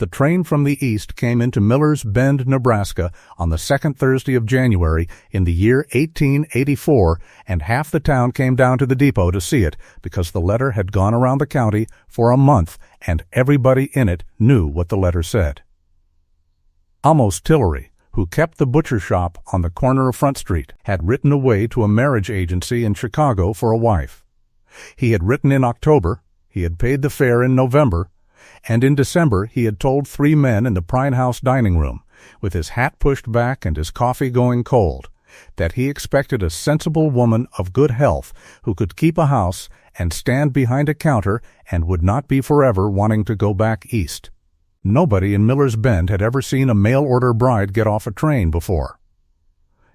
The train from the east came into Millers Bend, Nebraska on the second Thursday of January in the year 1884, and half the town came down to the depot to see it because the letter had gone around the county for a month and everybody in it knew what the letter said. Amos Tillery, who kept the butcher shop on the corner of Front Street, had written away to a marriage agency in Chicago for a wife. He had written in October, he had paid the fare in November, and in December he had told 3 men in the Prine House dining room, with his hat pushed back and his coffee going cold, that he expected a sensible woman of good health who could keep a house and stand behind a counter and would not be forever wanting to go back east. Nobody in Millers Bend had ever seen a mail-order bride get off a train before.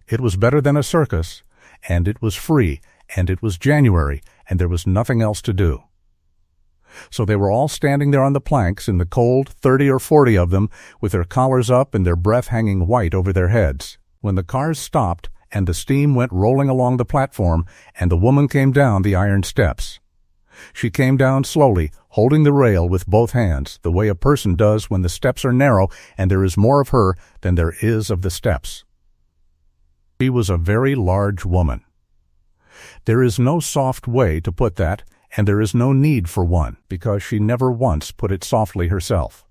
It was better than a circus, and it was free, and it was January, and there was nothing else to do. So they were all standing there on the planks in the cold, 30 or 40 of them, with their collars up and their breath hanging white over their heads, when the cars stopped and the steam went rolling along the platform and the woman came down the iron steps. She came down slowly, holding the rail with both hands, the way a person does when the steps are narrow and there is more of her than there is of the steps. She was a very large woman. There is no soft way to put that, and there is no need for one, because she never once put it softly herself.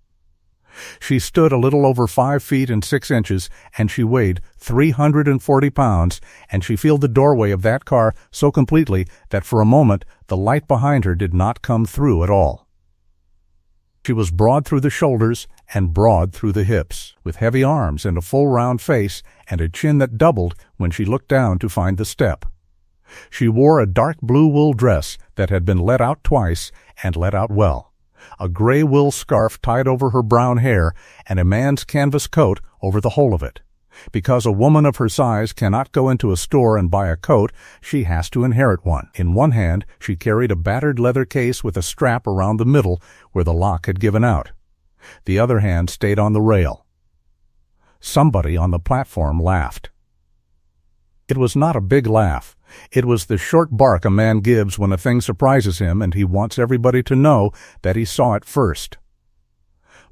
She stood a little over 5 feet and 6 inches, and she weighed 340 pounds, and she filled the doorway of that car so completely that for a moment the light behind her did not come through at all. She was broad through the shoulders and broad through the hips, with heavy arms and a full round face and a chin that doubled when she looked down to find the step. She wore a dark blue wool dress that had been let out twice and let out well, a gray wool scarf tied over her brown hair, and a man's canvas coat over the whole of it. Because a woman of her size cannot go into a store and buy a coat, she has to inherit one. In one hand she carried a battered leather case with a strap around the middle where the lock had given out. The other hand stayed on the rail. Somebody on the platform laughed. It was not a big laugh. It was the short bark a man gives when a thing surprises him and he wants everybody to know that he saw it first.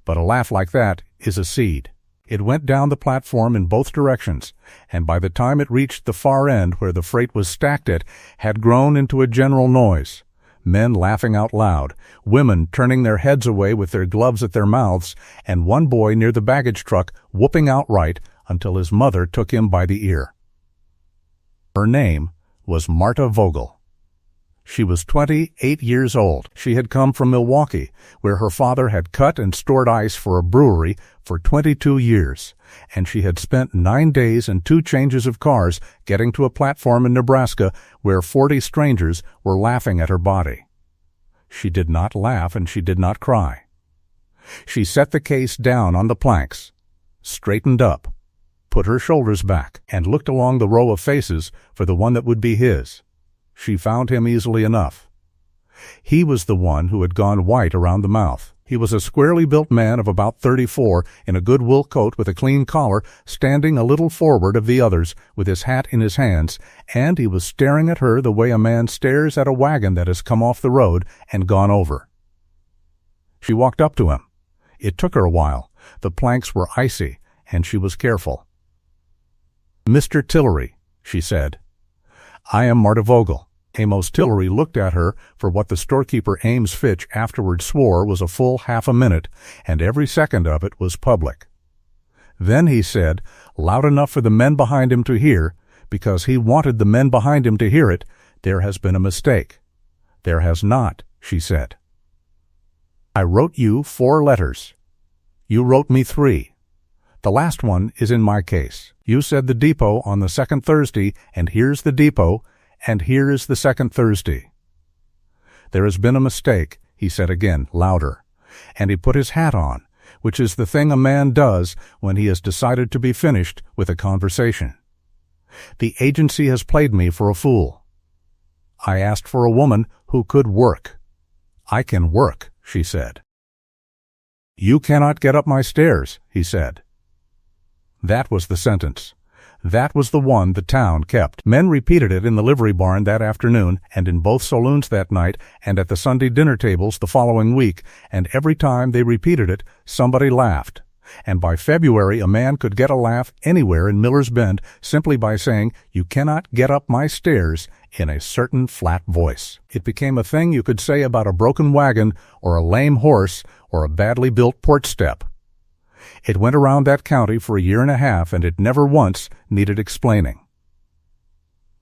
But a laugh like that is a seed. It went down the platform in both directions, and by the time it reached the far end where the freight was stacked it, had grown into a general noise. Men laughing out loud, women turning their heads away with their gloves at their mouths, and one boy near the baggage truck whooping outright until his mother took him by the ear. Her name was Marta Vogel. She was 28 years old. She had come from Milwaukee, where her father had cut and stored ice for a brewery for 22 years, and she had spent 9 days and 2 changes of cars getting to a platform in Nebraska where 40 strangers were laughing at her body. She did not laugh and she did not cry. She set the case down on the planks, straightened up, put her shoulders back, and looked along the row of faces for the one that would be his. She found him easily enough. He was the one who had gone white around the mouth. He was a squarely built man of about 34, in a good wool coat with a clean collar, standing a little forward of the others, with his hat in his hands, and he was staring at her the way a man stares at a wagon that has come off the road and gone over. She walked up to him. It took her a while. The planks were icy, and she was careful. "Mr. Tillery," she said. "I am Marta Vogel." Amos Tillery looked at her for what the storekeeper Ames Fitch afterward swore was a full half a minute, and every second of it was public. Then he said, loud enough for the men behind him to hear, because he wanted the men behind him to hear it, "There has been a mistake." "There has not," she said. "I wrote you 4 letters. You wrote me 3. The last one is in my case. You said the depot on the second Thursday, and here's the depot, and here is the second Thursday." "There has been a mistake," he said again, louder, and he put his hat on, which is the thing a man does when he has decided to be finished with a conversation. "The agency has played me for a fool. I asked for a woman who could work. I can work," she said. "You cannot get up my stairs," he said. That was the sentence. That was the one the town kept. Men repeated it in the livery barn that afternoon, and in both saloons that night, and at the Sunday dinner tables the following week, and every time they repeated it, somebody laughed. And by February a man could get a laugh anywhere in Miller's Bend simply by saying, "You cannot get up my stairs," in a certain flat voice. It became a thing you could say about a broken wagon or a lame horse or a badly built porch step. It went around that county for a year and a half, and it never once needed explaining.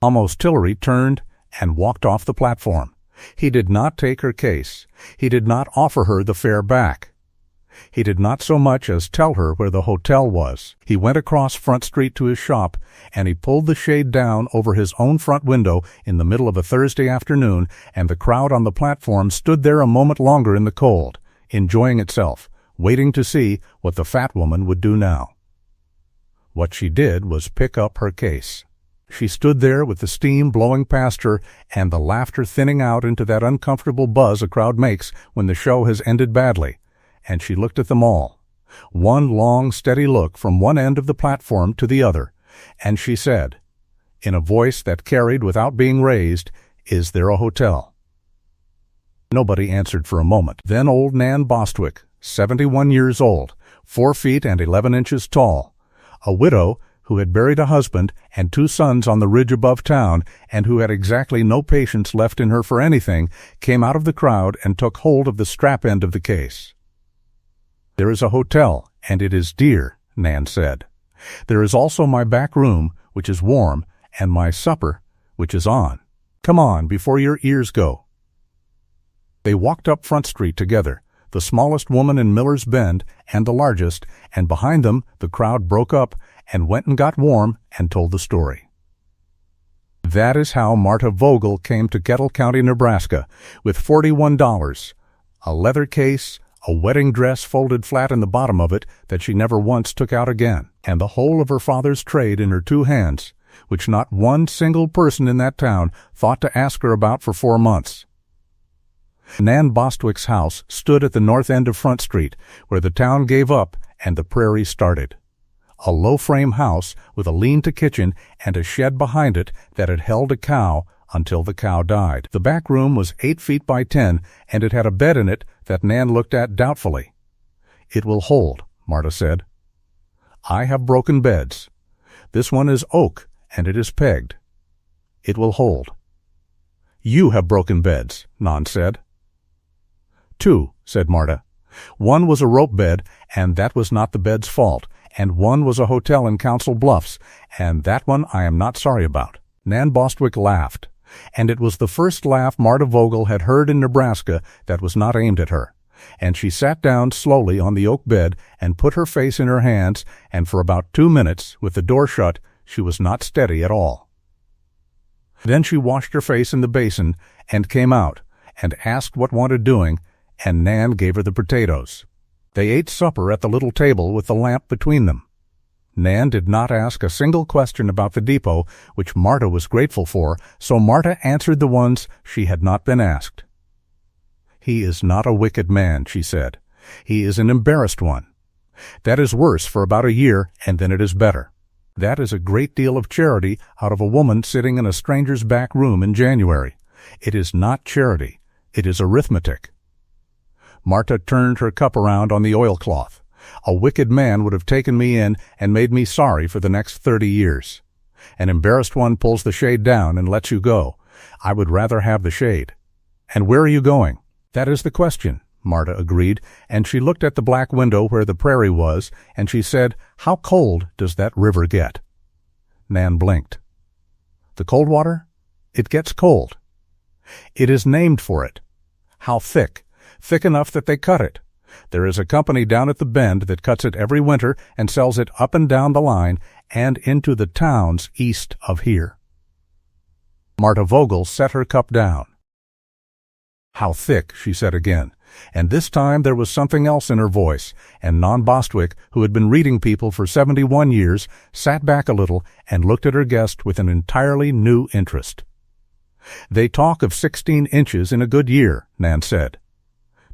Amos Tillery turned and walked off the platform. He did not take her case. He did not offer her the fare back. He did not so much as tell her where the hotel was. He went across Front Street to his shop, and he pulled the shade down over his own front window in the middle of a Thursday afternoon, and the crowd on the platform stood there a moment longer in the cold, enjoying itself, waiting to see what the fat woman would do now. What she did was pick up her case. She stood there with the steam blowing past her and the laughter thinning out into that uncomfortable buzz a crowd makes when the show has ended badly, and she looked at them all. One long, steady look from one end of the platform to the other, and she said, in a voice that carried without being raised, "Is there a hotel?" Nobody answered for a moment. Then old Nan Bostwick, 71 years old, 4 feet and 11 inches tall, a widow who had buried a husband and 2 sons on the ridge above town, and who had exactly no patience left in her for anything, came out of the crowd and took hold of the strap end of the case. "There is a hotel, and it is dear," Nan said. "There is also my back room, which is warm, and my supper, which is on. Come on, before your ears go." They walked up Front Street together, the smallest woman in Miller's Bend and the largest, and behind them the crowd broke up and went and got warm and told the story. That is how Marta Vogel came to Kettle County, Nebraska, with $41, a leather case, a wedding dress folded flat in the bottom of it that she never once took out again, and the whole of her father's trade in her 2 hands, which not one single person in that town thought to ask her about for 4 months. Nan Bostwick's house stood at the north end of Front Street, where the town gave up and the prairie started. A low-frame house with a lean-to kitchen and a shed behind it that had held a cow until the cow died. The back room was 8 feet by 10, and it had a bed in it that Nan looked at doubtfully. "It will hold," Marta said. "I have broken beds. This one is oak, and it is pegged. It will hold." "You have broken beds," Nan said. "2," said Marta. "One was a rope bed, and that was not the bed's fault, and one was a hotel in Council Bluffs, and that one I am not sorry about." Nan Bostwick laughed, and it was the first laugh Marta Vogel had heard in Nebraska that was not aimed at her, and she sat down slowly on the oak bed and put her face in her hands, and for about 2 minutes, with the door shut, she was not steady at all. Then she washed her face in the basin and came out and asked what wanted doing, and Nan gave her the potatoes. They ate supper at the little table with the lamp between them. Nan did not ask a single question about the depot, which Marta was grateful for, so Marta answered the ones she had not been asked. "He is not a wicked man," she said. "He is an embarrassed one. That is worse for about a year, and then it is better. That is a great deal of charity out of a woman sitting in a stranger's back room in January. It is not charity. It is arithmetic." Marta turned her cup around on the oilcloth. "A wicked man would have taken me in and made me sorry for the next 30 years. An embarrassed one pulls the shade down and lets you go. I would rather have the shade." "And where are you going?" "That is the question," Marta agreed, and she looked at the black window where the prairie was, and she said, "How cold does that river get?" Nan blinked. "The Coldwater? It gets cold. It is named for it. How thick? Thick enough that they cut it. There is a company down at the Bend that cuts it every winter and sells it up and down the line and into the towns east of here." Marta Vogel set her cup down. "How thick," she said again, and this time there was something else in her voice, and Nan Bostwick, who had been reading people for 71 years, sat back a little and looked at her guest with an entirely new interest. "They talk of 16 inches in a good year," Nan said.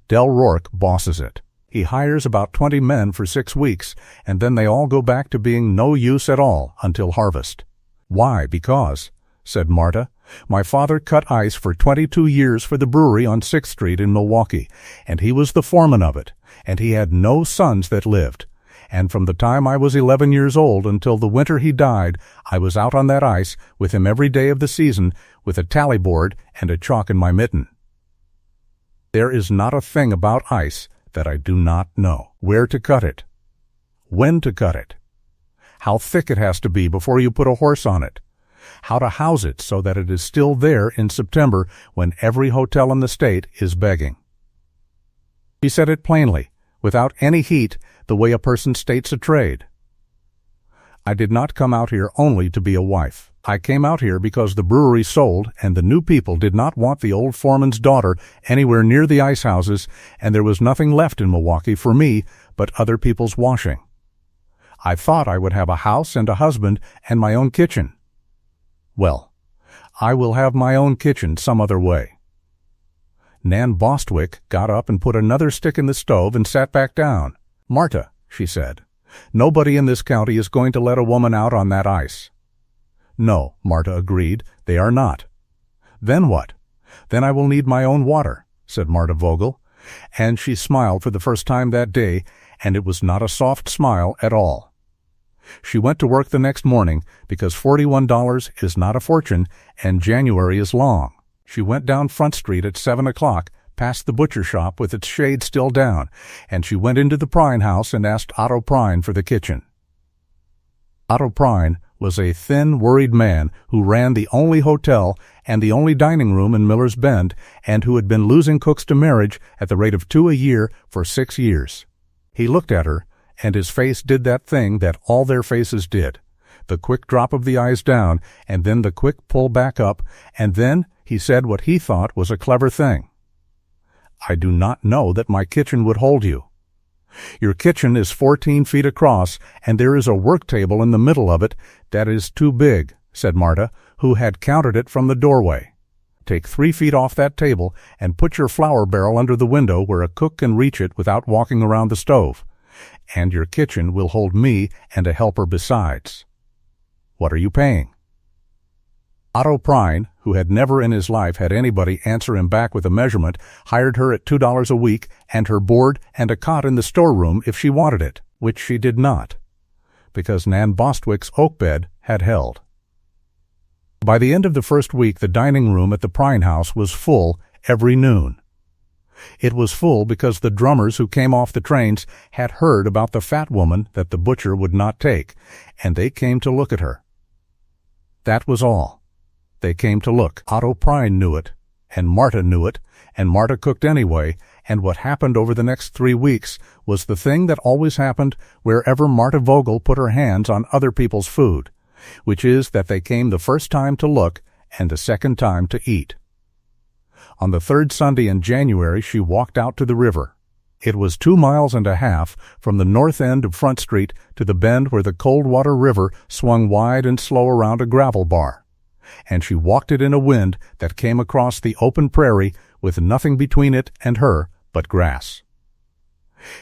"Del Rourke bosses it." He hires about 20 men for 6 weeks, and then they all go back to being no use at all until harvest. Why? Because, said Marta, my father cut ice for 22 years for the brewery on 6th Street in Milwaukee, and he was the foreman of it, and he had no sons that lived. And from the time I was 11 years old until the winter he died, I was out on that ice with him every day of the season with a tally board and a chalk in my mitten. There is not a thing about ice that I do not know. Where to cut it, when to cut it, how thick it has to be before you put a horse on it, how to house it so that it is still there in September when every hotel in the state is begging. He said it plainly, without any heat, the way a person states a trade. I did not come out here only to be a wife. I came out here because the brewery sold and the new people did not want the old foreman's daughter anywhere near the ice houses, and there was nothing left in Milwaukee for me but other people's washing. I thought I would have a house and a husband and my own kitchen. Well, I will have my own kitchen some other way. Nan Bostwick got up and put another stick in the stove and sat back down. Marta, she said, nobody in this county is going to let a woman out on that ice. No, Marta agreed, they are not. Then what? Then I will need my own water, said Marta Vogel, and she smiled for the first time that day, and it was not a soft smile at all. She went to work the next morning because $41 is not a fortune and January is long. She went down Front Street at 7 o'clock, past the butcher shop with its shade still down, and she went into the Prine house and asked Otto Prine for the kitchen. Otto Prine was a thin, worried man who ran the only hotel and the only dining room in Miller's Bend, and who had been losing cooks to marriage at the rate of 2 a year for 6 years. He looked at her, and his face did that thing that all their faces did, the quick drop of the eyes down, and then the quick pull back up, and then he said what he thought was a clever thing. I do not know that my kitchen would hold you. Your kitchen is 14 feet across, and there is a work table in the middle of it that is too big, said Marta, who had counted it from the doorway. Take 3 feet off that table and put your flour barrel under the window where a cook can reach it without walking around the stove, and your kitchen will hold me and a helper besides. What are you paying? Otto Prine, who had never in his life had anybody answer him back with a measurement, hired her at $2 a week and her board and a cot in the storeroom if she wanted it, which she did not, because Nan Bostwick's oak bed had held. By the end of the first week, the dining room at the Prine house was full every noon. It was full because the drummers who came off the trains had heard about the fat woman that the butcher would not take, and they came to look at her. That was all. They came to look. Otto Prine knew it, and Marta knew it, and Marta cooked anyway, and what happened over the next 3 weeks was the thing that always happened wherever Marta Vogel put her hands on other people's food, which is that they came the first time to look and the second time to eat. On the third Sunday in January, she walked out to the river. It was 2.5 miles from the north end of Front Street to the bend where the Coldwater River swung wide and slow around a gravel bar, and she walked it in a wind that came across the open prairie with nothing between it and her but grass.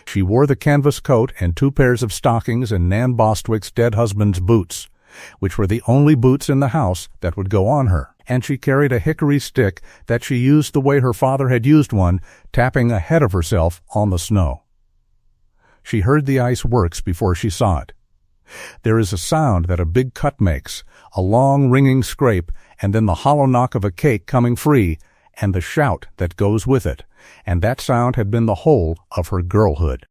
She wore the canvas coat and 2 pairs of stockings and Nan Bostwick's dead husband's boots, which were the only boots in the house that would go on her, and she carried a hickory stick that she used the way her father had used one, tapping ahead of herself on the snow. She heard the ice works before she saw it. There is a sound that a big cut makes, a long ringing scrape, and then the hollow knock of a cake coming free, and the shout that goes with it, and that sound had been the whole of her girlhood.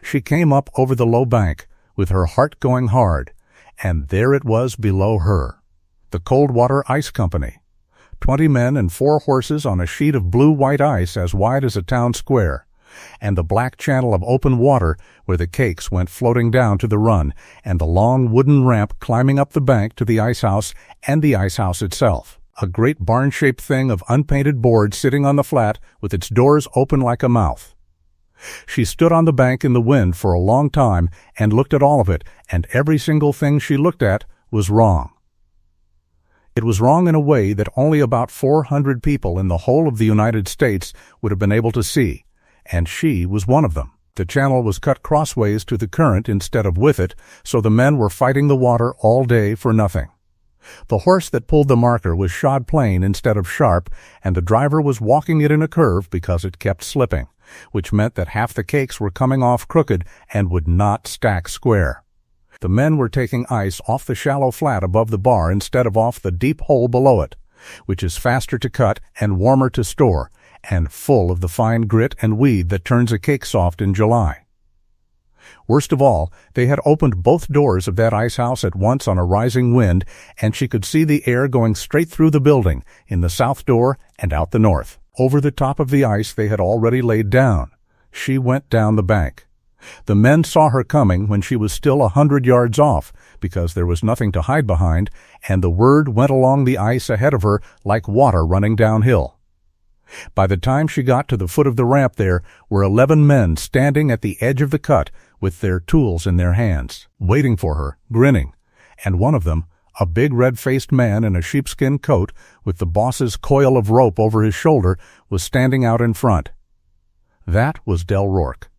She came up over the low bank, with her heart going hard, and there it was below her, the Coldwater Ice Company, 20 men and 4 horses on a sheet of blue-white ice as wide as a town square, and the black channel of open water where the cakes went floating down to the run, and the long wooden ramp climbing up the bank to the ice house and the ice house itself, a great barn-shaped thing of unpainted board sitting on the flat with its doors open like a mouth. She stood on the bank in the wind for a long time and looked at all of it, and every single thing she looked at was wrong. It was wrong in a way that only about 400 people in the whole of the United States would have been able to see, and she was one of them. The channel was cut crossways to the current instead of with it, so the men were fighting the water all day for nothing. The horse that pulled the marker was shod plain instead of sharp, and the driver was walking it in a curve because it kept slipping, which meant that half the cakes were coming off crooked and would not stack square. The men were taking ice off the shallow flat above the bar instead of off the deep hole below it, which is faster to cut and warmer to store, and full of the fine grit and weed that turns a cake soft in July. Worst of all, they had opened both doors of that ice house at once on a rising wind, and she could see the air going straight through the building, in the south door and out the north. Over the top of the ice they had already laid down. She went down the bank. The men saw her coming when she was still 100 yards off, because there was nothing to hide behind, and the word went along the ice ahead of her like water running downhill. By the time she got to the foot of the ramp there were 11 men standing at the edge of the cut with their tools in their hands, waiting for her, grinning, and one of them, a big red-faced man in a sheepskin coat with the boss's coil of rope over his shoulder, was standing out in front. That was Del Rourke.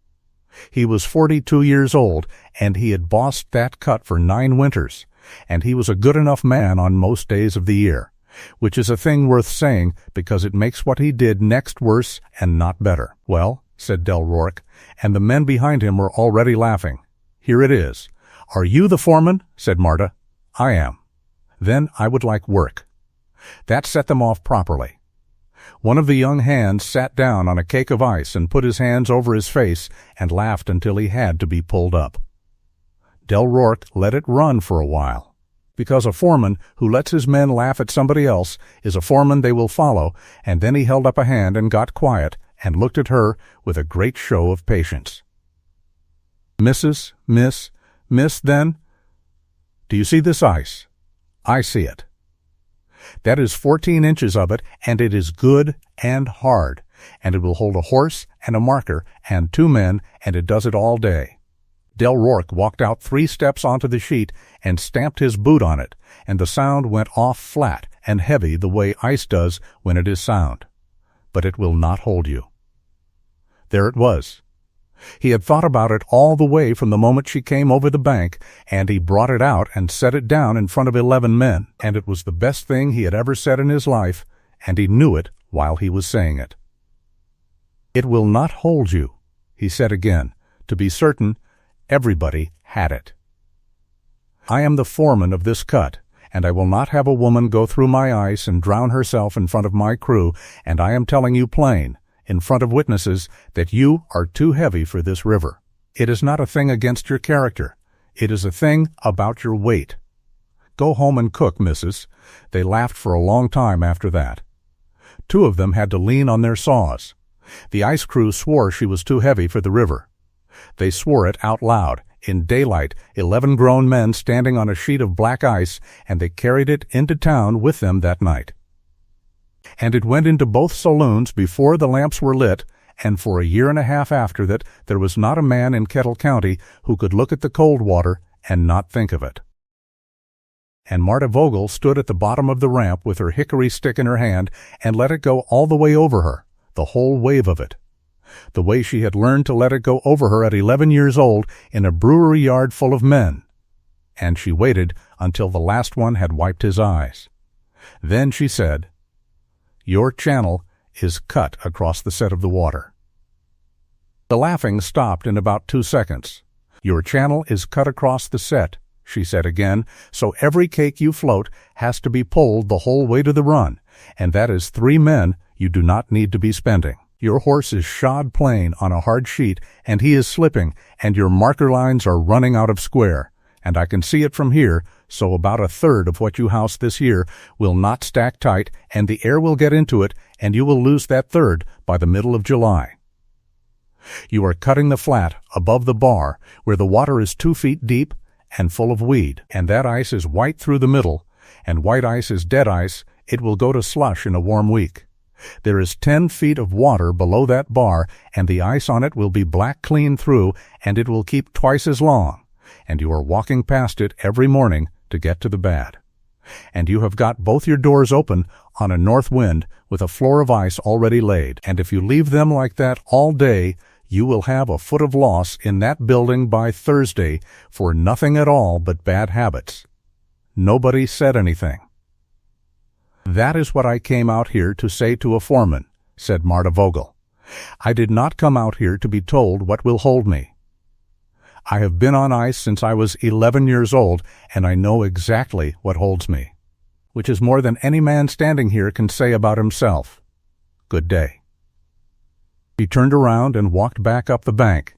He was 42 years old, and he had bossed that cut for 9 winters, and he was a good enough man on most days of the year, which is a thing worth saying because it makes what he did next worse and not better. "Well," said Del Rourke, and the men behind him were already laughing. "Here it is." "Are you the foreman?" said Marta. "I am." "Then I would like work." That set them off properly. One of the young hands sat down on a cake of ice and put his hands over his face and laughed until he had to be pulled up. Del Rourke let it run for a while, because a foreman who lets his men laugh at somebody else is a foreman they will follow, and then he held up a hand and got quiet and looked at her with a great show of patience. "Mrs., Miss, then, do you see this ice?" "I see it." "That is 14 inches of it, and it is good and hard, and it will hold a horse and a marker and 2 men, and it does it all day." Del Rourke walked out 3 steps onto the sheet and stamped his boot on it, and the sound went off flat and heavy the way ice does when it is sound. But it will not hold you. There it was. He had thought about it all the way from the moment she came over the bank, and he brought it out and set it down in front of 11 men, and it was the best thing he had ever said in his life, and he knew it while he was saying it. "It will not hold you," he said again. To be certain, everybody had it. "I am the foreman of this cut, and I will not have a woman go through my ice and drown herself in front of my crew, and I am telling you plain, in front of witnesses, that you are too heavy for this river. It is not a thing against your character. It is a thing about your weight. Go home and cook, missus." They laughed for a long time after that. 2 of them had to lean on their saws. The ice crew swore she was too heavy for the river. They swore it out loud, in daylight, 11 grown men standing on a sheet of black ice, and they carried it into town with them that night. And it went into both saloons before the lamps were lit, and for a year and a half after that there was not a man in Kettle County who could look at the cold water and not think of it. And Marta Vogel stood at the bottom of the ramp with her hickory stick in her hand and let it go all the way over her, the whole wave of it, the way she had learned to let it go over her at 11 years old in a brewery yard full of men. And she waited until the last one had wiped his eyes. Then she said, "Your channel is cut across the set of the water." The laughing stopped in about 2 seconds. "Your channel is cut across the set," she said again, "so every cake you float has to be pulled the whole way to the run, and that is 3 men you do not need to be spending. Your horse is shod plain on a hard sheet, and he is slipping, and your marker lines are running out of square, and I can see it from here, so about 1/3 of what you house this year will not stack tight, and the air will get into it, and you will lose that 1/3 by the middle of July. You are cutting the flat above the bar, where the water is 2 feet deep and full of weed, and that ice is white through the middle, and white ice is dead ice. It will go to slush in a warm week. There is 10 feet of water below that bar, and the ice on it will be black clean through, and it will keep twice as long, and you are walking past it every morning to get to the bad. And you have got both your doors open on a north wind with a floor of ice already laid. And if you leave them like that all day, you will have a foot of loss in that building by Thursday for nothing at all but bad habits. Nobody said anything. That is what I came out here to say to a foreman, said Marta Vogel. I did not come out here to be told what will hold me. I have been on ice since I was 11 years old, and I know exactly what holds me, which is more than any man standing here can say about himself. Good day. She turned around and walked back up the bank,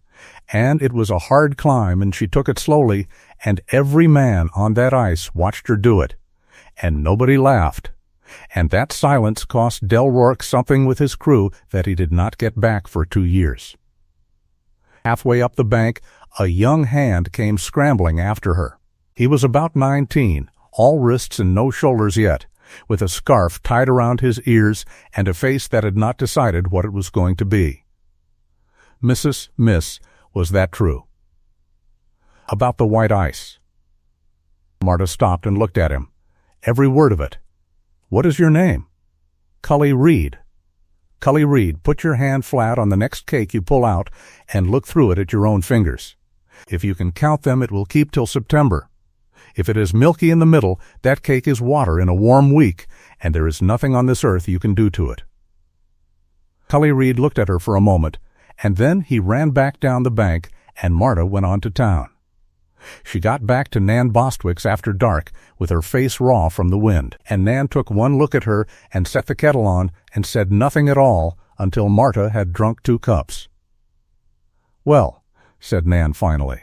and it was a hard climb, and she took it slowly, and every man on that ice watched her do it, and nobody laughed. And that silence cost Del Rourke something with his crew that he did not get back for 2 years. Halfway up the bank, a young hand came scrambling after her. He was about 19, all wrists and no shoulders yet, with a scarf tied around his ears and a face that had not decided what it was going to be. Miss, was that true? About the white ice. Marta stopped and looked at him. Every word of it. What is your name? Cully Reed. Cully Reed, put your hand flat on the next cake you pull out and look through it at your own fingers. If you can count them, it will keep till September. If it is milky in the middle, that cake is water in a warm week, and there is nothing on this earth you can do to it. Cully Reed looked at her for a moment, and then he ran back down the bank, and Marta went on to town. She got back to Nan Bostwick's after dark, with her face raw from the wind, and Nan took one look at her and set the kettle on and said nothing at all until Marta had drunk 2 cups. Well, said Nan finally,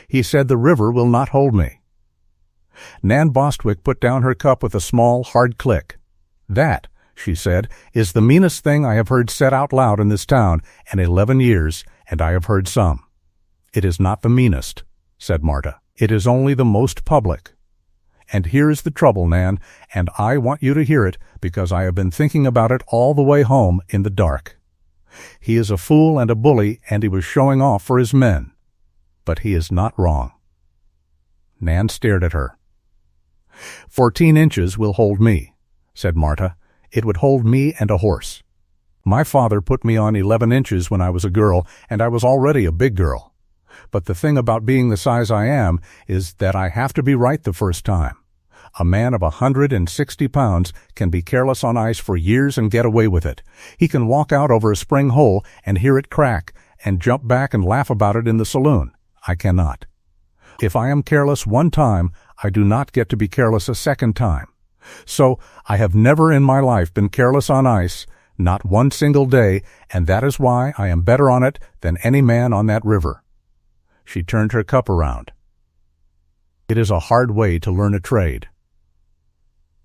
he said the river will not hold me. Nan Bostwick put down her cup with a small, hard click. That, she said, is the meanest thing I have heard said out loud in this town in 11 years, and I have heard some. It is not the meanest, said Marta. It is only the most public. And here is the trouble, Nan, and I want you to hear it because I have been thinking about it all the way home in the dark. He is a fool and a bully, and he was showing off for his men. But he is not wrong. Nan stared at her. 14 inches will hold me, said Marta. It would hold me and a horse. My father put me on 11 inches when I was a girl, and I was already a big girl. But the thing about being the size I am is that I have to be right the first time. A man of 160 pounds can be careless on ice for years and get away with it. He can walk out over a spring hole and hear it crack and jump back and laugh about it in the saloon. I cannot. If I am careless one time, I do not get to be careless a second time. So I have never in my life been careless on ice, not one single day, and that is why I am better on it than any man on that river. She turned her cup around. It is a hard way to learn a trade.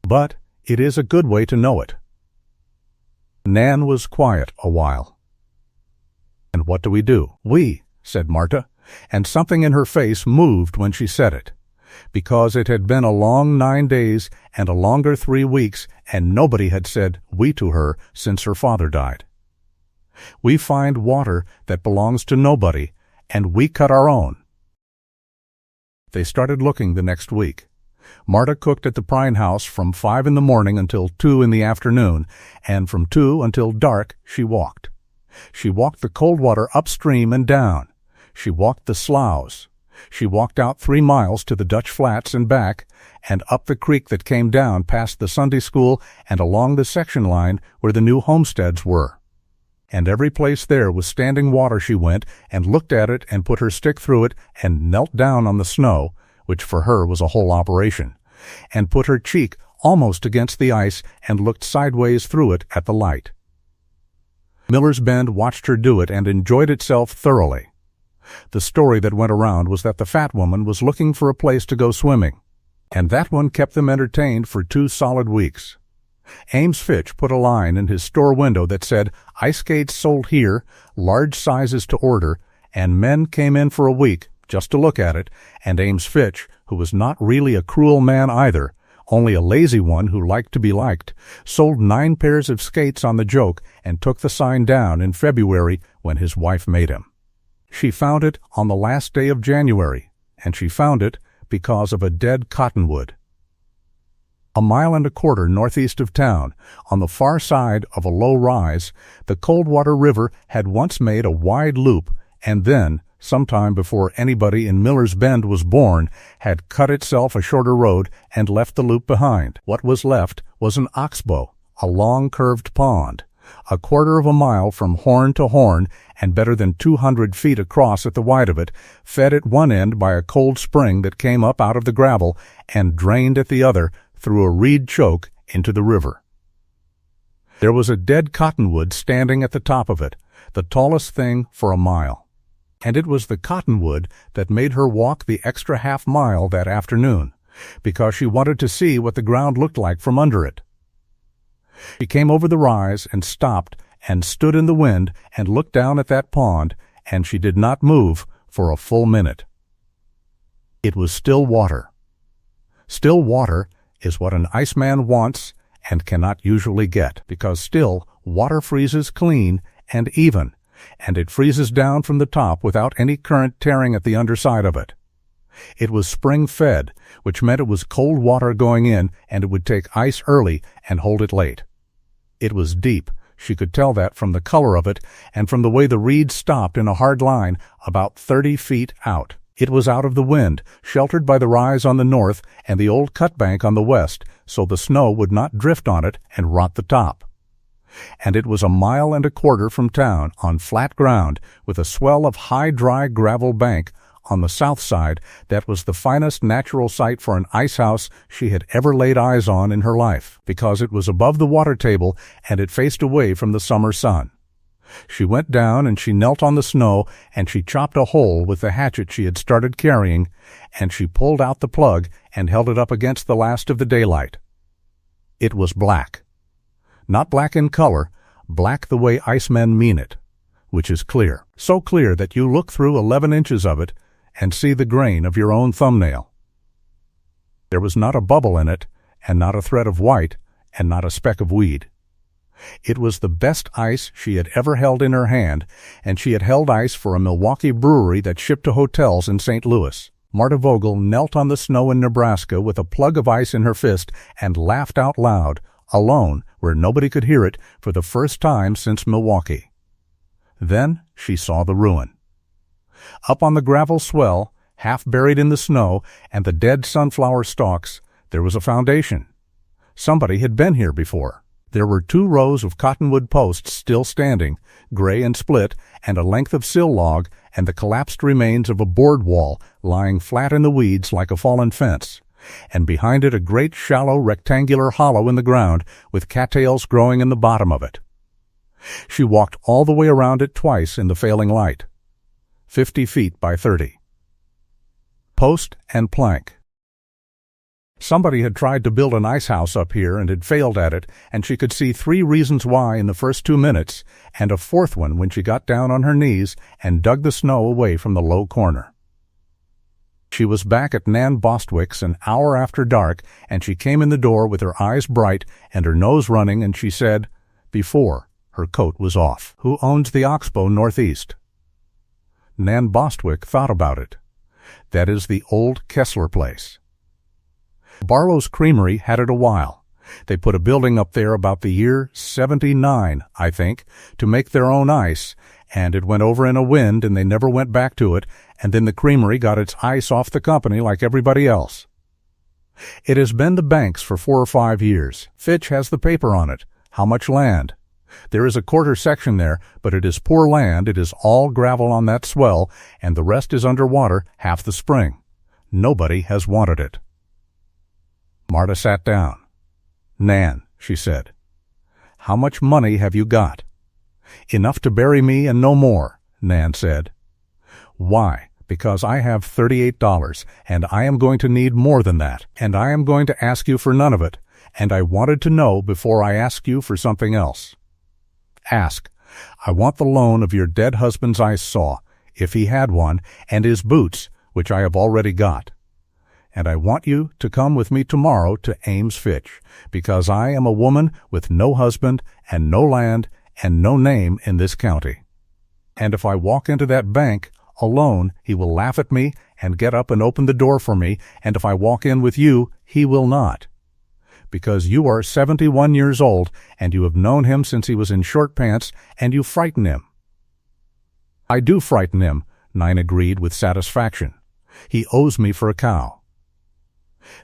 But it is a good way to know it. Nan was quiet a while. And what do? We, said Marta, and something in her face moved when she said it, because it had been a long 9 days and a longer 3 weeks, and nobody had said we to her since her father died. We find water that belongs to nobody, and we cut our own. They started looking the next week. Marta cooked at the Prine House from 5 in the morning until 2 in the afternoon, and from 2 until dark she walked. She walked the cold water upstream and down. She walked the sloughs. She walked out 3 miles to the Dutch Flats and back, and up the creek that came down past the Sunday school and along the section line where the new homesteads were. And every place there was standing water she went and looked at it and put her stick through it and knelt down on the snow, which for her was a whole operation, and put her cheek almost against the ice and looked sideways through it at the light. Miller's Bend watched her do it and enjoyed itself thoroughly. The story that went around was that the fat woman was looking for a place to go swimming, and that one kept them entertained for 2 solid weeks. Ames Fitch put a line in his store window that said, "Ice skates sold here, large sizes to order," and men came in for a week just to look at it, and Ames Fitch, who was not really a cruel man either, only a lazy one who liked to be liked, sold 9 pairs of skates on the joke and took the sign down in February when his wife made him. She found it on the last day of January, and she found it because of a dead cottonwood. A mile and a quarter northeast of town, on the far side of a low rise, the Coldwater River had once made a wide loop and then, sometime before anybody in Miller's Bend was born, had cut itself a shorter road and left the loop behind. What was left was an oxbow, a long curved pond, a quarter of a mile from horn to horn and better than 200 feet across at the wide of it, fed at one end by a cold spring that came up out of the gravel and drained at the other through a reed choke into the river. There was a dead cottonwood standing at the top of it, the tallest thing for a mile. And it was the cottonwood that made her walk the extra half-mile that afternoon, because she wanted to see what the ground looked like from under it. She came over the rise and stopped and stood in the wind and looked down at that pond, and she did not move for a full minute. It was still water. Still water is what an iceman wants and cannot usually get, because still water freezes clean and even, and it freezes down from the top without any current tearing at the underside of it. It was spring-fed, which meant it was cold water going in, and it would take ice early and hold it late. It was deep. She could tell that from the color of it and from the way the reeds stopped in a hard line about 30 feet out. It was out of the wind, sheltered by the rise on the north and the old cut bank on the west, so the snow would not drift on it and rot the top. And it was a mile and a quarter from town, on flat ground, with a swell of high, dry gravel bank on the south side that was the finest natural site for an ice house she had ever laid eyes on in her life, because it was above the water table and it faced away from the summer sun. She went down and she knelt on the snow and she chopped a hole with the hatchet she had started carrying, and she pulled out the plug and held it up against the last of the daylight. It was black. Not black in color, black the way icemen mean it, which is clear. So clear that you look through 11 inches of it and see the grain of your own thumbnail. There was not a bubble in it, and not a thread of white, and not a speck of weed. It was the best ice she had ever held in her hand, and she had held ice for a Milwaukee brewery that shipped to hotels in St. Louis. Marta Vogel knelt on the snow in Nebraska with a plug of ice in her fist and laughed out loud, alone, where nobody could hear it, for the first time since Milwaukee. Then she saw the ruin. Up on the gravel swell, half buried in the snow and the dead sunflower stalks, there was a foundation. Somebody had been here before. There were 2 rows of cottonwood posts still standing, gray and split, and a length of sill log, and the collapsed remains of a board wall lying flat in the weeds like a fallen fence, and behind it a great shallow rectangular hollow in the ground with cattails growing in the bottom of it. She walked all the way around it twice in the failing light. 50 feet by 30. Post and plank. Somebody had tried to build an ice house up here and had failed at it, and she could see 3 reasons why in the first 2 minutes, and a 4th one when she got down on her knees and dug the snow away from the low corner. She was back at Nan Bostwick's an hour after dark, and she came in the door with her eyes bright and her nose running, and she said, before her coat was off, "Who owns the oxbow northeast?" Nan Bostwick thought about it. That is the old Kessler place. Barlow's Creamery had it a while. They put a building up there about the year 79, I think, to make their own ice, and it went over in a wind and they never went back to it, and then the creamery got its ice off the company like everybody else. It has been the bank's for 4 or 5 years. Fitch has the paper on it. How much land? There is a quarter section there, but it is poor land. It is all gravel on that swell, and the rest is under water half the spring. Nobody has wanted it. Marta sat down. "Nan," she said, "how much money have you got?" "Enough to bury me and no more," Nan said. "Why? Because I have $38, and I am going to need more than that, and I am going to ask you for none of it, and I wanted to know before I ask you for something else." "Ask. I want the loan of your dead husband's ice saw, if he had one, and his boots, which I have already got. And I want you to come with me tomorrow to Ames Fitch, because I am a woman with no husband and no land and no name in this county. And if I walk into that bank alone, he will laugh at me and get up and open the door for me, and if I walk in with you, he will not. because you are 71 years old, and you have known him since he was in short pants, and you frighten him." "I do frighten him," Nine agreed with satisfaction. "He owes me for a cow."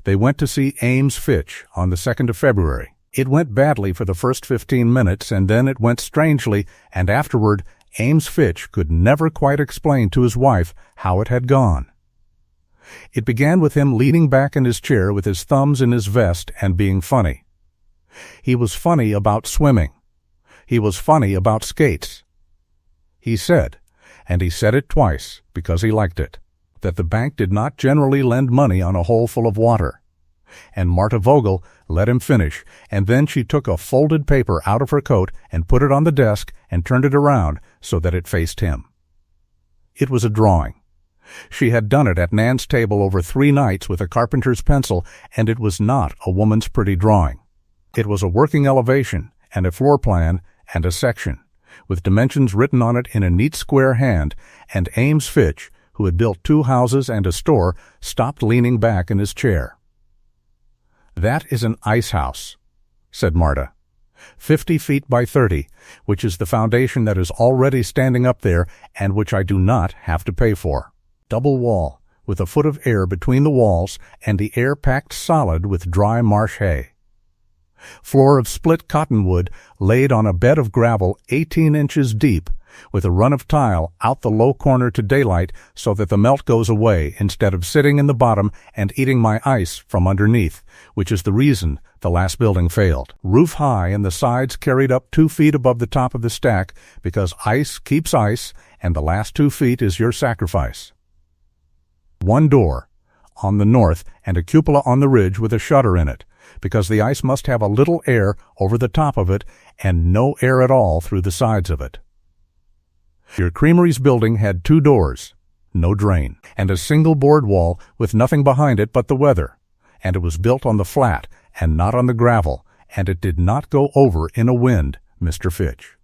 They went to see Ames Fitch on the 2nd of February. It went badly for the first 15 minutes, and then it went strangely, and afterward Ames Fitch could never quite explain to his wife how it had gone. It began with him leaning back in his chair with his thumbs in his vest and being funny. He was funny about swimming. He was funny about skates. He said, and he said it twice because he liked it, that the bank did not generally lend money on a hole full of water. And Marta Vogel let him finish, and then she took a folded paper out of her coat and put it on the desk and turned it around so that it faced him. It was a drawing. She had done it at Nan's table over 3 nights with a carpenter's pencil, and it was not a woman's pretty drawing. It was a working elevation and a floor plan and a section, with dimensions written on it in a neat square hand, and Ames Fitch, who had built 2 houses and a store, stopped leaning back in his chair. "That is an ice house," said Marta. 50 feet by 30, which is the foundation that is already standing up there and which I do not have to pay for. Double wall, with a foot of air between the walls, and the air packed solid with dry marsh hay. Floor of split cottonwood laid on a bed of gravel 18 inches deep, with a run of tile out the low corner to daylight so that the melt goes away instead of sitting in the bottom and eating my ice from underneath, which is the reason the last building failed. Roof high and the sides carried up 2 feet above the top of the stack because ice keeps ice and the last 2 feet is your sacrifice. 1 door on the north and a cupola on the ridge with a shutter in it, because the ice must have a little air over the top of it and no air at all through the sides of it. Your creamery's building had 2 doors, no drain, and a single board wall with nothing behind it but the weather, and it was built on the flat and not on the gravel, and it did not go over in a wind, Mr. Fitch.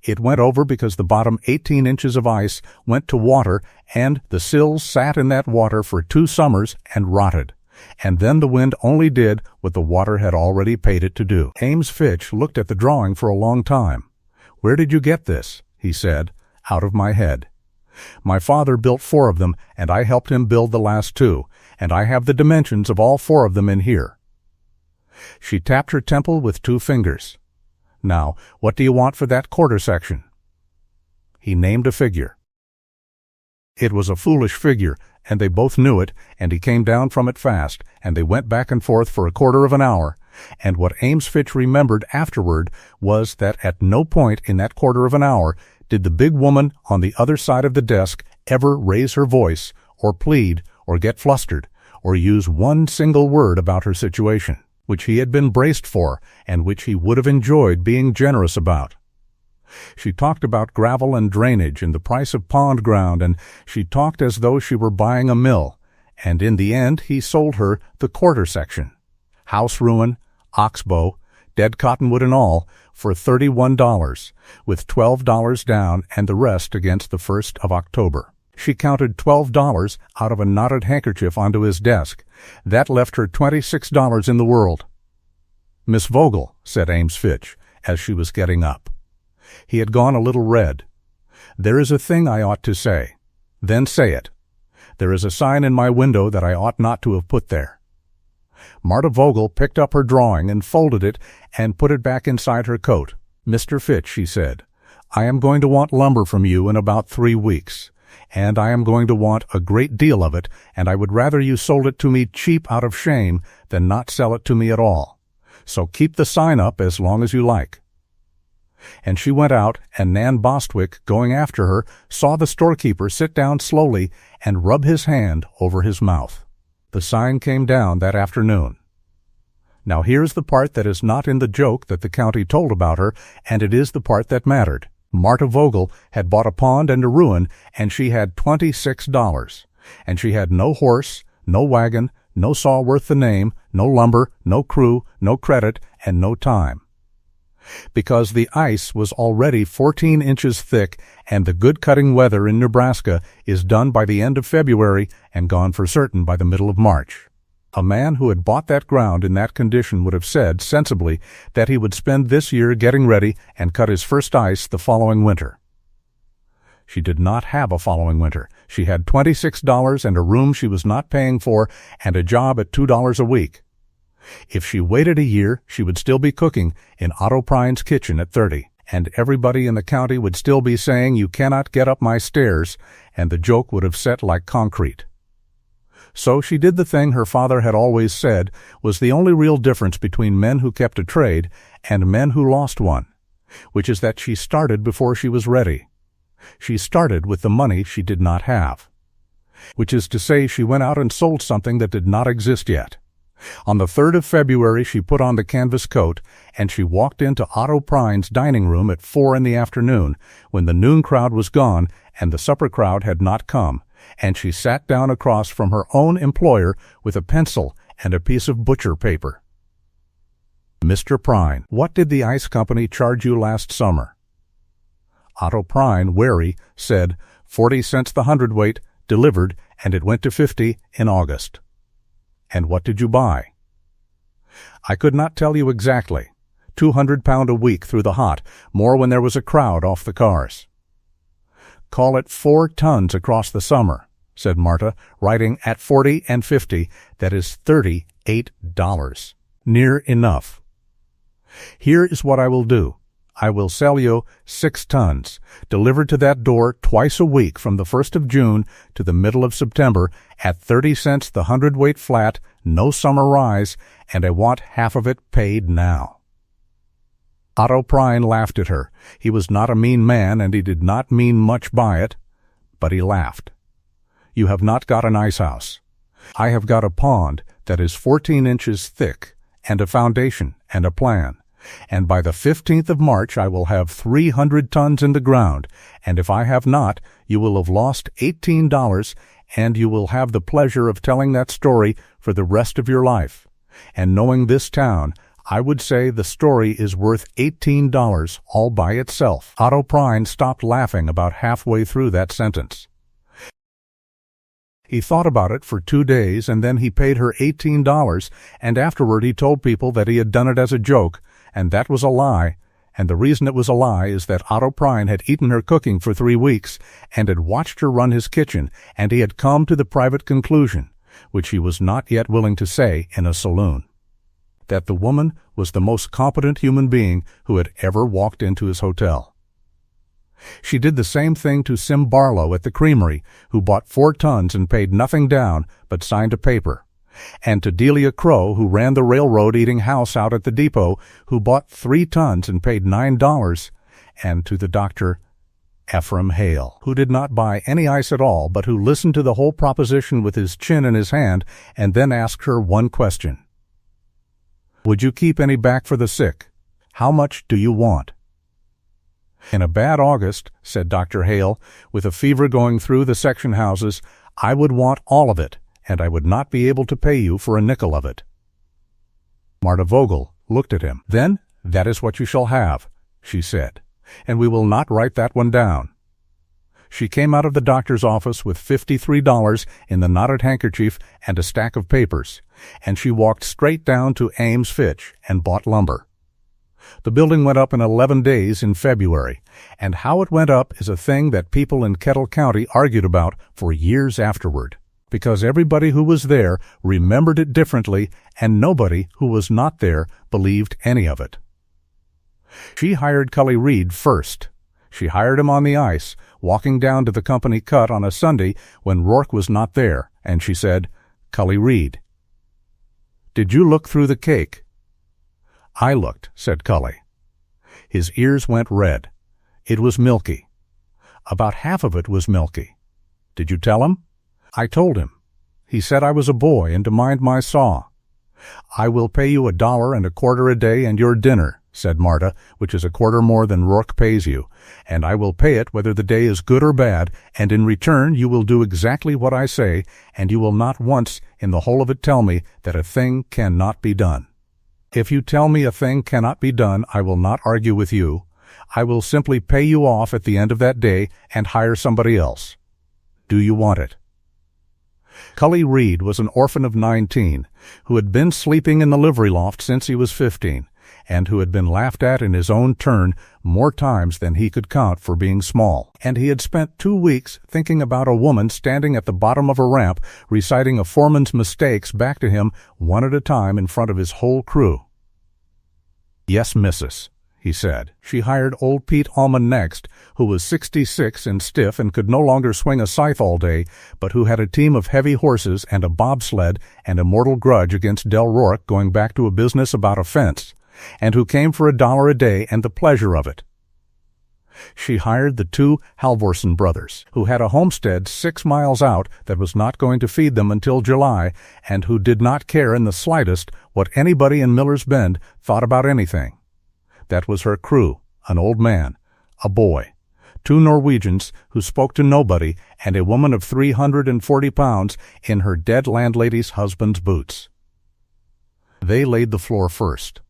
It went over because the bottom 18 inches of ice went to water, and the sills sat in that water for 2 summers and rotted, and then the wind only did what the water had already paid it to do. Ames Fitch looked at the drawing for a long time. "Where did you get this?" he said. "Out of my head. My father built 4 of them, and I helped him build the last 2, and I have the dimensions of all 4 of them in here." She tapped her temple with 2 fingers. "Now, what do you want for that quarter section?" He named a figure. It was a foolish figure, and they both knew it, and he came down from it fast, and they went back and forth for a quarter of an hour, and what Ames Fitch remembered afterward was that at no point in that quarter of an hour did the big woman on the other side of the desk ever raise her voice, or plead, or get flustered, or use one single word about her situation, which he had been braced for, and which he would have enjoyed being generous about. She talked about gravel and drainage and the price of pond ground, and she talked as though she were buying a mill, and in the end he sold her the quarter section, house ruin, oxbow, dead cottonwood and all, for $31, with $12 down and the rest against the 1st of October. She counted $12 out of a knotted handkerchief onto his desk. That left her $26 in the world. "Miss Vogel," said Ames Fitch, as she was getting up. He had gone a little red. "There is a thing I ought to say." "Then say it." "There is a sign in my window that I ought not to have put there." Marta Vogel picked up her drawing and folded it and put it back inside her coat. "Mr. Fitch," she said, "I am going to want lumber from you in about 3 weeks, and I am going to want a great deal of it, and I would rather you sold it to me cheap out of shame than not sell it to me at all. So keep the sign up as long as you like." And she went out, and Nan Bostwick, going after her, saw the storekeeper sit down slowly and rub his hand over his mouth. The sign came down that afternoon. Now here's the part that is not in the joke that the county told about her, and it is the part that mattered. Marta Vogel had bought a pond and a ruin, and she had $26. And she had no horse, no wagon, no saw worth the name, no lumber, no crew, no credit, and no time. Because the ice was already 14 inches thick, and the good cutting weather in Nebraska is done by the end of February and gone for certain by the middle of March. A man who had bought that ground in that condition would have said, sensibly, that he would spend this year getting ready and cut his first ice the following winter. She did not have a following winter. She had $26 and a room she was not paying for and a job at $2 a week. If she waited a year, she would still be cooking in Otto Prine's kitchen at 30, and everybody in the county would still be saying, "You cannot get up my stairs," and the joke would have set like concrete. So she did the thing her father had always said was the only real difference between men who kept a trade and men who lost one, which is that she started before she was ready. She started with the money she did not have, which is to say she went out and sold something that did not exist yet. On the 3rd of February she put on the canvas coat, and she walked into Otto Prine's dining room at 4 in the afternoon, when the noon crowd was gone and the supper crowd had not come, and she sat down across from her own employer with a pencil and a piece of butcher paper. "Mr. Prine, what did the ice company charge you last summer?" Otto Prine, wary, said, 40 cents the hundredweight, delivered, and it went to 50 in August. "And what did you buy?" "I could not tell you exactly. 200 pound a week through the hot, more when there was a crowd off the cars." "Call it 4 tons across the summer," said Marta, writing at 40 and 50, that is $38. Near enough. "Here is what I will do. I will sell you 6 tons, delivered to that door twice a week from the 1st of June to the middle of September at 30 cents the hundredweight flat, no summer rise, and I want half of it paid now." Otto Prine laughed at her. He was not a mean man, and he did not mean much by it, but he laughed. "You have not got an ice house. I have got a pond that is 14 inches thick, and a foundation and a plan. And by the 15th of March I will have 300 tons in the ground, and if I have not, you will have lost $18, and you will have the pleasure of telling that story for the rest of your life. And knowing this town, I would say the story is worth $18 all by itself." Otto Prine stopped laughing about halfway through that sentence. He thought about it for 2 days, and then he paid her $18, and afterward he told people that he had done it as a joke, and that was a lie, and the reason it was a lie is that Otto Prine had eaten her cooking for 3 weeks, and had watched her run his kitchen, and he had come to the private conclusion, which he was not yet willing to say in a saloon, that the woman was the most competent human being who had ever walked into his hotel. She did the same thing to Sim Barlow at the creamery, who bought 4 tons and paid nothing down but signed a paper, and to Delia Crow, who ran the railroad-eating house out at the depot, who bought 3 tons and paid $9, and to the Dr. Ephraim Hale, who did not buy any ice at all, but who listened to the whole proposition with his chin in his hand, and then asked her one question. "Would you keep any back for the sick? How much do you want?" "In a bad August," said Dr. Hale, "with a fever going through the section houses, I would want all of it, and I would not be able to pay you for a nickel of it." Marta Vogel looked at him. "Then that is what you shall have," she said, "and we will not write that one down." She came out of the doctor's office with $53 in the knotted handkerchief and a stack of papers, and she walked straight down to Ames Fitch and bought lumber. The building went up in 11 days in February, and how it went up is a thing that people in Kettle County argued about for years afterward, because everybody who was there remembered it differently, and nobody who was not there believed any of it. She hired Cully Reed first. She hired him on the ice, walking down to the company cut on a Sunday when Rourke was not there, and she said, "Cully Reed, did you look through the cake?" "I looked," said Cully. His ears went red. It was milky. About half of it was milky. "Did you tell him?" "I told him. He said I was a boy and to mind my saw." "I will pay you $1.25 a day and your dinner," said Marta, "which is a quarter more than Rourke pays you, and I will pay it whether the day is good or bad, and in return you will do exactly what I say, and you will not once in the whole of it tell me that a thing cannot be done. If you tell me a thing cannot be done, I will not argue with you. I will simply pay you off at the end of that day and hire somebody else. Do you want it?" Cully Reed was an orphan of 19, who had been sleeping in the livery loft since he was 15, and who had been laughed at in his own turn more times than he could count for being small. And he had spent 2 weeks thinking about a woman standing at the bottom of a ramp, reciting a foreman's mistakes back to him one at a time in front of his whole crew. "Yes, missus," he said. She hired old Pete Allman next, who was 66 and stiff and could no longer swing a scythe all day, but who had a team of heavy horses and a bobsled and a mortal grudge against Del Rourke going back to a business about a fence, and who came for $1 a day and the pleasure of it. She hired the 2 Halvorson brothers, who had a homestead 6 miles out that was not going to feed them until July, and who did not care in the slightest what anybody in Miller's Bend thought about anything. That was her crew, an old man, a boy, 2 Norwegians who spoke to nobody, and a woman of 340 pounds in her dead landlady's husband's boots. They laid the floor first.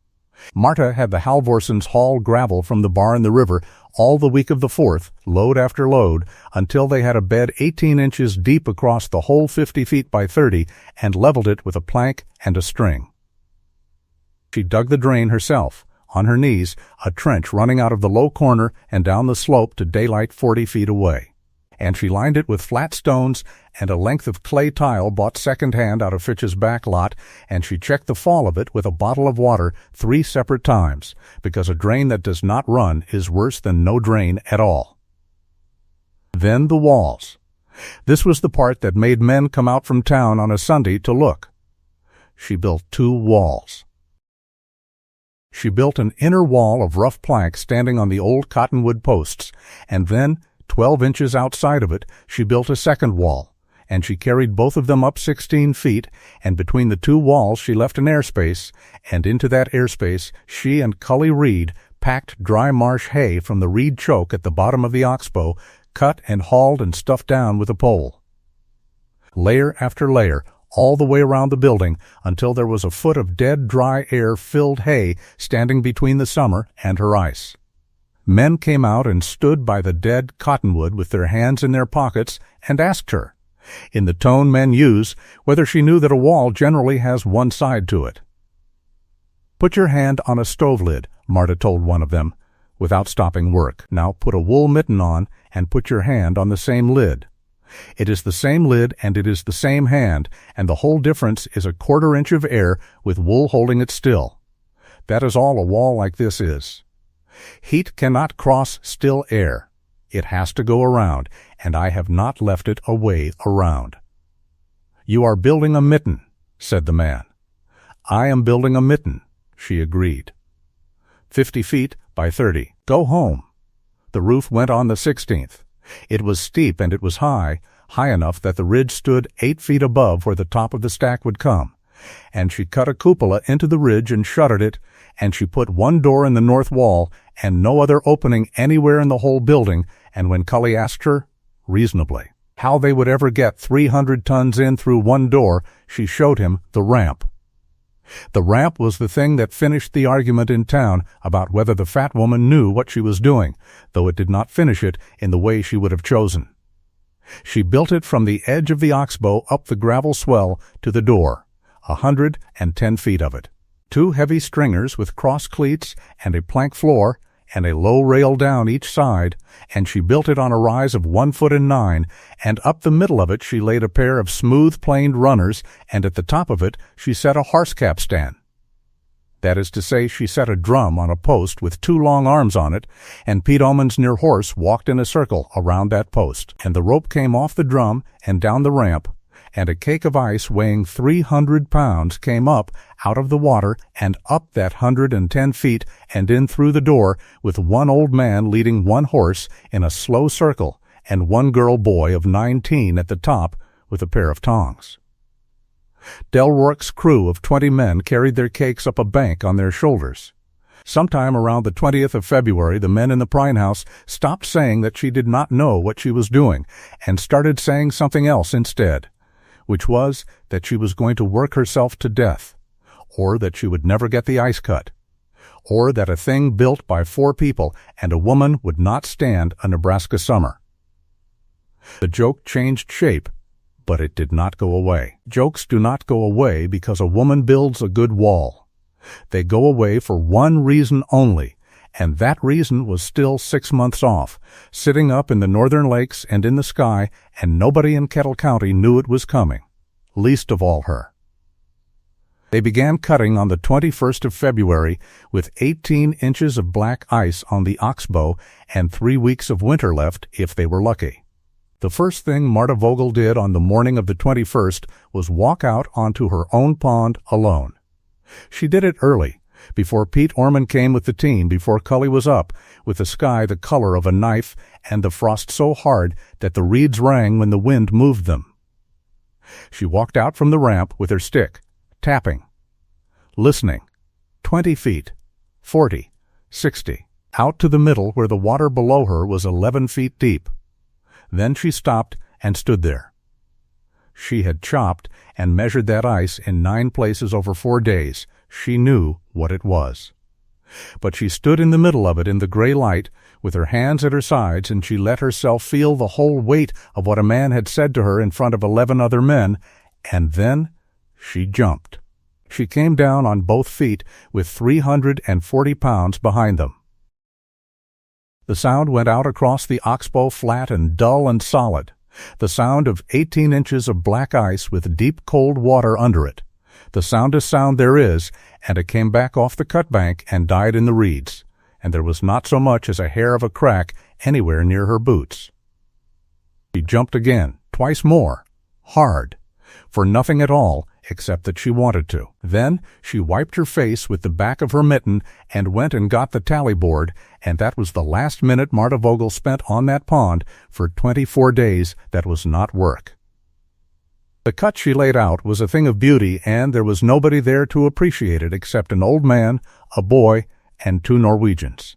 Marta had the Halvorsons haul gravel from the bar in the river all the week of the 4th, load after load, until they had a bed 18 inches deep across the whole 50 feet by 30 and leveled it with a plank and a string. She dug the drain herself, on her knees, a trench running out of the low corner and down the slope to daylight 40 feet away. And she lined it with flat stones and a length of clay tile bought second-hand out of Fitch's back lot, and she checked the fall of it with a bottle of water 3 separate times, because a drain that does not run is worse than no drain at all. Then the walls. This was the part that made men come out from town on a Sunday to look. She built 2 walls. She built an inner wall of rough plank standing on the old cottonwood posts, and then 12 inches outside of it, she built a second wall, and she carried both of them up 16 feet, and between the 2 walls she left an airspace, and into that airspace she and Cully Reed packed dry marsh hay from the reed choke at the bottom of the oxbow, cut and hauled and stuffed down with a pole. Layer after layer, all the way around the building, until there was a foot of dead, dry, air-filled hay standing between the summer and her ice. Men came out and stood by the dead cottonwood with their hands in their pockets and asked her, in the tone men use, whether she knew that a wall generally has one side to it. "Put your hand on a stove lid," Marta told one of them, without stopping work. "Now put a wool mitten on and put your hand on the same lid. It is the same lid and it is the same hand, and the whole difference is a 1/4 inch of air with wool holding it still. That is all a wall like this is. Heat cannot cross still air. It has to go around, and I have not left it a way around." "You are building a mitten," said the man. "I am building a mitten," she agreed. 50 feet by 30. "Go home." The roof went on the 16th. It was steep and it was high enough that the ridge stood 8 feet above where the top of the stack would come. And she cut a cupola into the ridge and shuttered it, and she put 1 door in the north wall and no other opening anywhere in the whole building, and when Cully asked her, reasonably, how they would ever get 300 tons in through 1 door, she showed him the ramp. The ramp was the thing that finished the argument in town about whether the fat woman knew what she was doing, though it did not finish it in the way she would have chosen. She built it from the edge of the oxbow up the gravel swell to the door, 110 feet of it. 2 heavy stringers with cross cleats and a plank floor and a low rail down each side, and she built it on a rise of 1 foot and 9, and up the middle of it she laid a pair of smooth planed runners, and at the top of it she set a horse capstan. That is to say, she set a drum on a post with 2 long arms on it, and Pete Allman's near horse walked in a circle around that post, and the rope came off the drum and down the ramp, and a cake of ice weighing 300 pounds came up out of the water and up that 110 feet and in through the door, with 1 old man leading 1 horse in a slow circle and 1 girl boy of 19 at the top with a pair of tongs. Del Rourke's crew of 20 men carried their cakes up a bank on their shoulders. Sometime around the 20th of February, the men in the Prine House stopped saying that she did not know what she was doing and started saying something else instead, which was that she was going to work herself to death, or that she would never get the ice cut, or that a thing built by 4 people and a woman would not stand a Nebraska summer. The joke changed shape, but it did not go away. Jokes do not go away because a woman builds a good wall. They go away for one reason only, and that reason was still 6 months off, sitting up in the northern lakes and in the sky, and nobody in Kettle County knew it was coming, least of all her. They began cutting on the 21st of February with 18 inches of black ice on the Oxbow and 3 weeks of winter left if they were lucky. The first thing Marta Vogel did on the morning of the 21st was walk out onto her own pond alone. She did it early, before Pete Orman came with the team, before Cully was up, with the sky the color of a knife and the frost so hard that the reeds rang when the wind moved them. She walked out from the ramp with her stick, tapping, listening, 20 feet, 40, 60, out to the middle where the water below her was 11 feet deep. Then she stopped and stood there. She had chopped and measured that ice in 9 places over 4 days. She knew what it was. But she stood in the middle of it in the gray light, with her hands at her sides, and she let herself feel the whole weight of what a man had said to her in front of 11 other men, and then she jumped. She came down on both feet with 340 pounds behind them. The sound went out across the Oxbow flat and dull and solid, the sound of 18 inches of black ice with deep cold water under it, the soundest sound there is, and it came back off the cut bank and died in the reeds, and there was not so much as a hair of a crack anywhere near her boots. She jumped again, twice more, hard, for nothing at all except that she wanted to. Then she wiped her face with the back of her mitten and went and got the tally board, and that was the last minute Marta Vogel spent on that pond for 24 days that was not work. The cut she laid out was a thing of beauty, and there was nobody there to appreciate it except an old man, a boy, and 2 Norwegians.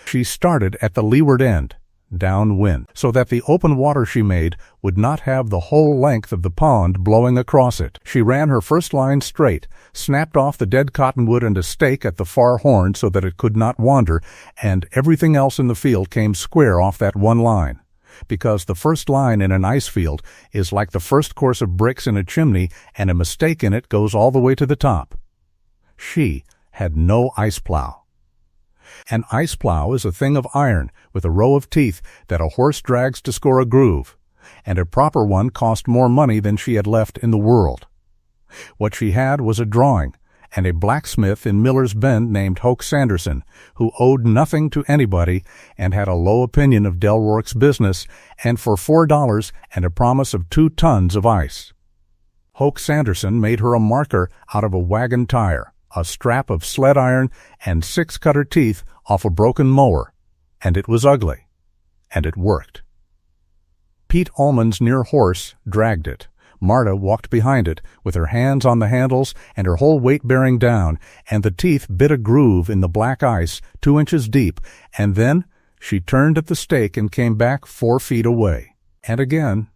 She started at the leeward end, downwind, so that the open water she made would not have the whole length of the pond blowing across it. She ran her first line straight, snapped off the dead cottonwood and a stake at the far horn so that it could not wander, and everything else in the field came square off that one line, because the first line in an ice field is like the first course of bricks in a chimney, and a mistake in it goes all the way to the top. She had no ice plow. An ice plow is a thing of iron with a row of teeth that a horse drags to score a groove, and a proper one cost more money than she had left in the world. What she had was a drawing, and a blacksmith in Miller's Bend named Hoke Sanderson, who owed nothing to anybody and had a low opinion of Del Rourke's business, and for $4 and a promise of 2 tons of ice. Hoke Sanderson made her a marker out of a wagon tire, a strap of sled iron, and 6 cutter teeth off a broken mower, and it was ugly, and it worked. Pete Allman's near horse dragged it. Marta walked behind it, with her hands on the handles and her whole weight bearing down, and the teeth bit a groove in the black ice 2 inches deep, and then she turned at the stake and came back 4 feet away, and again,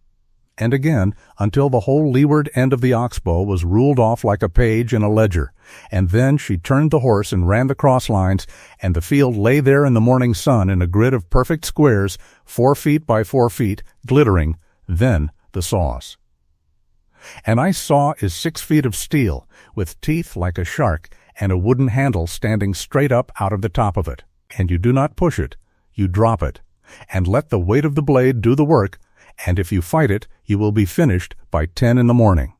until the whole leeward end of the Oxbow was ruled off like a page in a ledger, and then she turned the horse and ran the cross lines, and the field lay there in the morning sun in a grid of perfect squares, 4 feet by 4 feet, glittering, then the saws. An ice saw is 6 feet of steel, with teeth like a shark, and a wooden handle standing straight up out of the top of it, and you do not push it, you drop it, and let the weight of the blade do the work, and if you fight it, you will be finished by 10 in the morning.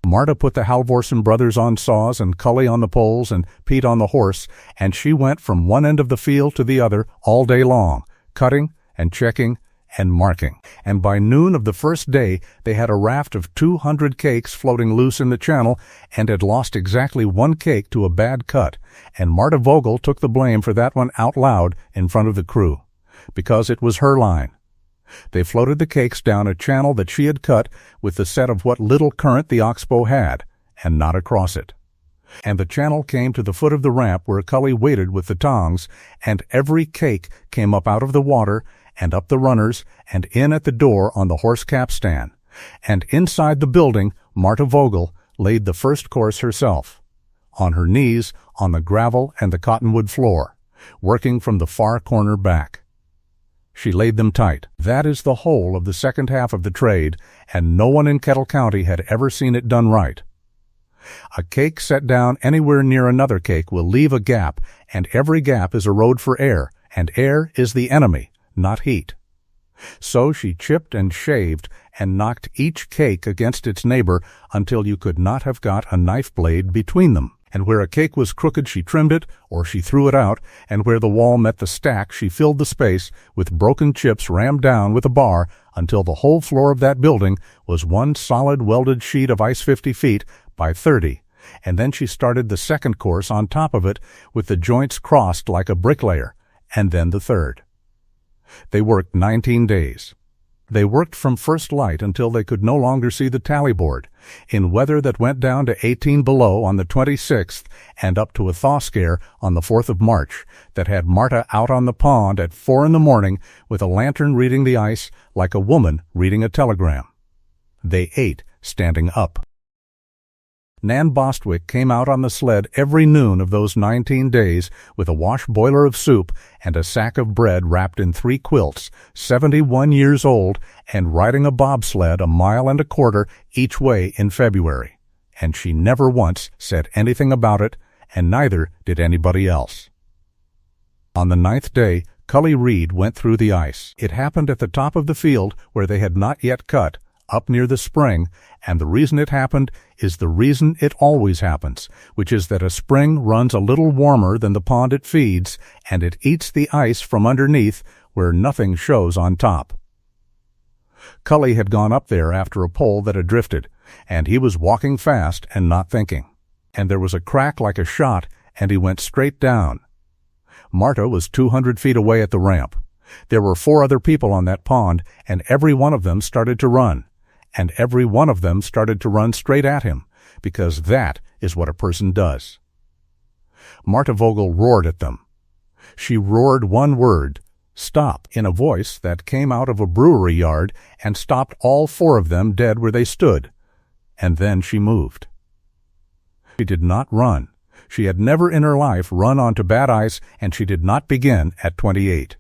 Marta put the Halvorsen brothers on saws and Cully on the poles and Pete on the horse, and she went from one end of the field to the other all day long, cutting and checking and marking. And by noon of the first day, they had a raft of 200 cakes floating loose in the channel and had lost exactly 1 cake to a bad cut, and Marta Vogel took the blame for that one out loud in front of the crew, because it was her line. They floated the cakes down a channel that she had cut with the set of what little current the Oxbow had, and not across it. And the channel came to the foot of the ramp where Cully waited with the tongs, and every cake came up out of the water and up the runners and in at the door on the horse capstan. And inside the building, Marta Vogel laid the first course herself, on her knees on the gravel and the cottonwood floor, working from the far corner back. She laid them tight. That is the whole of the second half of the trade, and no one in Kettle County had ever seen it done right. A cake set down anywhere near another cake will leave a gap, and every gap is a road for air, and air is the enemy, not heat. So she chipped and shaved and knocked each cake against its neighbor until you could not have got a knife blade between them. And where a cake was crooked she trimmed it, or she threw it out, and where the wall met the stack she filled the space with broken chips rammed down with a bar until the whole floor of that building was one solid welded sheet of ice 50 feet by 30, and then she started the second course on top of it with the joints crossed like a bricklayer, and then the third. They worked 19 days. They worked from first light until they could no longer see the tally board, in weather that went down to 18 below on the 26th and up to a thaw scare on the 4th of March that had Marta out on the pond at 4 in the morning with a lantern reading the ice like a woman reading a telegram. They ate standing up. Nan Bostwick came out on the sled every noon of those 19 days with a wash boiler of soup and a sack of bread wrapped in 3 quilts, 71 years old, and riding a bobsled 1.25 miles each way in February. And she never once said anything about it, and neither did anybody else. On the 9th day, Cully Reed went through the ice. It happened at the top of the field where they had not yet cut, up near the spring, and the reason it happened is the reason it always happens, which is that a spring runs a little warmer than the pond it feeds, and it eats the ice from underneath where nothing shows on top. Cully had gone up there after a pole that had drifted, and he was walking fast and not thinking. And there was a crack like a shot, and he went straight down. Marta was 200 feet away at the ramp. There were 4 other people on that pond, and every one of them started to run. And every one of them started to run straight at him, because that is what a person does. Marta Vogel roared at them. She roared one word, "Stop," in a voice that came out of a brewery yard and stopped all 4 of them dead where they stood. And then she moved. She did not run. She had never in her life run onto bad ice, and she did not begin at 28.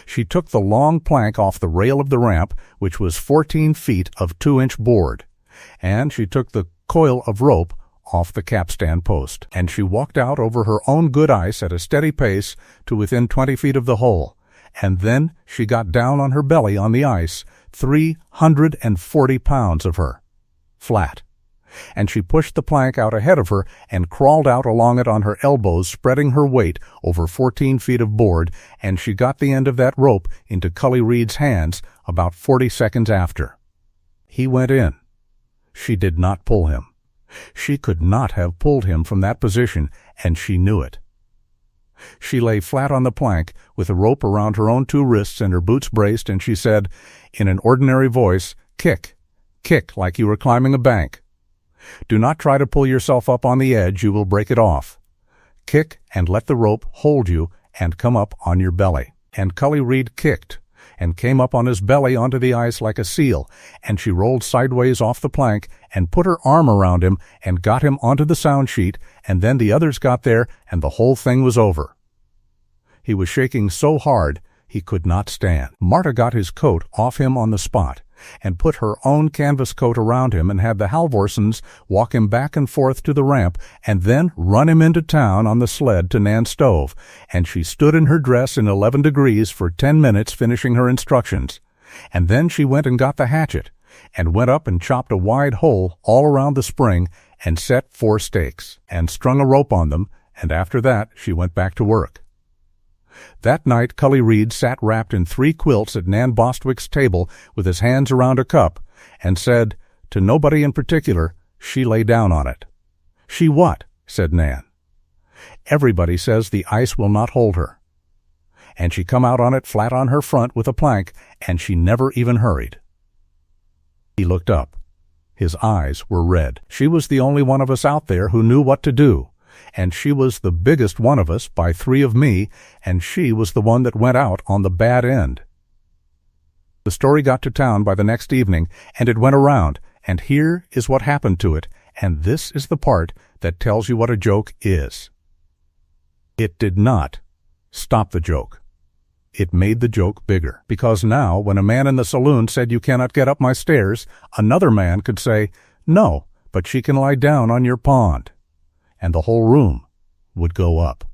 She took the long plank off the rail of the ramp, which was 14 feet of 2-inch board, and she took the coil of rope off the capstan post, and she walked out over her own good ice at a steady pace to within 20 feet of the hole, and then she got down on her belly on the ice, 340 pounds of her, flat. And she pushed the plank out ahead of her and crawled out along it on her elbows, spreading her weight over 14 feet of board, and she got the end of that rope into Cully Reed's hands about 40 seconds after. He went in. She did not pull him. She could not have pulled him from that position, and she knew it. She lay flat on the plank, with a rope around her own 2 wrists and her boots braced, and she said, in an ordinary voice, "Kick, kick like you were climbing a bank. Do not try to pull yourself up on the edge, you will break it off. Kick and let the rope hold you and come up on your belly." And Cully Reed kicked and came up on his belly onto the ice like a seal, and she rolled sideways off the plank and put her arm around him and got him onto the sound sheet, and then the others got there and the whole thing was over. He was shaking so hard he could not stand. Marta got his coat off him on the spot and put her own canvas coat around him and had the Halvorsons walk him back and forth to the ramp and then run him into town on the sled to Nan's stove, and she stood in her dress in 11 degrees for 10 minutes finishing her instructions. And then she went and got the hatchet and went up and chopped a wide hole all around the spring and set 4 stakes and strung a rope on them, and after that she went back to work. That night Cully Reed sat wrapped in 3 quilts at Nan Bostwick's table with his hands around a cup, and said, to nobody in particular, she lay down on it. "She what?" said Nan. "Everybody says the ice will not hold her." And she come out on it flat on her front with a plank, and she never even hurried. He looked up. His eyes were red. She was the only one of us out there who knew what to do. And she was the biggest one of us by 3 of me, and she was the one that went out on the bad end. The story got to town by the next evening, and it went around, and here is what happened to it, and this is the part that tells you what a joke is. It did not stop the joke. It made the joke bigger, because now, when a man in the saloon said, "You cannot get up my stairs," another man could say, "No, but she can lie down on your pond," and the whole room would go up.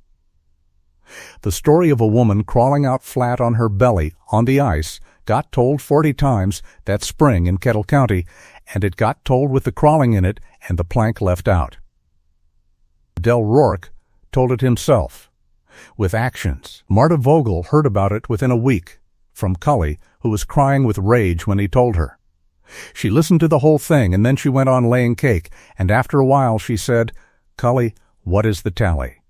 The story of a woman crawling out flat on her belly on the ice got told 40 times that spring in Kettle County, and it got told with the crawling in it and the plank left out. Del Rourke told it himself, with actions. Marta Vogel heard about it within a week, from Cully, who was crying with rage when he told her. She listened to the whole thing, and then she went on laying cake, and after a while she said, "Cully, what is the tally?"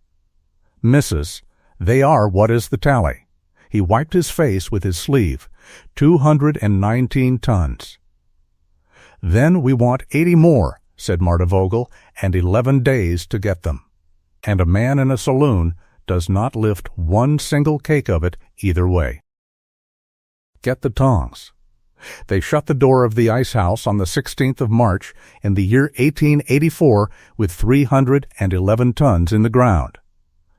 "Mrs., they are what is the tally." He wiped his face with his sleeve. 219 tons. "Then we want 80 more," said Marta Vogel, "and 11 days to get them." And a man in a saloon does not lift one single cake of it either way. Get the tongs. They shut the door of the ice house on the 16th of March in the year 1884 with 311 tons in the ground.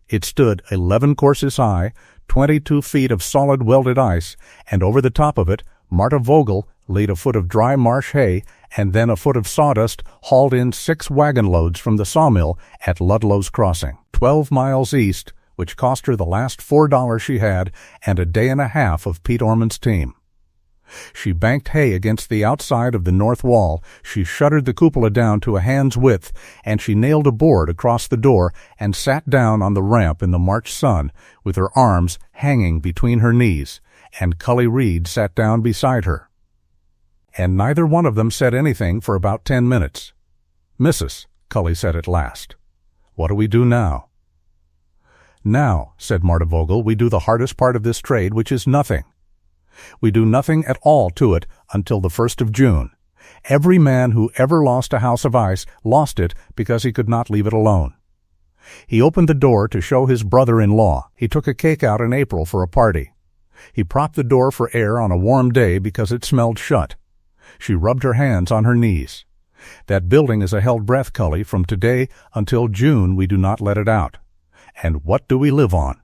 It stood 11 courses high, 22 feet of solid welded ice, and over the top of it, Marta Vogel laid a foot of dry marsh hay and then a foot of sawdust, hauled in 6 wagon loads from the sawmill at Ludlow's Crossing, 12 miles east, which cost her the last $4 she had and a day and a half of Pete Orman's team. She banked hay against the outside of the north wall, she shuttered the cupola down to a hand's width, and she nailed a board across the door and sat down on the ramp in the March sun with her arms hanging between her knees, and Cully Reed sat down beside her. And neither one of them said anything for about 10 minutes. "Missus," Cully said at last, "what do we do now?" "Now," said Marta Vogel, "we do the hardest part of this trade, which is nothing. We do nothing at all to it until the 1st of June. Every man who ever lost a house of ice lost it because he could not leave it alone. He opened the door to show his brother-in-law. He took a cake out in April for a party. He propped the door for air on a warm day because it smelled shut. She rubbed her hands on her knees. That building is a held breath, Cully. From today until June we do not let it out. And what do we live on?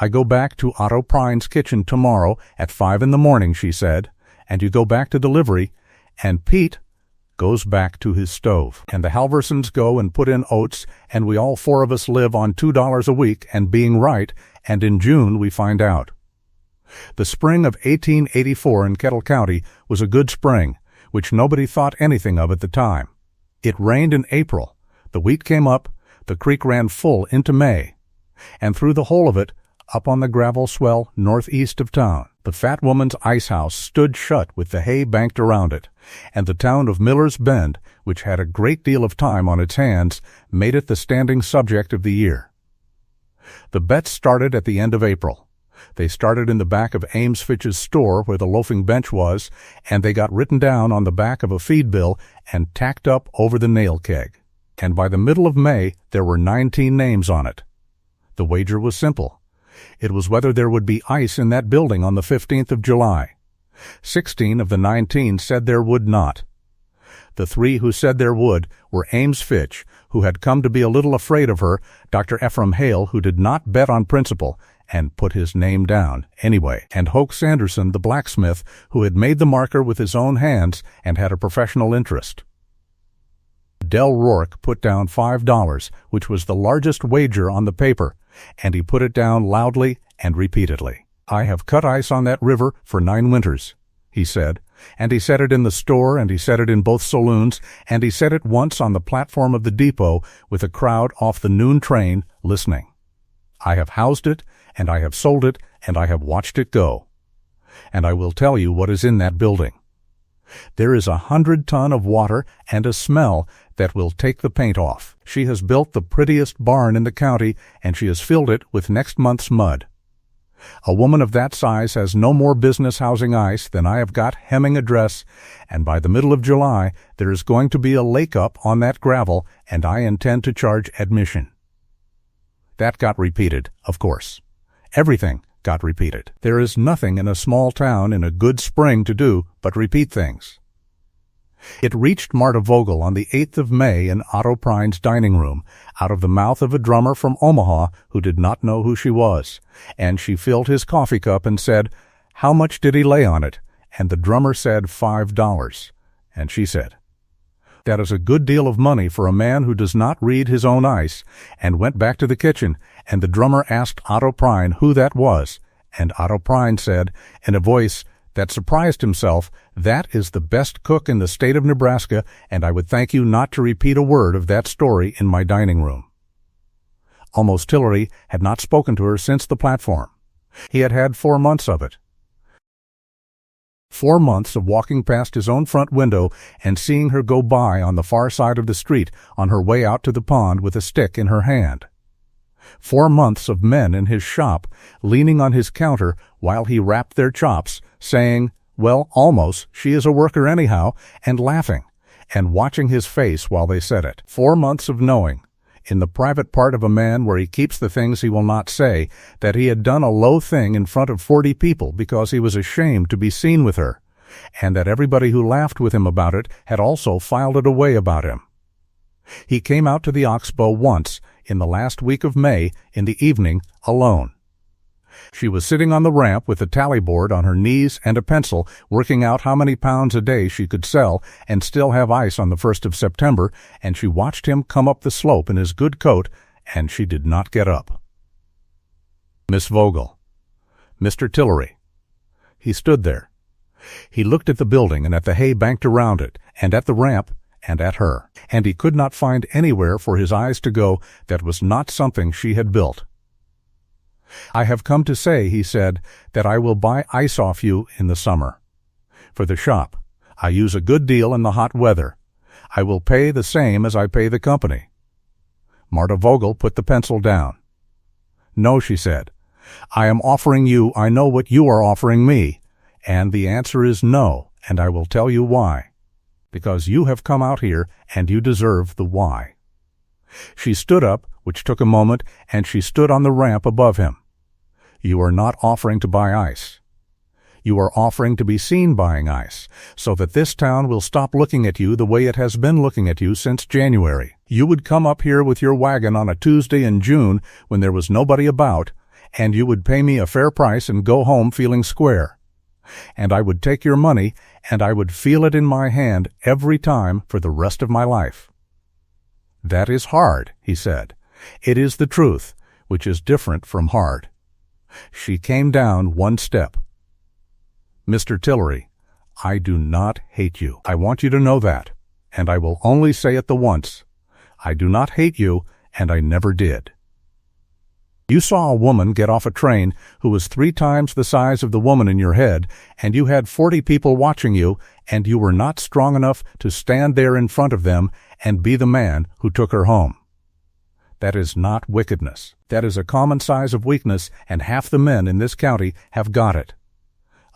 I go back to Otto Prine's kitchen tomorrow at 5 in the morning, she said, and you go back to delivery, and Pete goes back to his stove, and the Halversons go and put in oats, and we all 4 of us live on $2 a week and being right, and in June we find out. The spring of 1884 in Kettle County was a good spring, which nobody thought anything of at the time. It rained in April, the wheat came up, the creek ran full into May, and through the whole of it, up on the gravel swell northeast of town, the fat woman's ice house stood shut with the hay banked around it, and the town of Miller's Bend, which had a great deal of time on its hands, made it the standing subject of the year. The bets started at the end of April. They started in the back of Ames Fitch's store where the loafing bench was, and they got written down on the back of a feed bill and tacked up over the nail keg. And by the middle of May, there were 19 names on it. The wager was simple. It was whether there would be ice in that building on the 15th of July. 16 of the 19 said there would not. The 3 who said there would were Ames Fitch, who had come to be a little afraid of her, Dr. Ephraim Hale, who did not bet on principle, and put his name down anyway, and Hoke Sanderson, the blacksmith, who had made the marker with his own hands and had a professional interest. Del Rourke put down $5, which was the largest wager on the paper, and he put it down loudly and repeatedly. "I have cut ice on that river for 9 winters," he said, and he said it in the store, and he said it in both saloons, and he said it once on the platform of the depot with a crowd off the noon train listening. "I have housed it, and I have sold it, and I have watched it go. And I will tell you what is in that building. There is 100 ton of water and a smell that will take the paint off. She has built the prettiest barn in the county, and she has filled it with next month's mud. A woman of that size has no more business housing ice than I have got hemming a dress, and by the middle of July there is going to be a lake up on that gravel, and I intend to charge admission." That got repeated, of course. Everything got repeated. There is nothing in a small town in a good spring to do but repeat things. It reached Marta Vogel on the 8th of May in Otto Prine's dining room, out of the mouth of a drummer from Omaha who did not know who she was, and she filled his coffee cup and said, "How much did he lay on it?" And the drummer said $5. And she said, "That is a good deal of money for a man who does not read his own ice," and went back to the kitchen, and the drummer asked Otto Prine who that was, and Otto Prine said, in a voice that surprised himself, "That is the best cook in the state of Nebraska, and I would thank you not to repeat a word of that story in my dining room." Almost Tillery had not spoken to her since the platform. He had had 4 months of it. 4 months of walking past his own front window and seeing her go by on the far side of the street on her way out to the pond with a stick in her hand. 4 months of men in his shop, leaning on his counter while he wrapped their chops, saying, "Well, almost, she is a worker anyhow," and laughing, and watching his face while they said it. 4 months of knowing, in the private part of a man where he keeps the things he will not say, that he had done a low thing in front of 40 people because he was ashamed to be seen with her, and that everybody who laughed with him about it had also filed it away about him. He came out to the Oxbow once, in the last week of May, in the evening, alone. She was sitting on the ramp with a tally board on her knees and a pencil, working out how many pounds a day she could sell and still have ice on the 1st of September, and she watched him come up the slope in his good coat, and she did not get up. Miss Vogel. Mr. Tillery. He stood there. He looked at the building and at the hay banked around it, and at the ramp, and at her, and he could not find anywhere for his eyes to go that was not something she had built. "I have come to say," he said, "that I will buy ice off you in the summer. For the shop. I use a good deal in the hot weather. I will pay the same as I pay the company." Marta Vogel put the pencil down. "No," she said. "I am offering you, I know what you are offering me, and the answer is no, and I will tell you why. Because you have come out here, and you deserve the why." She stood up, which took a moment, and she stood on the ramp above him. "You are not offering to buy ice. You are offering to be seen buying ice, so that this town will stop looking at you the way it has been looking at you since January. You would come up here with your wagon on a Tuesday in June when there was nobody about, and you would pay me a fair price and go home feeling square. And I would take your money, and I would feel it in my hand every time for the rest of my life." "That is hard," he said. "It is the truth, which is different from hard." She came down 1 step. "Mr. Tillery, I do not hate you. I want you to know that, and I will only say it the once. I do not hate you, and I never did. You saw a woman get off a train who was 3 times the size of the woman in your head, and you had 40 people watching you, and you were not strong enough to stand there in front of them and be the man who took her home. That is not wickedness. That is a common size of weakness, and half the men in this county have got it."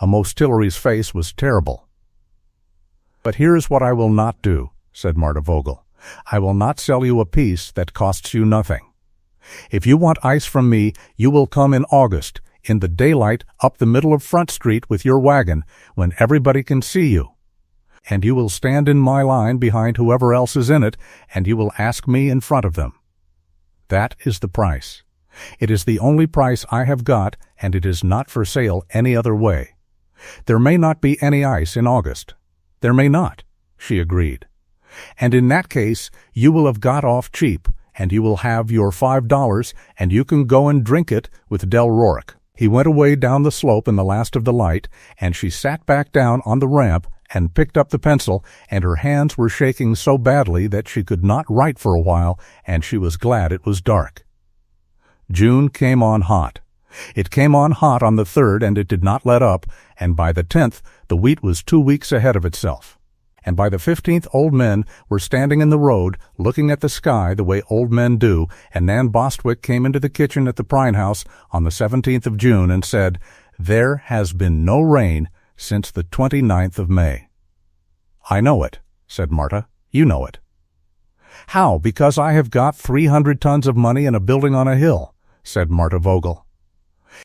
Amos Tillery's face was terrible. "But here is what I will not do," said Marta Vogel. "I will not sell you a piece that costs you nothing. If you want ice from me, you will come in August, in the daylight, up the middle of Front Street with your wagon, when everybody can see you. And you will stand in my line behind whoever else is in it, and you will ask me in front of them. That is the price. It is the only price I have got, and it is not for sale any other way. There may not be any ice in August. There may not," she agreed. "And in that case, you will have got off cheap, and you will have your $5, and you can go and drink it with Del Rorick." He went away down the slope in the last of the light, and she sat back down on the ramp and picked up the pencil, and her hands were shaking so badly that she could not write for a while, and she was glad it was dark. June came on hot. It came on hot on the 3rd, and it did not let up, and by the 10th the wheat was 2 weeks ahead of itself. And by the 15th old men were standing in the road, looking at the sky the way old men do, and Nan Bostwick came into the kitchen at the Prine House on the 17th of June and said, "There has been no rain since the 29th of May." "I know it," said Marta. "You know it." "How? Because I have got 300 tons of money in a building on a hill," said Marta Vogel.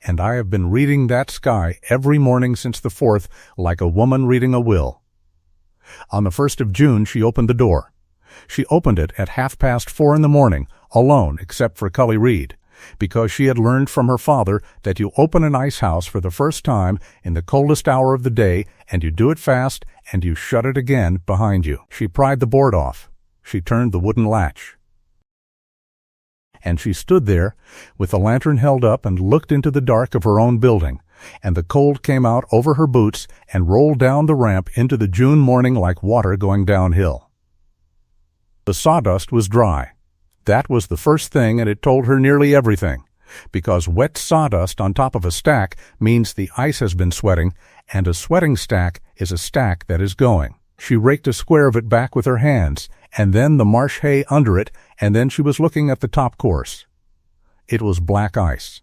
"And I have been reading that sky every morning since the 4th like a woman reading a will. On the 1st of June she opened the door. She opened it at 4:30 in the morning, alone except for Cully Reed, because she had learned from her father that you open an ice house for the first time in the coldest hour of the day, and you do it fast, and you shut it again behind you. She pried the board off. She turned the wooden latch. And she stood there, with the lantern held up, and looked into the dark of her own building, and the cold came out over her boots and rolled down the ramp into the June morning like water going downhill. The sawdust was dry. That was the first thing, and it told her nearly everything, because wet sawdust on top of a stack means the ice has been sweating, and a sweating stack is a stack that is going. She raked a square of it back with her hands, and then the marsh hay under it, and then she was looking at the top course. It was black ice.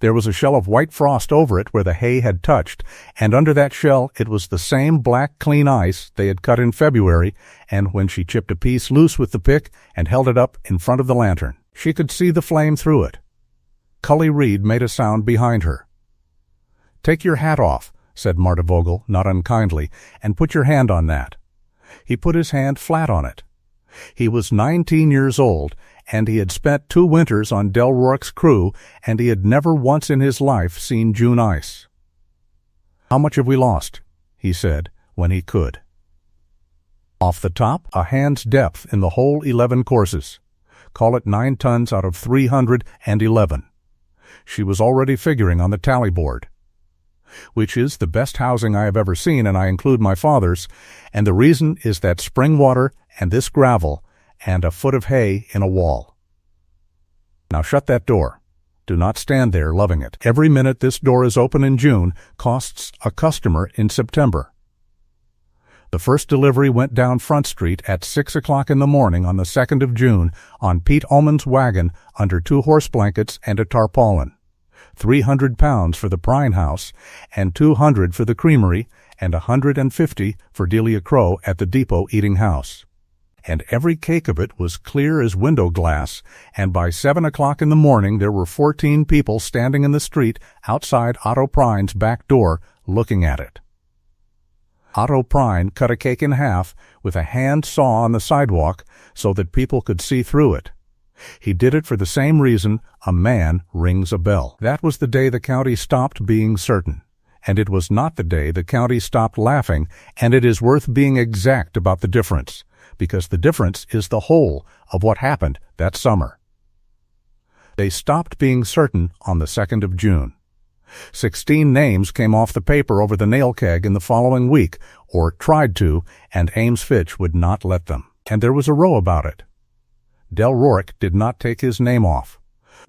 There was a shell of white frost over it where the hay had touched, and under that shell it was the same black clean ice they had cut in February, and when she chipped a piece loose with the pick and held it up in front of the lantern, she could see the flame through it. Cully Reed made a sound behind her. "Take your hat off," said Marta Vogel, not unkindly, "and put your hand on that." He put his hand flat on it. He was 19 years old, and he had spent 2 winters on Del Rourke's crew, and he had never once in his life seen June ice. "How much have we lost?" he said, when he could. "Off the top, a hand's depth in the whole 11 courses. Call it 9 tons out of 311. She was already figuring on the tally board. "Which is the best housing I have ever seen, and I include my father's, and the reason is that spring water and this gravel and a foot of hay in a wall. Now shut that door. Do not stand there loving it. Every minute this door is open in June costs a customer in September." The first delivery went down Front Street at 6 o'clock in the morning on the 2nd of June on Pete Ullman's wagon under 2 horse blankets and a tarpaulin. 300 pounds for the Prine House, and 200 for the creamery, and 150 for Delia Crow at the Depot Eating House. And every cake of it was clear as window glass, and by 7 o'clock in the morning there were 14 people standing in the street outside Otto Prine's back door looking at it. Otto Prine cut a cake in half with a hand saw on the sidewalk so that people could see through it. He did it for the same reason a man rings a bell. That was the day the county stopped being certain, and it was not the day the county stopped laughing, and it is worth being exact about the difference, because the difference is the whole of what happened that summer. They stopped being certain on the 2nd of June. 16 names came off the paper over the nail keg in the following week, or tried to, and Ames Fitch would not let them. And there was a row about it. Del Rourke did not take his name off.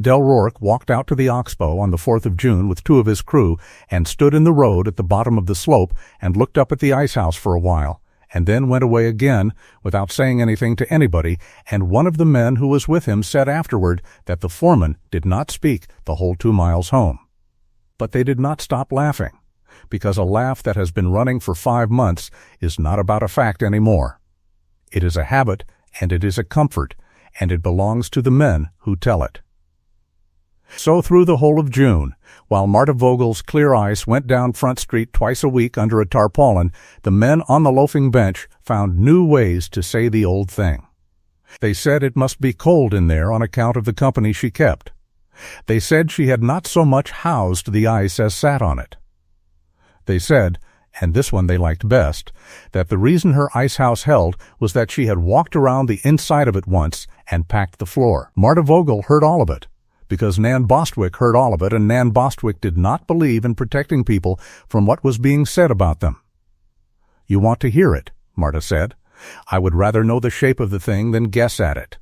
Del Rourke walked out to the Oxbow on the 4th of June with 2 of his crew and stood in the road at the bottom of the slope and looked up at the ice house for a while, and then went away again without saying anything to anybody, and one of the men who was with him said afterward that the foreman did not speak the whole 2 miles home. But they did not stop laughing, because a laugh that has been running for 5 months is not about a fact anymore. It is a habit, and it is a comfort, and it belongs to the men who tell it. So through the whole of June, while Marta Vogel's clear ice went down Front Street twice a week under a tarpaulin, the men on the loafing bench found new ways to say the old thing. They said it must be cold in there on account of the company she kept. They said she had not so much housed the ice as sat on it. They said, and this one they liked best, that the reason her ice house held was that she had walked around the inside of it once and packed the floor. Marta Vogel heard all of it, because Nan Bostwick heard all of it, and Nan Bostwick did not believe in protecting people from what was being said about them. "You want to hear it," Marta said. "I would rather know the shape of the thing than guess at it."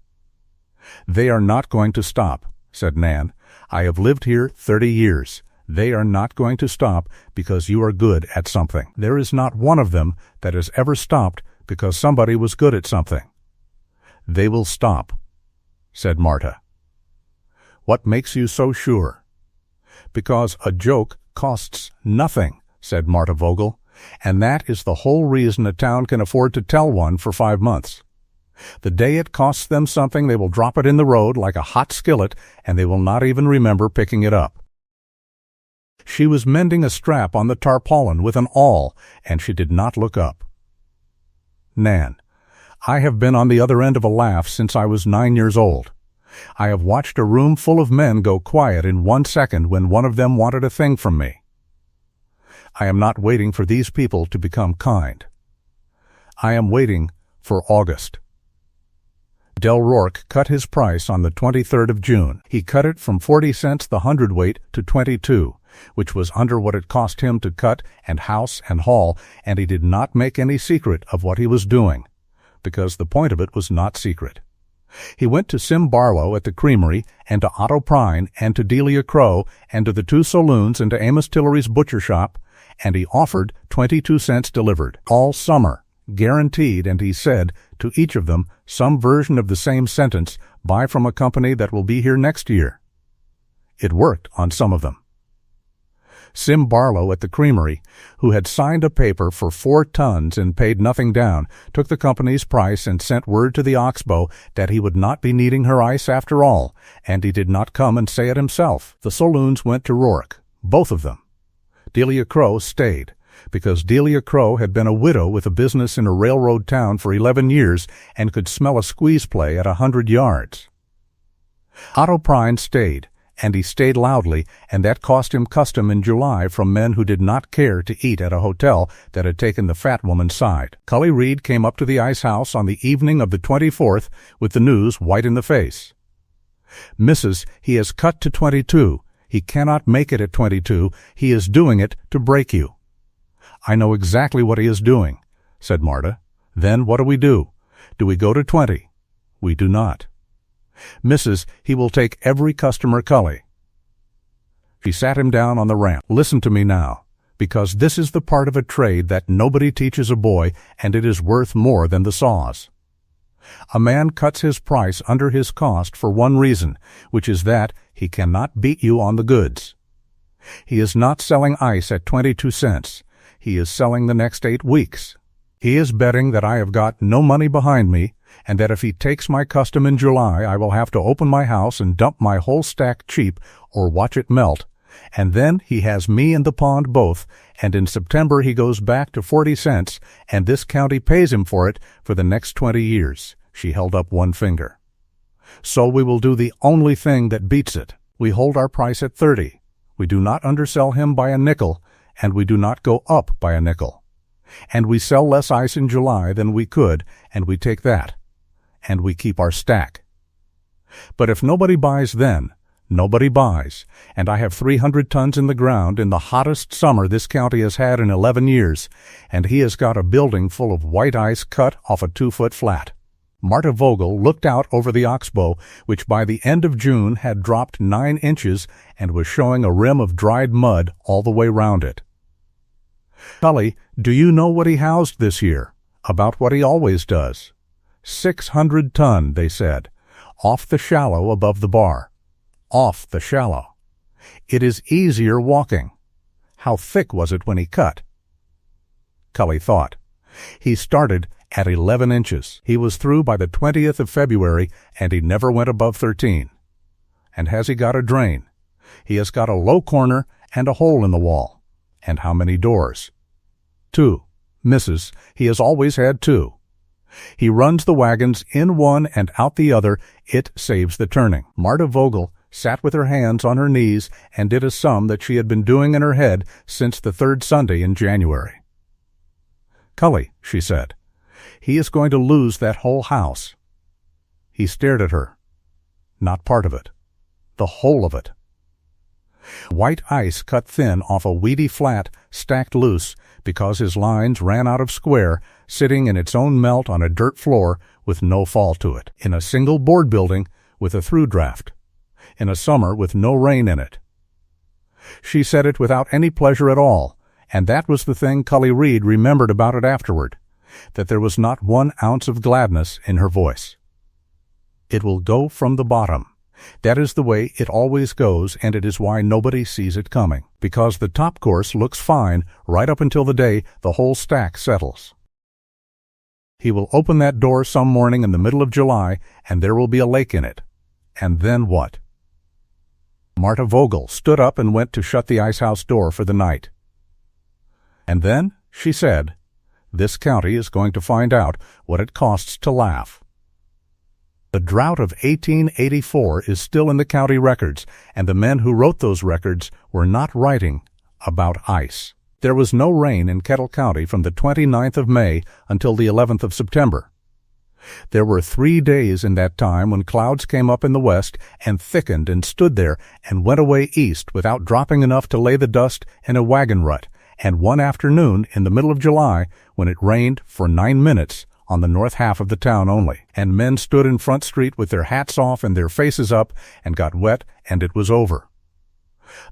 "They are not going to stop," said Nan. "I have lived here 30 years. They are not going to stop because you are good at something. There is not one of them that has ever stopped because somebody was good at something." "They will stop," said Marta. "What makes you so sure?" "Because a joke costs nothing," said Marta Vogel, "and that is the whole reason a town can afford to tell one for 5 months. The day it costs them something, they will drop it in the road like a hot skillet, and they will not even remember picking it up." She was mending a strap on the tarpaulin with an awl, and she did not look up. Nan. I have been on the other end of a laugh since I was 9 years old. I have watched a room full of men go quiet in 1 second when one of them wanted a thing from me. I am not waiting for these people to become kind. I am waiting for August. Del Rourke cut his price on the 23rd of June. He cut it from 40 cents the hundredweight to 22, which was under what it cost him to cut and house and haul, and he did not make any secret of what he was doing, because the point of it was not secret. He went to Sim Barlow at the creamery, and to Otto Prine, and to Delia Crow, and to the 2 saloons, and to Amos Tillery's butcher shop, and he offered 22 cents delivered, all summer, guaranteed, and he said to each of them some version of the same sentence, buy from a company that will be here next year. It worked on some of them. Sim Barlow at the creamery, who had signed a paper for 4 tons and paid nothing down, took the company's price and sent word to the Oxbow that he would not be needing her ice after all, and he did not come and say it himself. The saloons went to Rourke, both of them. Delia Crow stayed, because Delia Crow had been a widow with a business in a railroad town for 11 years and could smell a squeeze play at 100 yards. Otto Prine stayed, and he stayed loudly, and that cost him custom in July from men who did not care to eat at a hotel that had taken the fat woman's side. Cully Reed came up to the ice house on the evening of the 24th with the news white in the face. Mrs., he has cut to 22. He cannot make it at 22. He is doing it to break you. I know exactly what he is doing, said Marta. Then what do? Do we go to 20? We do not. Mrs., he will take every customer, Cully. She sat him down on the ramp. Listen to me now, because this is the part of a trade that nobody teaches a boy, and it is worth more than the saws. A man cuts his price under his cost for one reason, which is that he cannot beat you on the goods. He is not selling ice at 22 cents. He is selling the next 8 weeks. He is betting that I have got no money behind me, and that if he takes my custom in July, I will have to open my house and dump my whole stack cheap or watch it melt. And then he has me and the pond both, and in September he goes back to 40 cents, and this county pays him for it for the next 20 years. She held up one finger. So we will do the only thing that beats it. We hold our price at 30. We do not undersell him by a nickel, and we do not go up by a nickel. And we sell less ice in July than we could, and we take that. And we keep our stack. But if nobody buys then, nobody buys, and I have 300 tons in the ground in the hottest summer this county has had in 11 years, and he has got a building full of white ice cut off a 2-foot flat. Marta Vogel looked out over the Oxbow, which by the end of June had dropped 9 inches and was showing a rim of dried mud all the way round it. Cully, do you know what he housed this year? About what he always does. 600 ton, they said, off the shallow above the bar. Off the shallow. It is easier walking. How thick was it when he cut? Cully thought. He started at 11 inches. He was through by the 20th of February, and he never went above 13. And has he got a drain? He has got a low corner and a hole in the wall. And how many doors? 2. Mrs., he has always had 2. He runs the wagons in one and out the other. It saves the turning. Marta Vogel sat with her hands on her knees and did a sum that she had been doing in her head since the 3rd Sunday in January. Cully, she said, he is going to lose that whole house. He stared at her. Not part of it. The whole of it. White ice cut thin off a weedy flat, stacked loose, because his lines ran out of square, sitting in its own melt on a dirt floor with no fall to it, in a single board building with a through draft, in a summer with no rain in it. She said it without any pleasure at all, and that was the thing Cully Reed remembered about it afterward, that there was not 1 ounce of gladness in her voice. It will go from the bottom. That is the way it always goes, and it is why nobody sees it coming, because the top course looks fine right up until the day the whole stack settles. He will open that door some morning in the middle of July, and there will be a lake in it. And then what? Marta Vogel stood up and went to shut the ice house door for the night. And then, she said, This county is going to find out what it costs to laugh. The drought of 1884 is still in the county records, and the men who wrote those records were not writing about ice. There was no rain in Kettle County from the 29th of May until the 11th of September. There were 3 days in that time when clouds came up in the west and thickened and stood there and went away east without dropping enough to lay the dust in a wagon rut, and one afternoon in the middle of July when it rained for 9 minutes on the north half of the town only, and men stood in Front Street with their hats off and their faces up and got wet, and it was over.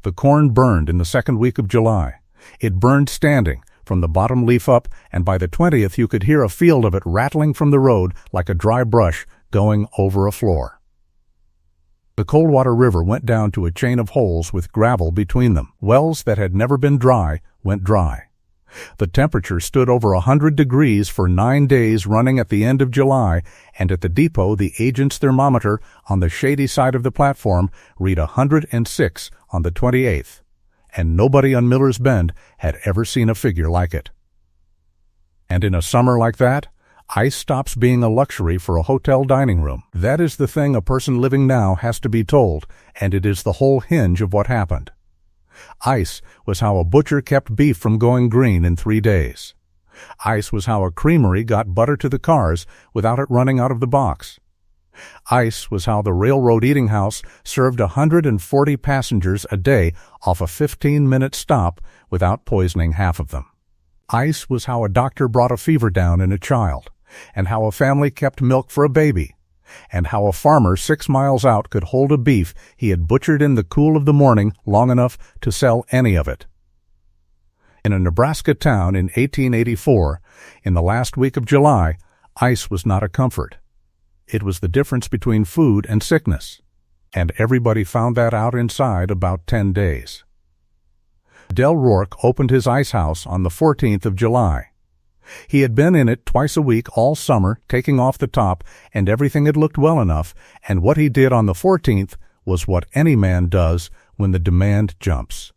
The corn burned in the second week of July. It burned standing, from the bottom leaf up, and by the 20th you could hear a field of it rattling from the road like a dry brush going over a floor. The Coldwater River went down to a chain of holes with gravel between them. Wells that had never been dry went dry. The temperature stood over 100 degrees for 9 days running at the end of July, and at the depot the agent's thermometer on the shady side of the platform read 106 on the 28th, and nobody on Miller's Bend had ever seen a figure like it. And in a summer like that, ice stops being a luxury for a hotel dining room. That is the thing a person living now has to be told, and it is the whole hinge of what happened. Ice was how a butcher kept beef from going green in 3 days. Ice was how a creamery got butter to the cars without it running out of the box. Ice was how the railroad eating house served 140 passengers a day off a 15-minute stop without poisoning half of them. Ice was how a doctor brought a fever down in a child, and how a family kept milk for a baby, and how a farmer 6 miles out could hold a beef he had butchered in the cool of the morning long enough to sell any of it. In a Nebraska town in 1884, in the last week of July, ice was not a comfort. It was the difference between food and sickness, and everybody found that out inside about 10 days. Del Rourke opened his ice house on the 14th of July. He had been in it twice a week all summer, taking off the top, and everything had looked well enough, and what he did on the 14th was what any man does when the demand jumps,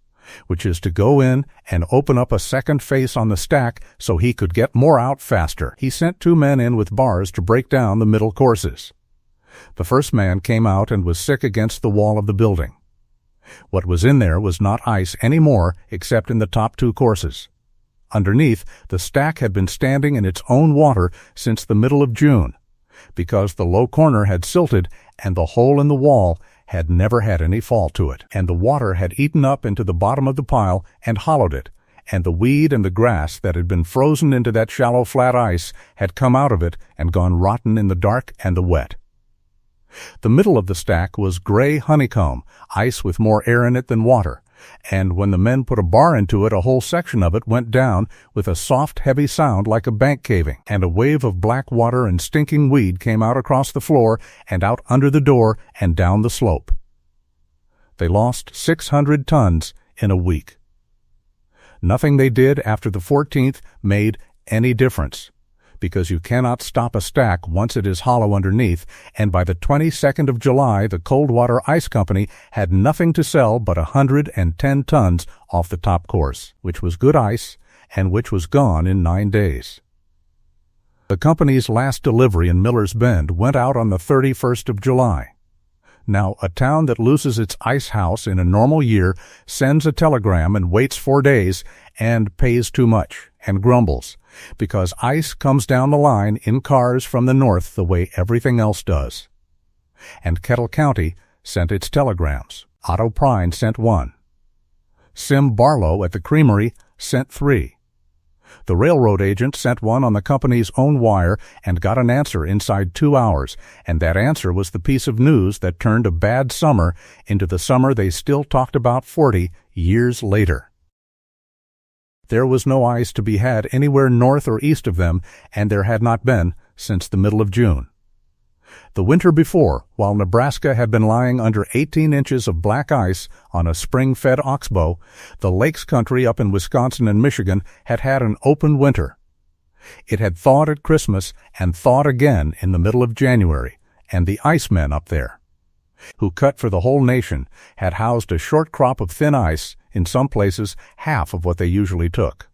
which is to go in and open up a second face on the stack so he could get more out faster. He sent 2 men in with bars to break down the middle courses. The first man came out and was sick against the wall of the building. What was in there was not ice any more except in the top 2 courses. Underneath, the stack had been standing in its own water since the middle of June, because the low corner had silted and the hole in the wall had never had any fall to it, and the water had eaten up into the bottom of the pile and hollowed it, and the weed and the grass that had been frozen into that shallow flat ice had come out of it and gone rotten in the dark and the wet. The middle of the stack was gray honeycomb, ice with more air in it than water, and when the men put a bar into it, a whole section of it went down with a soft, heavy sound like a bank caving, and a wave of black water and stinking weed came out across the floor and out under the door and down the slope. They lost 600 tons in a week. Nothing they did after the 14th made any difference, because you cannot stop a stack once it is hollow underneath, and by the 22nd of July the Coldwater Ice Company had nothing to sell but 110 tons off the top course, which was good ice, and which was gone in 9 days. The company's last delivery in Miller's Bend went out on the 31st of July. Now, a town that loses its ice house in a normal year sends a telegram and waits 4 days and pays too much and grumbles, because ice comes down the line in cars from the north the way everything else does. And Kettle County sent its telegrams. Otto Prine sent 1. Sim Barlow at the creamery sent 3. The railroad agent sent 1 on the company's own wire and got an answer inside 2 hours, and that answer was the piece of news that turned a bad summer into the summer they still talked about 40 years later. There was no ice to be had anywhere north or east of them, and there had not been since the middle of June. The winter before, while Nebraska had been lying under 18 inches of black ice on a spring-fed oxbow, the lakes country up in Wisconsin and Michigan had had an open winter. It had thawed at Christmas and thawed again in the middle of January, and the icemen up there, who cut for the whole nation, had housed a short crop of thin ice, in some places half of what they usually took.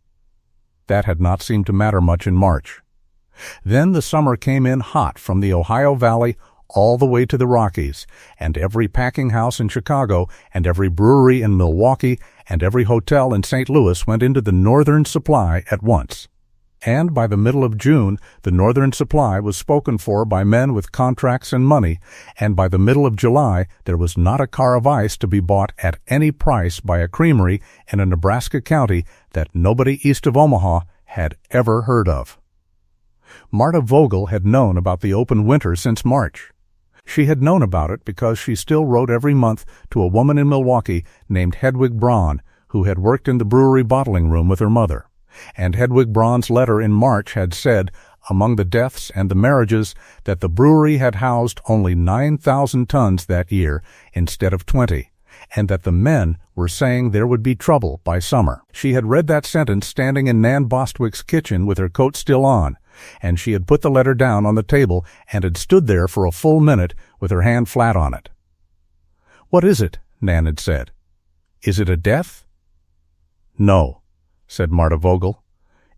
That had not seemed to matter much in March. Then the summer came in hot from the Ohio Valley all the way to the Rockies, and every packing house in Chicago, and every brewery in Milwaukee, and every hotel in St. Louis went into the Northern Supply at once. And by the middle of June, the Northern Supply was spoken for by men with contracts and money, and by the middle of July there was not a car of ice to be bought at any price by a creamery in a Nebraska county that nobody east of Omaha had ever heard of. Marta Vogel had known about the open winter since March. She had known about it because she still wrote every month to a woman in Milwaukee named Hedwig Braun, who had worked in the brewery bottling room with her mother. And Hedwig Braun's letter in March had said, among the deaths and the marriages, that the brewery had housed only 9,000 tons that year instead of 20, and that the men were saying there would be trouble by summer. She had read that sentence standing in Nan Bostwick's kitchen with her coat still on, and she had put the letter down on the table and had stood there for a full minute with her hand flat on it. "What is it?" Nan had said. "Is it a death?" "No," said Marta Vogel.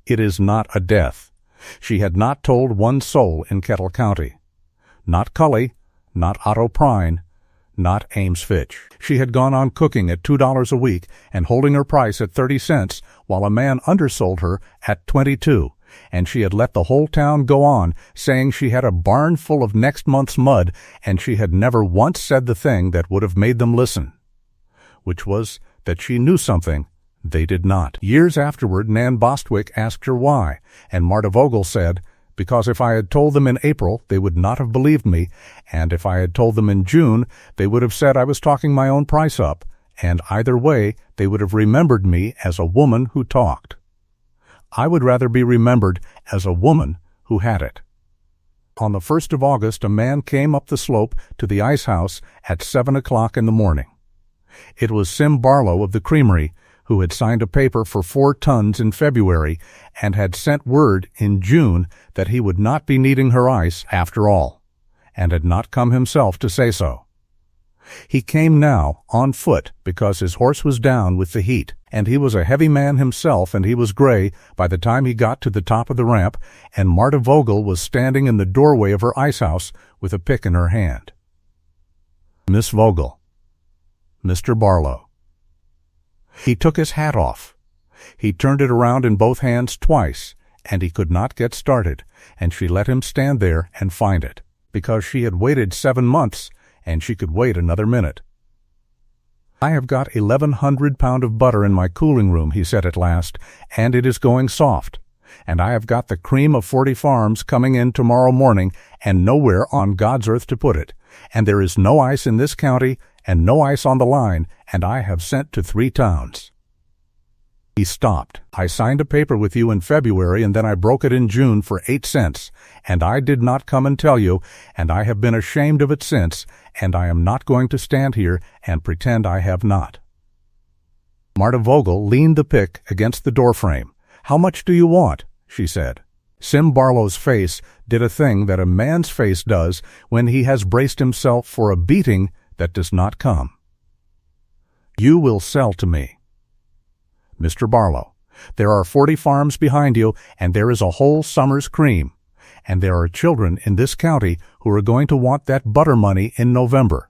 "It is not a death." She had not told one soul in Kettle County. Not Cully, not Otto Prine, not Ames Fitch. She had gone on cooking at $2 a week and holding her price at 30 cents while a man undersold her at 22, and she had let the whole town go on saying she had a barn full of next month's mud, and she had never once said the thing that would have made them listen, which was that she knew something they did not. Years afterward, Nan Bostwick asked her why, and Marta Vogel said, because if I had told them in April, they would not have believed me, and if I had told them in June, they would have said I was talking my own price up, and either way, they would have remembered me as a woman who talked. I would rather be remembered as a woman who had it. On the 1st of August, a man came up the slope to the ice house at 7 o'clock in the morning. It was Sim Barlow of the creamery, who had signed a paper for 4 tons in February and had sent word in June that he would not be needing her ice after all, and had not come himself to say so. He came now on foot because his horse was down with the heat, and he was a heavy man himself, and he was gray by the time he got to the top of the ramp, and Marta Vogel was standing in the doorway of her ice house with a pick in her hand. "Miss Vogel." "Mr. Barlow." He took his hat off. He turned it around in both hands twice, and he could not get started, and she let him stand there and find it, because she had waited 7 months, and she could wait another minute. "I have got 1,100 pound of butter in my cooling room," he said at last, "and it is going soft. And I have got the cream of 40 farms coming in tomorrow morning, and nowhere on God's earth to put it. And there is no ice in this county, and no ice on the line, and I have sent to 3 towns. He stopped. "I signed a paper with you in February, and then I broke it in June for 8 cents, and I did not come and tell you, and I have been ashamed of it since, and I am not going to stand here and pretend I have not." Marta Vogel leaned the pick against the doorframe. "How much do you want?" she said. Sim Barlow's face did a thing that a man's face does when he has braced himself for a beating that does not come. "You will sell to me." "Mr. Barlow, there are 40 farms behind you, and there is a whole summer's cream, and there are children in this county who are going to want that butter money in November.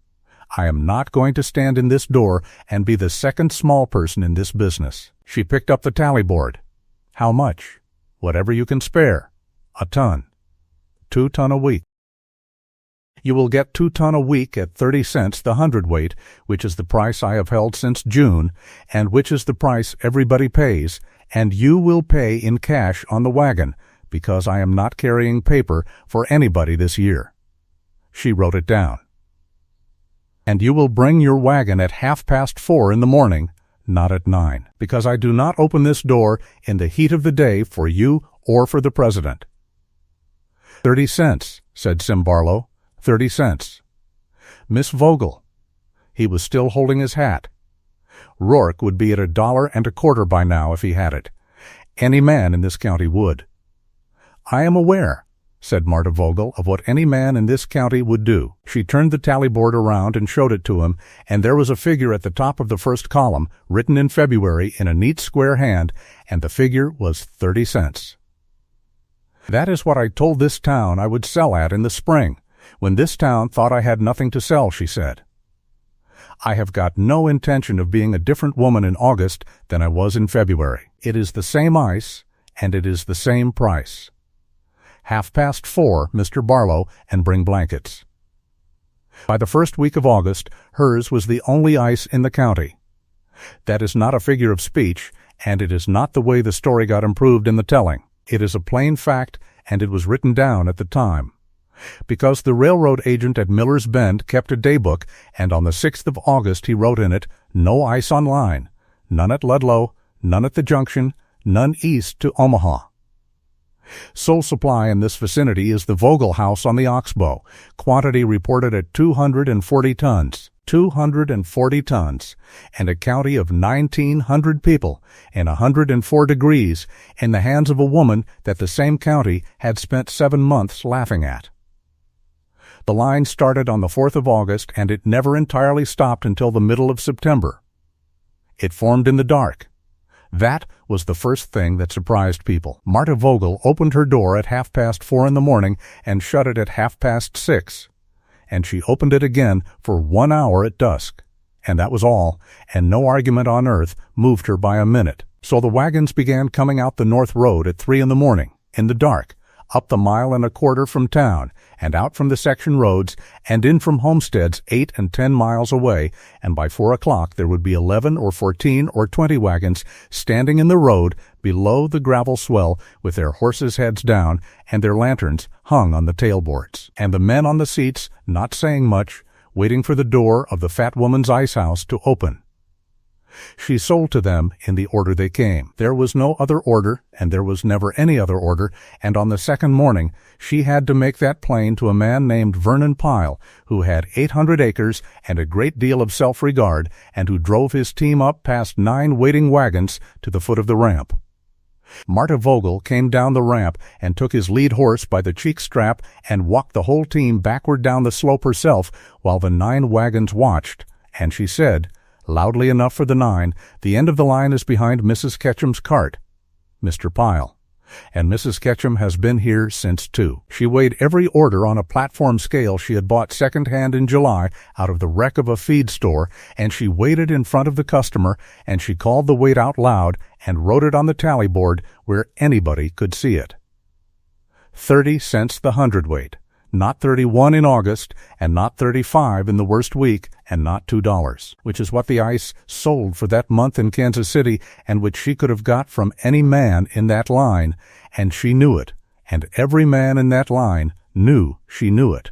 I am not going to stand in this door and be the second small person in this business." She picked up the tally board. "How much?" "Whatever you can spare. A ton. 2 ton a week." "You will get 2 ton a week at 30 cents the hundredweight, which is the price I have held since June, and which is the price everybody pays, and you will pay in cash on the wagon, because I am not carrying paper for anybody this year." She wrote it down. "And you will bring your wagon at 4:30 in the morning, not at 9, because I do not open this door in the heat of the day for you or for the president." 30 cents, said Sim Barlow. 30 cents. "Miss Vogel." He was still holding his hat. Rourke would be at $1.25 by now if he had it. Any man in this county would. "I am aware. said Marta Vogel, of what any man in this county would do. She turned the tally board around and showed it to him, and there was a figure at the top of the first column, written in February in a neat square hand, and the figure was 30 cents. That is what I told this town I would sell at in the spring, when this town thought I had nothing to sell, she said. I have got no intention of being a different woman in August than I was in February. It is the same ice, and it is the same price. 4:30, Mr. Barlow, and bring blankets. By the first week of August, hers was the only ice in the county. That is not a figure of speech, and it is not the way the story got improved in the telling. It is a plain fact, and it was written down at the time. Because the railroad agent at Miller's Bend kept a daybook, and on the 6th of August he wrote in it, "No ice on line, none at Ludlow, none at the junction, none east to Omaha." Sole supply in this vicinity is the Vogel House on the Oxbow, quantity reported at 240 tons. 240 tons, and a county of 1,900 people in 104 degrees in the hands of a woman that the same county had spent 7 months laughing at. The line started on the 4th of August, and it never entirely stopped until the middle of September. It formed in the dark. That was the first thing that surprised people. Marta Vogel opened her door at 4:30 in the morning and shut it at 6:30. And she opened it again for 1 hour at dusk. And that was all, and no argument on earth moved her by a minute. So the wagons began coming out the north road at 3 in the morning, in the dark, up the 1.25 miles from town, and out from the section roads, and in from homesteads 8 and 10 miles away, and by 4 o'clock there would be 11 or 14 or 20 wagons standing in the road below the gravel swell with their horses' heads down and their lanterns hung on the tailboards, and the men on the seats not saying much, waiting for the door of the fat woman's ice house to open. She sold to them in the order they came. There was no other order, and there was never any other order, and on the second morning she had to make that plain to a man named Vernon Pyle, who had 800 acres and a great deal of self-regard, and who drove his team up past 9 waiting wagons to the foot of the ramp. Marta Vogel came down the ramp and took his lead horse by the cheek strap and walked the whole team backward down the slope herself while the 9 wagons watched, and she said, loudly enough for the 9, "The end of the line is behind Mrs. Ketchum's cart, Mr. Pyle. And Mrs. Ketchum has been here since 2. She weighed every order on a platform scale she had bought second-hand in July out of the wreck of a feed store, and she weighed it in front of the customer, and she called the weight out loud and wrote it on the tally board where anybody could see it. 30 cents the hundredweight, not 31 in August, and not 35 in the worst week, and not $2, which is what the ice sold for that month in Kansas City, and which she could have got from any man in that line, and she knew it, and every man in that line knew she knew it.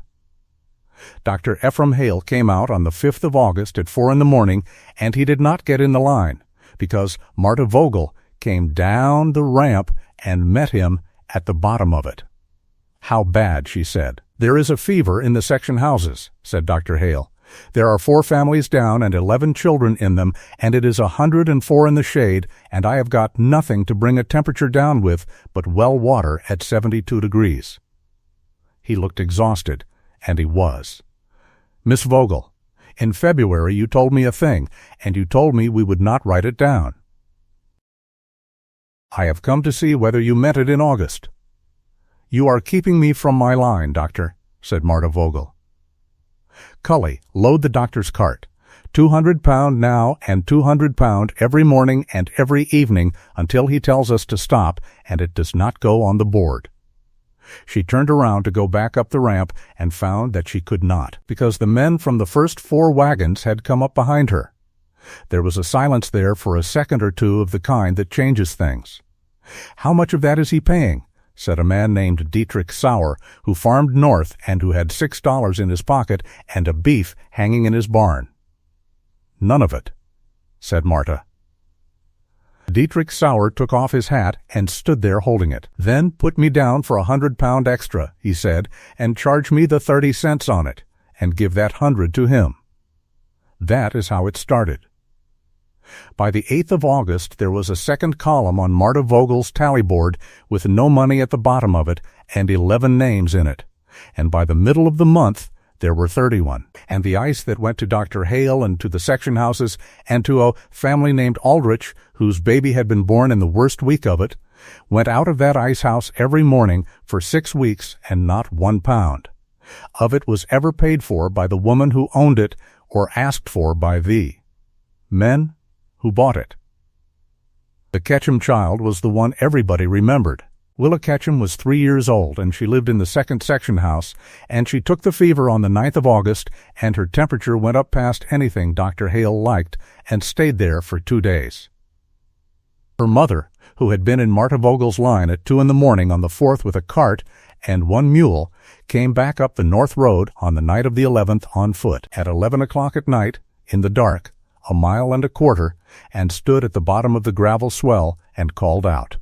Dr. Ephraim Hale came out on the 5th of August at 4 in the morning, and he did not get in the line, because Marta Vogel came down the ramp and met him at the bottom of it. "How bad?" she said. "There is a fever in the section houses," said Dr. Hale. "There are 4 families down and 11 children in them, and it is 104 in the shade, and I have got nothing to bring a temperature down with but well water at 72 degrees. He looked exhausted, and he was. "Miss Vogel, in February you told me a thing, and you told me we would not write it down. I have come to see whether you meant it in August." "You are keeping me from my line, Doctor," said Marta Vogel. "Cully, load the doctor's cart. 200 pound now and 200 pound every morning and every evening until he tells us to stop, and it does not go on the board." She turned around to go back up the ramp and found that she could not, because the men from the first 4 wagons had come up behind her. There was a silence there for a second or two of the kind that changes things. "How much of that is he paying?" said a man named Dietrich Sauer, who farmed north and who had $6 in his pocket and a beef hanging in his barn. "None of it," said Marta. Dietrich Sauer took off his hat and stood there holding it. "Then put me down for 100 pound extra," he said, "and charge me the 30 cents on it, and give that 100 to him." That is how it started. By the 8th of August, there was a second column on Marta Vogel's tally board with no money at the bottom of it and 11 names in it. And by the middle of the month, there were 31. And the ice that went to Dr. Hale and to the section houses and to a family named Aldrich, whose baby had been born in the worst week of it, went out of that ice house every morning for 6 weeks and not 1 pound of it was ever paid for by the woman who owned it or asked for by the men who bought it. The Ketchum child was the one everybody remembered. Willa Ketchum was 3 years old, and she lived in the second section house, and she took the fever on the 9th of August, and her temperature went up past anything Dr. Hale liked, and stayed there for 2 days. Her mother, who had been in Marta Vogel's line at 2 in the morning on the 4th with a cart and 1 mule, came back up the North Road on the night of the 11th on foot at 11 o'clock at night, in the dark, 1.25 miles, and stood at the bottom of the gravel swell and called out.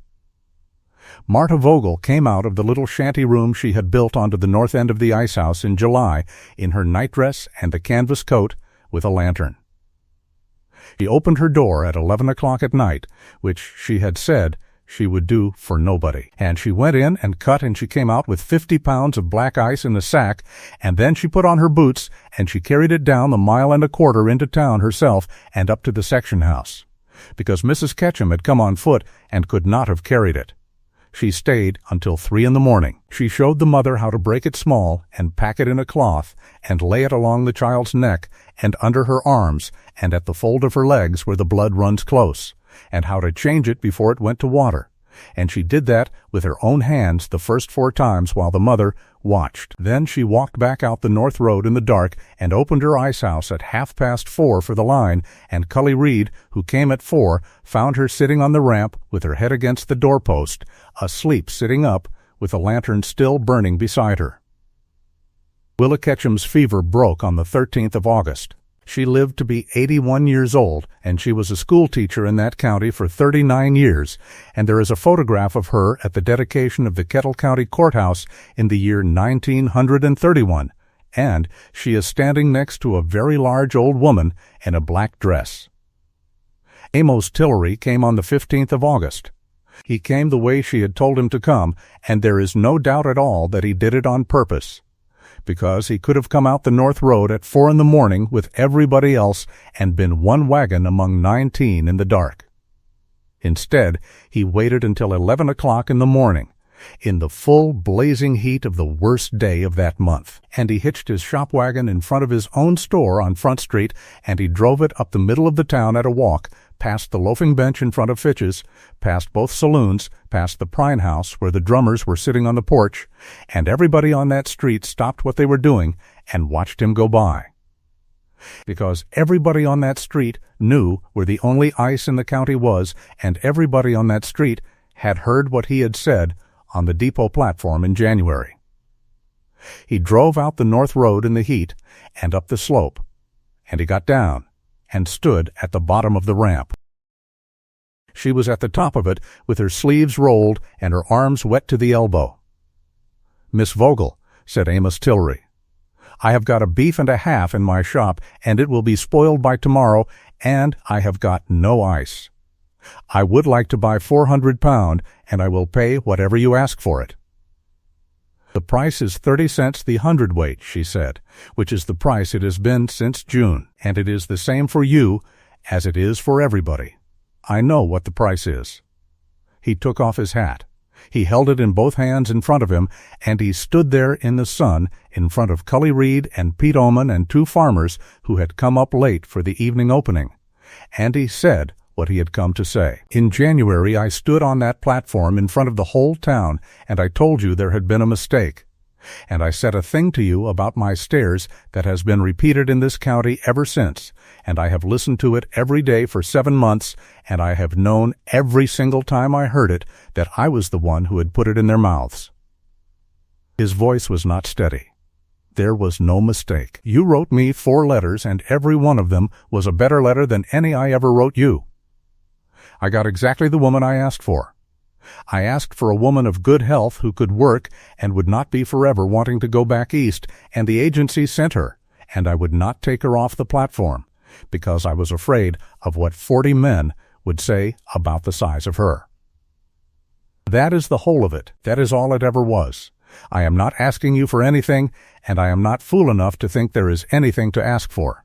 Marta Vogel came out of the little shanty room she had built onto the north end of the ice house in July in her nightdress and the canvas coat with a lantern. She opened her door at 11 o'clock at night, which she had said she would do for nobody. And she went in and cut, and she came out with 50 pounds of black ice in a sack, and then she put on her boots, and she carried it down the 1.25 miles into town herself and up to the section house, because Mrs. Ketchum had come on foot and could not have carried it. She stayed until 3 in the morning. She showed the mother how to break it small and pack it in a cloth and lay it along the child's neck and under her arms and at the fold of her legs where the blood runs close, and how to change it before it went to water. And she did that with her own hands the first 4 times while the mother watched. Then she walked back out the North Road in the dark and opened her ice house at 4:30 for the line, and Cully Reed, who came at 4, found her sitting on the ramp with her head against the doorpost, asleep sitting up, with a lantern still burning beside her. Willa Ketchum's fever broke on the 13th of August. She lived to be 81 years old, and she was a school teacher in that county for 39 years, and there is a photograph of her at the dedication of the Kettle County Courthouse in the year 1931, and she is standing next to a very large old woman in a black dress. Amos Tillery came on the 15th of August. He came the way she had told him to come, and there is no doubt at all that he did it on purpose, because he could have come out the North Road at 4 in the morning with everybody else and been one wagon among 19 in the dark. Instead, he waited until 11 o'clock in the morning, in the full blazing heat of the worst day of that month, and he hitched his shop wagon in front of his own store on Front Street, and he drove it up the middle of the town at a walk, past the loafing bench in front of Fitch's, past both saloons, past the Prine House where the drummers were sitting on the porch, and everybody on that street stopped what they were doing and watched him go by. Because everybody on that street knew where the only ice in the county was, and everybody on that street had heard what he had said on the depot platform in January. He drove out the North Road in the heat and up the slope, and he got down and stood at the bottom of the ramp. She was at the top of it with her sleeves rolled and her arms wet to the elbow. "Miss Vogel," said Amos Tillery, "I have got a beef and a half in my shop, and it will be spoiled by tomorrow, and I have got no ice. I would like to buy 400 pound, and I will pay whatever you ask for it." "The price is 30 cents the hundredweight," she said, "which is the price it has been since June, and it is the same for you as it is for everybody. I know what the price is." He took off his hat. He held it in both hands in front of him, and he stood there in the sun in front of Cully Reed and Pete Oman and 2 farmers who had come up late for the evening opening. And he said what he had come to say. "In January I stood on that platform in front of the whole town, and I told you there had been a mistake. And I said a thing to you about my stairs that has been repeated in this county ever since, and I have listened to it every day for 7 months, and I have known every single time I heard it that I was the one who had put it in their mouths." His voice was not steady. There was no mistake. "You wrote me 4 letters, and every one of them was a better letter than any I ever wrote you. I got exactly the woman I asked for. I asked for a woman of good health who could work and would not be forever wanting to go back east, and the agency sent her, and I would not take her off the platform, because I was afraid of what 40 men would say about the size of her. That is the whole of it. That is all it ever was. I am not asking you for anything, and I am not fool enough to think there is anything to ask for.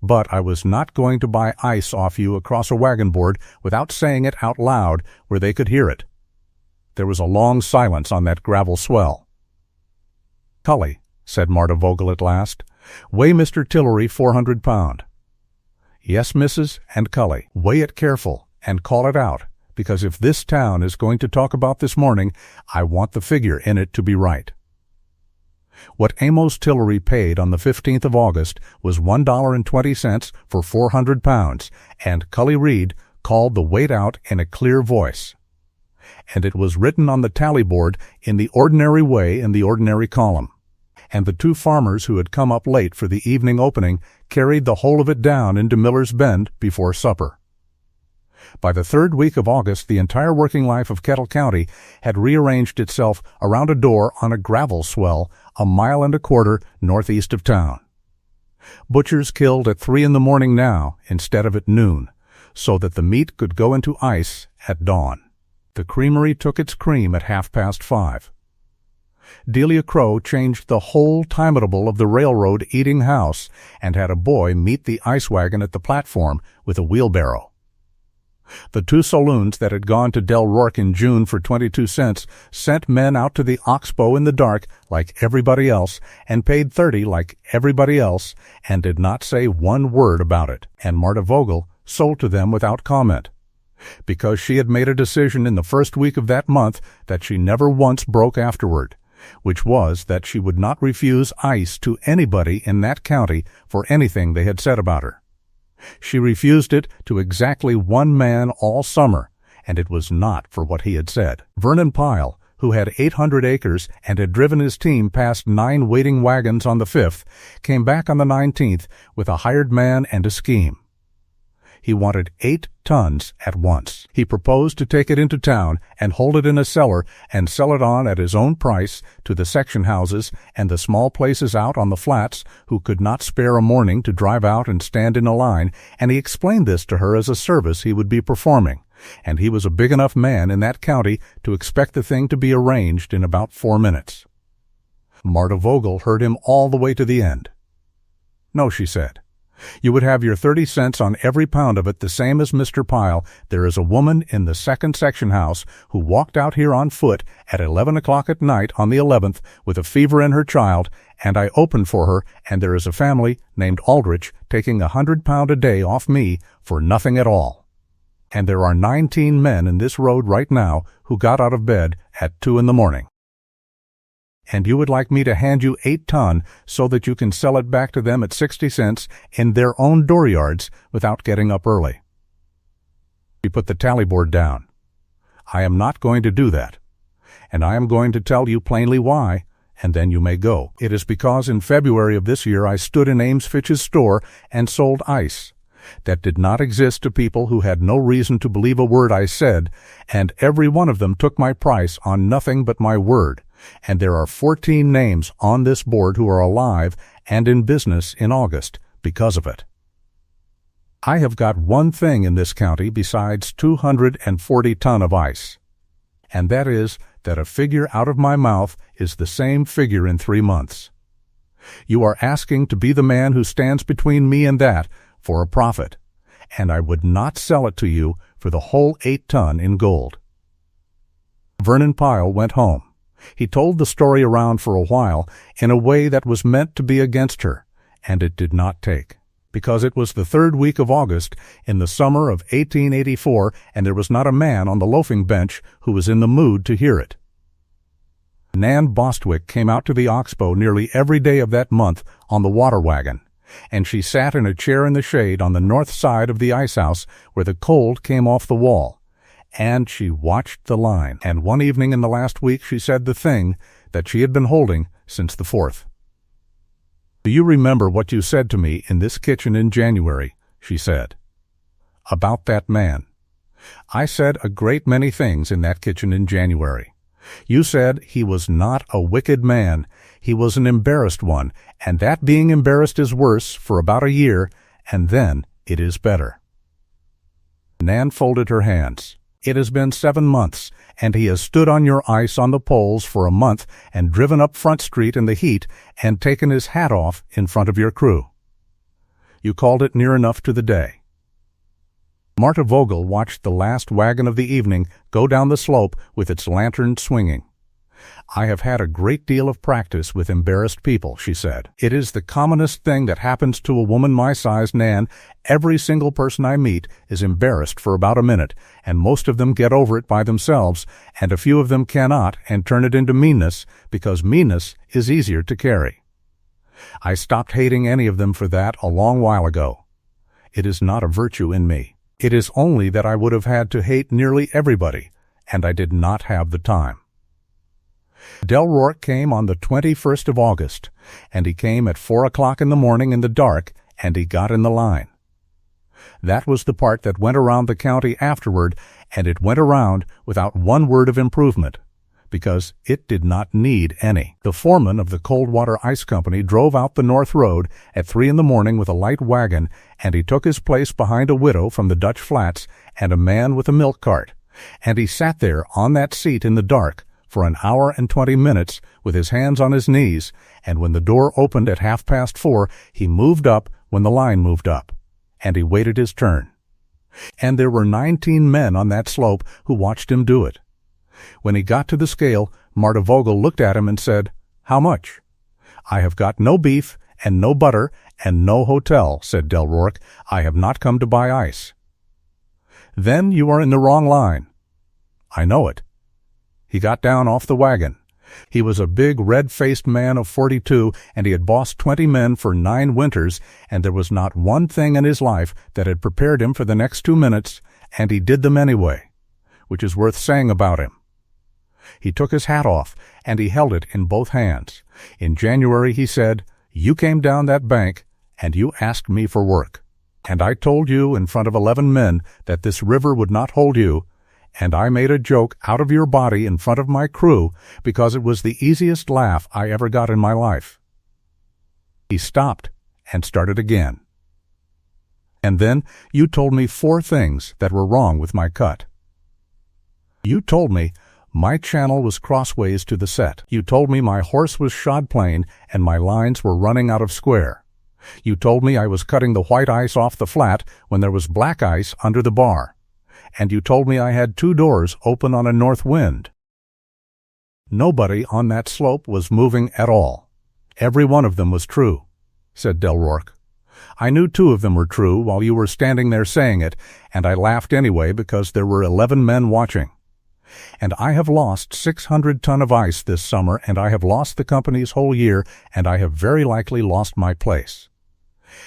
But I was not going to buy ice off you across a wagon board without saying it out loud where they could hear it. There was a long silence on that gravel swell. "Cully," said Marta Vogel at last, "weigh Mr. Tillery 400 pound. "Yes, Mrs. and Cully, weigh it careful and call it out, because if this town is going to talk about this morning, I want the figure in it to be right." What Amos Tillery paid on the 15th of August was $1.20 for 400 pounds, and Cully Reed called the weight out in a clear voice. And it was written on the tally board in the ordinary way in the ordinary column. And the two farmers who had come up late for the evening opening carried the whole of it down into Miller's Bend before supper. By the third week of August, the entire working life of Kettle County had rearranged itself around a door on a gravel swell 1.25 miles northeast of town. Butchers killed at 3 in the morning now instead of at noon, so that the meat could go into ice at dawn. The creamery took its cream at 5:30. Delia Crow changed the whole timetable of the railroad eating house and had a boy meet the ice wagon at the platform with a wheelbarrow. The two saloons that had gone to Del Rourke in June for 22 cents sent men out to the Oxbow in the dark like everybody else and paid 30 like everybody else and did not say one word about it, and Marta Vogel sold to them without comment, because she had made a decision in the first week of that month that she never once broke afterward, which was that she would not refuse ice to anybody in that county for anything they had said about her. She refused it to exactly one man all summer, and it was not for what he had said. Vernon Pyle, who had 800 acres and had driven his team past 9 waiting wagons on the 5th, came back on the 19th with a hired man and a scheme. He wanted 8 tons at once. He proposed to take it into town and hold it in a cellar and sell it on at his own price to the section houses and the small places out on the flats who could not spare a morning to drive out and stand in a line, and he explained this to her as a service he would be performing, and he was a big enough man in that county to expect the thing to be arranged in about 4 minutes. Marta Vogel heard him all the way to the end. "No," she said. "You would have your 30 cents on every pound of it, the same as Mr. Pyle. There is a woman in the second section house who walked out here on foot at 11 o'clock at night on the 11th with a fever in her child, and I opened for her, and there is a family named Aldrich taking 100 pound a day off me for nothing at all. And there are 19 men in this road right now who got out of bed at 2 in the morning. And you would like me to hand you 8 ton so that you can sell it back to them at 60 cents in their own dooryards without getting up early." He put the tally board down. "I am not going to do that, and I am going to tell you plainly why, and then you may go. It is because in February of this year I stood in Ames Fitch's store and sold ice that did not exist to people who had no reason to believe a word I said, and every one of them took my price on nothing but my word. And there are 14 names on this board who are alive and in business in August because of it. I have got one thing in this county besides 240 ton of ice, and that is that a figure out of my mouth is the same figure in 3 months. You are asking to be the man who stands between me and that for a profit, and I would not sell it to you for the whole 8 ton in gold." Vernon Pyle went home. He told the story around for a while in a way that was meant to be against her, and it did not take, because it was the third week of August in the summer of 1884, and there was not a man on the loafing bench who was in the mood to hear it. Nan Bostwick came out to the Oxbow nearly every day of that month on the water wagon, and she sat in a chair in the shade on the north side of the ice house where the cold came off the wall. And she watched the line, and one evening in the last week she said the thing that she had been holding since the 4th. "Do you remember what you said to me in this kitchen in January?" she said. "About that man." "I said a great many things in that kitchen in January. You said he was not a wicked man, he was an embarrassed one, and that being embarrassed is worse for about a year, and then it is better." Nan folded her hands. "It has been 7 months, and he has stood on your ice on the poles for a month and driven up Front Street in the heat and taken his hat off in front of your crew. You called it near enough to the day." Marta Vogel watched the last wagon of the evening go down the slope with its lantern swinging. "I have had a great deal of practice with embarrassed people," she said. "It is the commonest thing that happens to a woman my size, Nan. Every single person I meet is embarrassed for about a minute, and most of them get over it by themselves, and a few of them cannot and turn it into meanness, because meanness is easier to carry. I stopped hating any of them for that a long while ago. It is not a virtue in me. It is only that I would have had to hate nearly everybody, and I did not have the time." Del Rourke came on the 21st of August, and he came at 4 o'clock in the morning in the dark, and he got in the line. That was the part that went around the county afterward, and it went around without one word of improvement, because it did not need any. The foreman of the Coldwater Ice Company drove out the North Road at 3 in the morning with a light wagon, and he took his place behind a widow from the Dutch Flats and a man with a milk cart, and he sat there on that seat in the dark for an hour and 20 minutes with his hands on his knees, and when the door opened at 4:30, he moved up when the line moved up, and he waited his turn. And there were 19 men on that slope who watched him do it. When he got to the scale, Marta Vogel looked at him and said, "How much?" "I have got no beef and no butter and no hotel," said Del Rourke. "I have not come to buy ice." "Then you are in the wrong line." "I know it." He got down off the wagon. He was a big, red-faced man of 42, and he had bossed 20 men for 9 winters, and there was not one thing in his life that had prepared him for the next 2 minutes, and he did them anyway, which is worth saying about him. He took his hat off, and he held it in both hands. In January he said, "You came down that bank, and you asked me for work. And I told you in front of 11 men that this river would not hold you, and I made a joke out of your body in front of my crew because it was the easiest laugh I ever got in my life." He stopped and started again. "And then you told me 4 things that were wrong with my cut. You told me my channel was crossways to the set. You told me my horse was shod plain and my lines were running out of square. You told me I was cutting the white ice off the flat when there was black ice under the bar. And you told me I had 2 doors open on a north wind." "Nobody on that slope was moving at all. Every one of them was true," said Del Rourke. "I knew 2 of them were true while you were standing there saying it, and I laughed anyway because there were 11 men watching. And I have lost 600 ton of ice this summer, and I have lost the company's whole year, and I have very likely lost my place.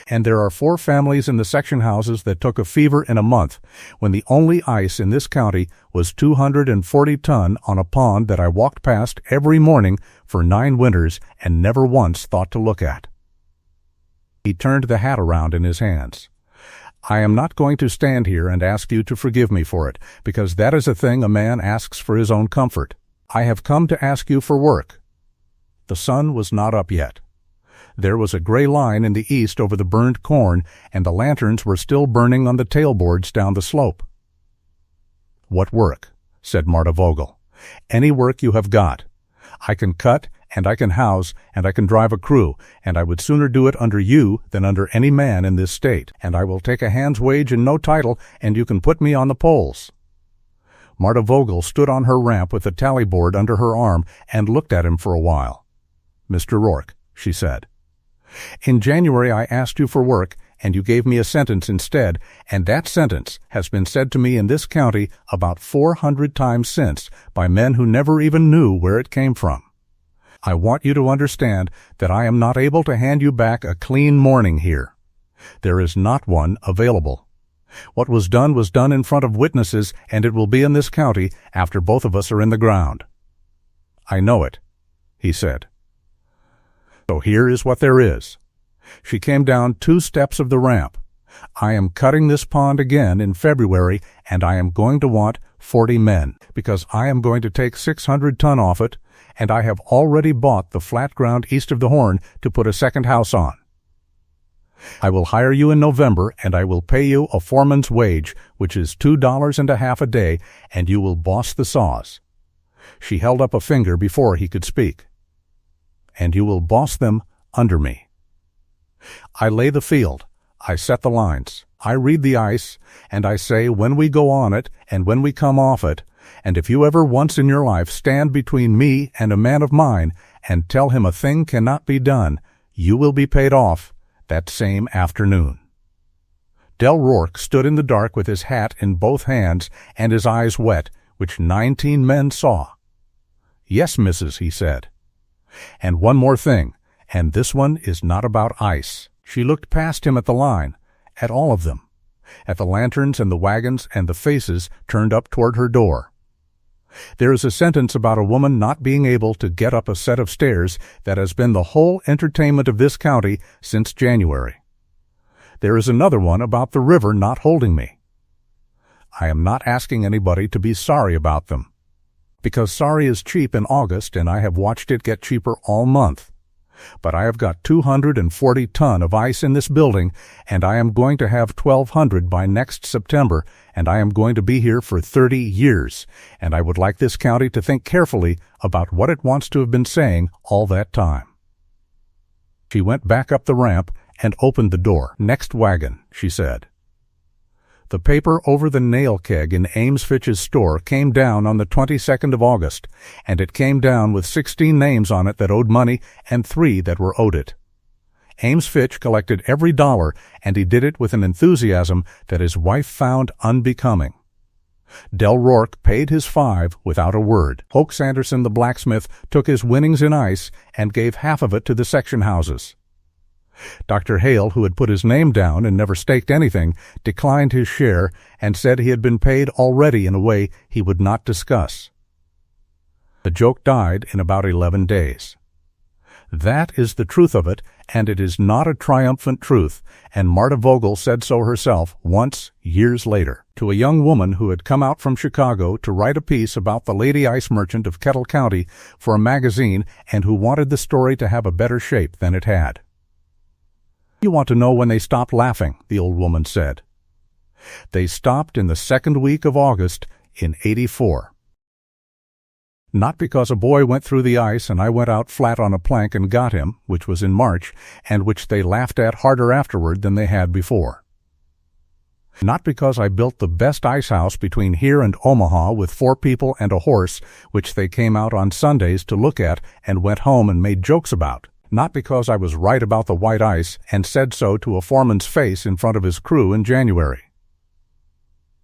And there are 4 families in the section houses that took a fever in a month, when the only ice in this county was 240 ton on a pond that I walked past every morning for 9 winters and never once thought to look at." He turned the hat around in his hands. "I am not going to stand here and ask you to forgive me for it, because that is a thing a man asks for his own comfort. I have come to ask you for work." The sun was not up yet. There was a gray line in the east over the burned corn, and the lanterns were still burning on the tailboards down the slope. "What work?" said Marta Vogel. "Any work you have got. I can cut, and I can house, and I can drive a crew, and I would sooner do it under you than under any man in this state, and I will take a hand's wage and no title, and you can put me on the poles." Marta Vogel stood on her ramp with the tally board under her arm and looked at him for a while. "Mr. Rourke," she said, "in January I asked you for work, and you gave me a sentence instead, and that sentence has been said to me in this county about 400 times since by men who never even knew where it came from. I want you to understand that I am not able to hand you back a clean morning here. There is not one available. What was done in front of witnesses, and it will be in this county after both of us are in the ground." "I know it," he said. "So here is what there is." She came down 2 steps of the ramp. "I am cutting this pond again in February, and I am going to want 40 men, because I am going to take 600 ton off it, and I have already bought the flat ground east of the Horn to put a second house on." I will hire you in November, and I will pay you a foreman's wage, which is $2.50 a day, and you will boss the saws." She held up a finger before he could speak. "And you will boss them under me. I lay the field, I set the lines, I read the ice, and I say when we go on it and when we come off it, and if you ever once in your life stand between me and a man of mine and tell him a thing cannot be done, you will be paid off that same afternoon." Del Rourke stood in the dark with his hat in both hands and his eyes wet, which 19 men saw. "Yes, missus," he said. "And one more thing, and this one is not about ice." She looked past him at the line, at all of them, at the lanterns and the wagons and the faces turned up toward her door. "There is a sentence about a woman not being able to get up a set of stairs that has been the whole entertainment of this county since January. There is another one about the river not holding me. I am not asking anybody to be sorry about them, because sorry is cheap in August and I have watched it get cheaper all month. But I have got 240 ton of ice in this building, and I am going to have 1,200 by next September, and I am going to be here for 30 years, and I would like this county to think carefully about what it wants to have been saying all that time." She went back up the ramp and opened the door. "Next wagon," she said. The paper over the nail keg in Ames Fitch's store came down on the 22nd of August, and it came down with 16 names on it that owed money and 3 that were owed it. Ames Fitch collected every dollar, and he did it with an enthusiasm that his wife found unbecoming. Del Rourke paid his 5 without a word. Hoke Sanderson the blacksmith took his winnings in ice and gave half of it to the section houses. Dr. Hale, who had put his name down and never staked anything, declined his share and said he had been paid already in a way he would not discuss. The joke died in about 11 days. That is the truth of it, and it is not a triumphant truth, and Marta Vogel said so herself once, years later, to a young woman who had come out from Chicago to write a piece about the lady ice merchant of Kettle County for a magazine and who wanted the story to have a better shape than it had. "You want to know when they stopped laughing," the old woman said. "They stopped in the second week of August in '84. Not because a boy went through the ice and I went out flat on a plank and got him, which was in March, and which they laughed at harder afterward than they had before. Not because I built the best ice house between here and Omaha with 4 people and a horse, which they came out on Sundays to look at and went home and made jokes about. Not because I was right about the white ice and said so to a foreman's face in front of his crew in January."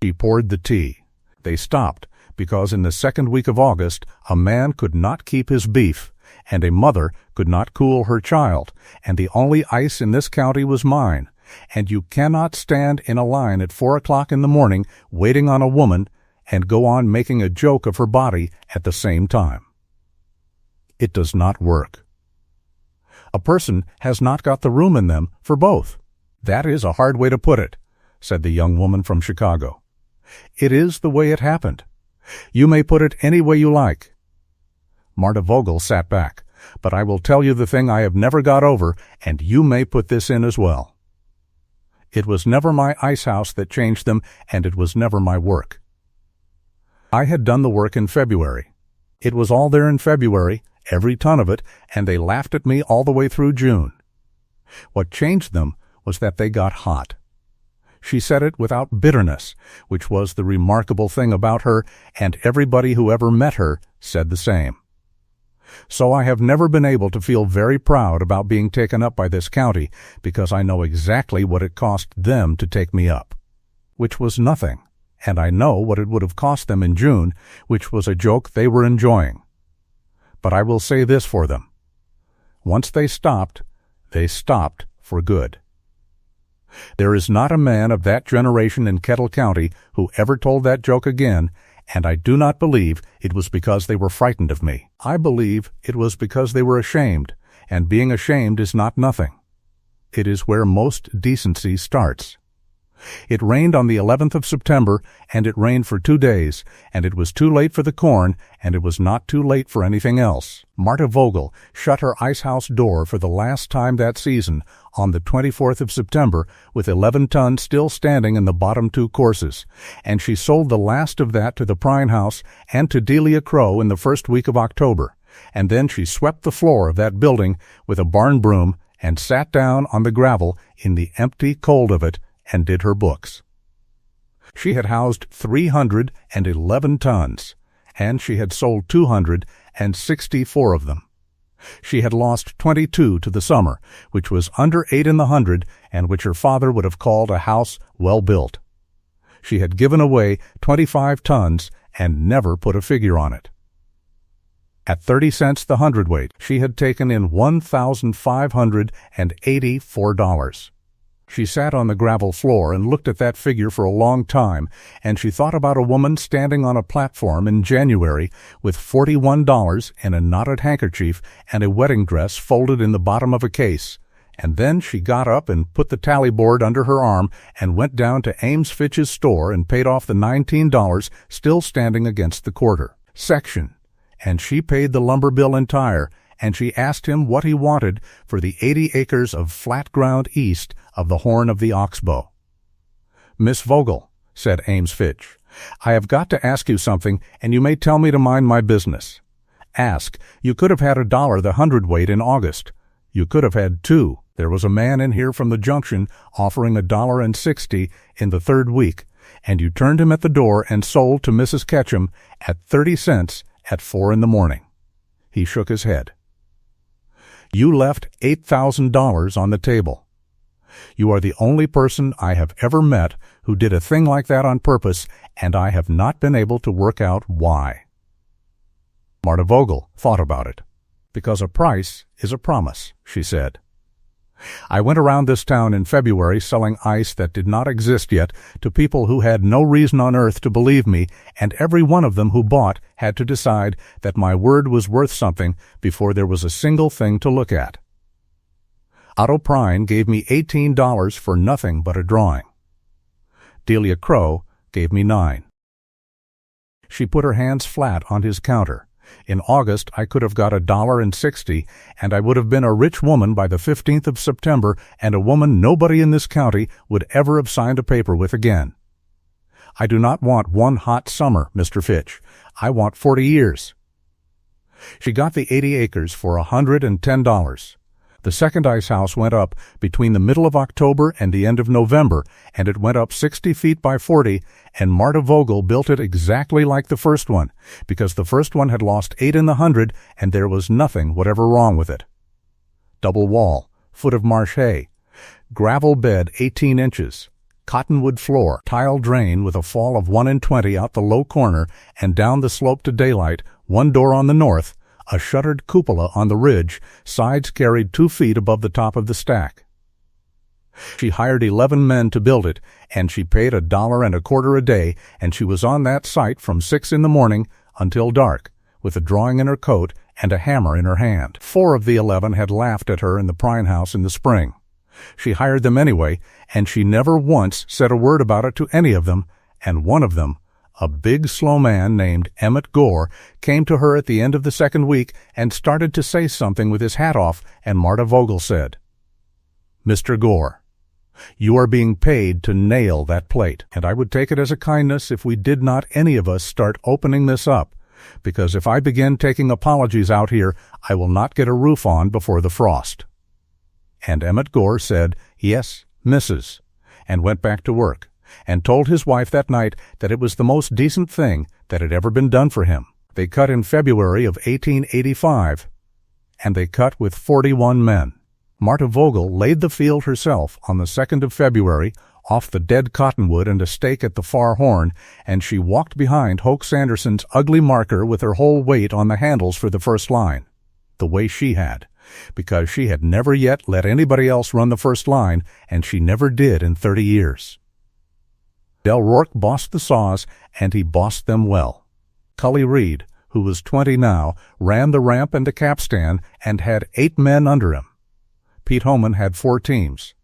She poured the tea. "They stopped because in the second week of August a man could not keep his beef, and a mother could not cool her child, and the only ice in this county was mine, and you cannot stand in a line at 4 o'clock in the morning waiting on a woman and go on making a joke of her body at the same time. It does not work. A person has not got the room in them for both." "That is a hard way to put it," said the young woman from Chicago. "It is the way it happened. You may put it any way you like." Marta Vogel sat back. "But I will tell you the thing I have never got over, and you may put this in as well. It was never my ice house that changed them, and it was never my work. I had done the work in February. It was all there in February, every ton of it, and they laughed at me all the way through June. What changed them was that they got hot." She said it without bitterness, which was the remarkable thing about her, and everybody who ever met her said the same. "So I have never been able to feel very proud about being taken up by this county, because I know exactly what it cost them to take me up, which was nothing, and I know what it would have cost them in June, which was a joke they were enjoying. But I will say this for them. Once they stopped for good. There is not a man of that generation in Kettle County who ever told that joke again, and I do not believe it was because they were frightened of me. I believe it was because they were ashamed, and being ashamed is not nothing. It is where most decency starts. It rained on the 11th of September, and it rained for 2 days, and it was too late for the corn, and it was not too late for anything else. Marta Vogel shut her ice house door for the last time that season on the 24th of September with 11 tons still standing in the bottom 2 courses, and she sold the last of that to the Prine House and to Delia Crow in the first week of October, and then she swept the floor of that building with a barn broom and sat down on the gravel in the empty cold of it and did her books. She had housed 311 tons, and she had sold 264 of them. She had lost 22 to the summer, which was under 8 in the 100, and which her father would have called a house well built. She had given away 25 tons and never put a figure on it. At 30 cents the hundredweight, she had taken in $1,584. She sat on the gravel floor and looked at that figure for a long time, and she thought about a woman standing on a platform in January with $41 in a knotted handkerchief and a wedding dress folded in the bottom of a case. And then she got up and put the tally board under her arm and went down to Ames Fitch's store and paid off the $19 still standing against the quarter section. And she paid the lumber bill entire, and she asked him what he wanted for the 80 acres of flat ground east of the Horn of the Oxbow. "Miss Vogel," said Ames Fitch, "I have got to ask you something, and you may tell me to mind my business. Ask. You could have had $1 the hundredweight in August. You could have had 2. There was a man in here from the junction offering $1.60 in the 3rd week, and you turned him at the door and sold to Mrs. Ketchum at 30 cents at 4 in the morning." He shook his head. "You left $8,000 on the table. You are the only person I have ever met who did a thing like that on purpose, and I have not been able to work out why." Marta Vogel thought about it. "Because a price is a promise," she said. "I went around this town in February selling ice that did not exist yet to people who had no reason on earth to believe me, and every one of them who bought had to decide that my word was worth something before there was a single thing to look at. Otto Prine gave me $18 for nothing but a drawing. Delia Crow gave me $9. She put her hands flat on his counter. In August, I could have got $1.60, and I would have been a rich woman by the 15th of September, and a woman nobody in this county would ever have signed a paper with again. I do not want one hot summer, Mr. Fitch. I want 40 years. She got the 80 acres for $110. The second ice house went up between the middle of October and the end of November, and it went up 60 feet by 40, and Marta Vogel built it exactly like the first one, because the first one had lost 8 in the 100, and there was nothing whatever wrong with it. Double wall, foot of marsh hay, gravel bed 18 inches, cottonwood floor, tile drain with a fall of 1 in 20 out the low corner and down the slope to daylight, one door on the north, a shuttered cupola on the ridge, sides carried 2 feet above the top of the stack. She hired 11 men to build it, and she paid $1.25 a day, and she was on that site from 6 in the morning until dark, with a drawing in her coat and a hammer in her hand. 4 of the 11 had laughed at her in the Prine House in the spring. She hired them anyway, and she never once said a word about it to any of them, and one of them, a big, slow man named Emmett Gore, came to her at the end of the 2nd week and started to say something with his hat off, and Marta Vogel said, "Mr. Gore, you are being paid to nail that plate, and I would take it as a kindness if we did not any of us start opening this up, because if I begin taking apologies out here, I will not get a roof on before the frost." And Emmett Gore said, "Yes, Mrs.," and went back to work, and told his wife that night that it was the most decent thing that had ever been done for him. They cut in February of 1885, and they cut with 41 men. Marta Vogel laid the field herself on the 2nd of February, off the dead cottonwood and a stake at the far horn, and she walked behind Hoke Sanderson's ugly marker with her whole weight on the handles for the first line, the way she had, because she had never yet let anybody else run the first line, and she never did in 30 years. Del Rourke bossed the saws, and he bossed them well. Cully Reed, who was 20 now, ran the ramp and the capstan and had 8 men under him. Pete Homan had 4 teams.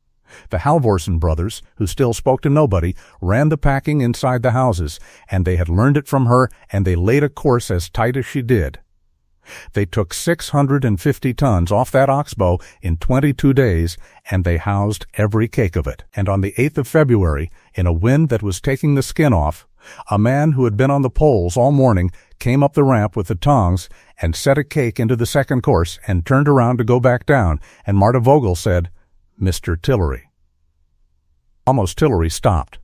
The Halvorsen brothers, who still spoke to nobody, ran the packing inside the houses, and they had learned it from her, and they laid a course as tight as she did. They took 650 tons off that oxbow in 22 days, and they housed every cake of it. And on the 8th of February, in a wind that was taking the skin off, a man who had been on the poles all morning came up the ramp with the tongs and set a cake into the second course and turned around to go back down, and Marta Vogel said, "Mr. Tillery." Amos Tillery stopped.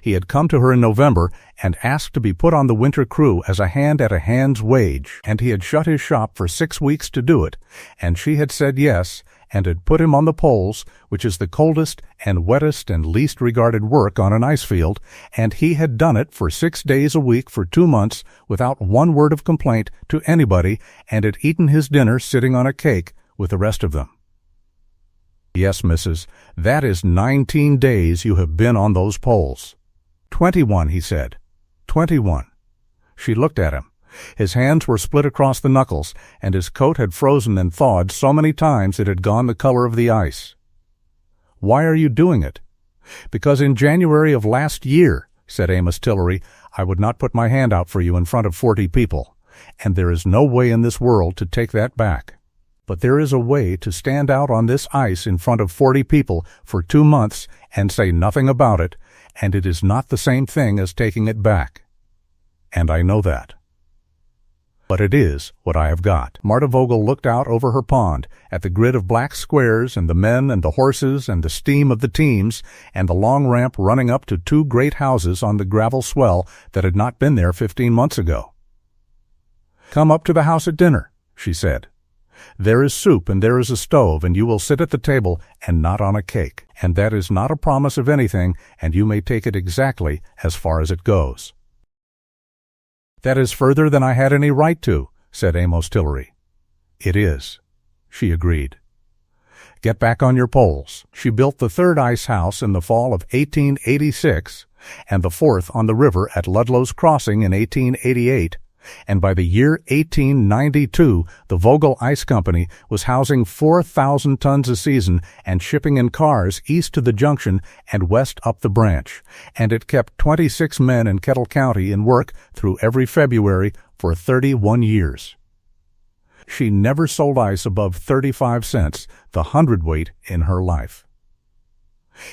He had come to her in November and asked to be put on the winter crew as a hand at a hand's wage, and he had shut his shop for 6 weeks to do it, and she had said yes, and had put him on the poles, which is the coldest and wettest and least regarded work on an ice field, and he had done it for 6 days a week for 2 months without one word of complaint to anybody, and had eaten his dinner sitting on a cake with the rest of them. "Yes, missus, that is 19 days you have been on those poles." 21, he said. 21. She looked at him. His hands were split across the knuckles, and his coat had frozen and thawed so many times it had gone the color of the ice. "Why are you doing it?" "Because in January of last year," said Amos Tillery, "I would not put my hand out for you in front of 40 people, and there is no way in this world to take that back. But there is a way to stand out on this ice in front of 40 people for 2 months and say nothing about it, and it is not the same thing as taking it back. And I know that. But it is what I have got." Marta Vogel looked out over her pond at the grid of black squares and the men and the horses and the steam of the teams and the long ramp running up to 2 great houses on the gravel swell that had not been there 15 months ago. "Come up to the house at dinner," she said. "There is soup and there is a stove, and you will sit at the table and not on a cake. And that is not a promise of anything, and you may take it exactly as far as it goes." "That is further than I had any right to," said Amos Tillery. "It is," she agreed. "Get back on your poles." She built the 3rd ice house in the fall of 1886, and the 4th on the river at Ludlow's Crossing in 1888, and by the year 1892, the Vogel Ice Company was housing 4,000 tons a season and shipping in cars east to the junction and west up the branch, and it kept 26 men in Kettle County in work through every February for 31 years. She never sold ice above 35 cents, the hundredweight, in her life.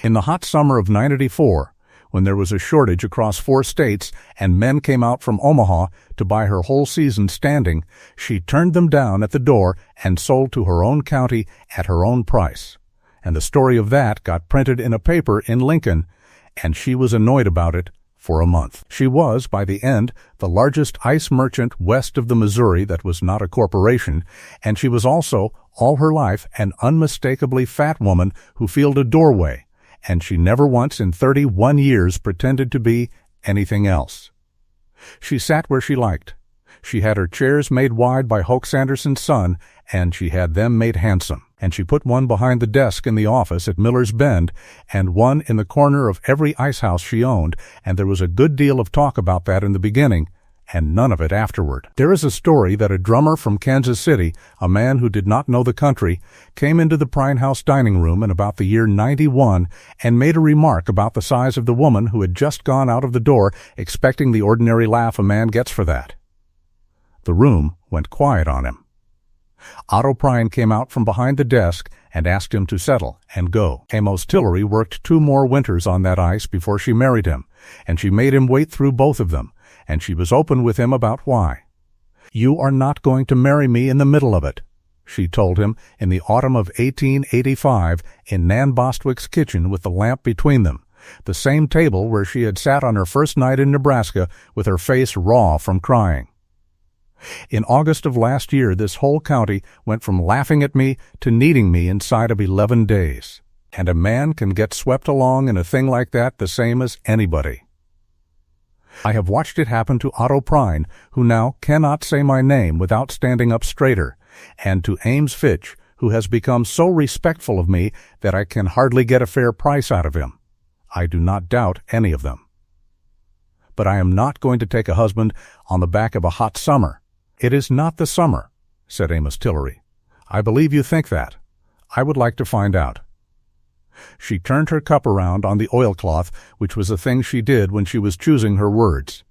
In the hot summer of 1984, when there was a shortage across 4 states and men came out from Omaha to buy her whole season standing, she turned them down at the door and sold to her own county at her own price. And the story of that got printed in a paper in Lincoln, and she was annoyed about it for a month. She was, by the end, the largest ice merchant west of the Missouri that was not a corporation, and she was also, all her life, an unmistakably fat woman who filled a doorway, and she never once in 31 years pretended to be anything else. She sat where she liked. She had her chairs made wide by Hoke Sanderson's son, and she had them made handsome. And she put one behind the desk in the office at Miller's Bend, and one in the corner of every ice house she owned, and there was a good deal of talk about that in the beginning, and none of it afterward. There is a story that a drummer from Kansas City, a man who did not know the country, came into the Prine House dining room in about the year 91 and made a remark about the size of the woman who had just gone out of the door, expecting the ordinary laugh a man gets for that. The room went quiet on him. Otto Prine came out from behind the desk and asked him to settle and go. Amos Tillery worked 2 more winters on that ice before she married him, and she made him wait through both of them, and she was open with him about why. "You are not going to marry me in the middle of it," she told him in the autumn of 1885 in Nan Bostwick's kitchen with the lamp between them, the same table where she had sat on her first night in Nebraska with her face raw from crying. In August of last year, this whole county went from laughing at me to needing me inside of 11 days. And a man can get swept along in a thing like that the same as anybody. I have watched it happen to Otto Prine, who now cannot say my name without standing up straighter, and to Ames Fitch, who has become so respectful of me that I can hardly get a fair price out of him. I do not doubt any of them. But I am not going to take a husband on the back of a hot summer. "It is not the summer," said Amos Tillery. "I believe you think that. I would like to find out." She turned her cup around on the oilcloth, which was a thing she did when she was choosing her words.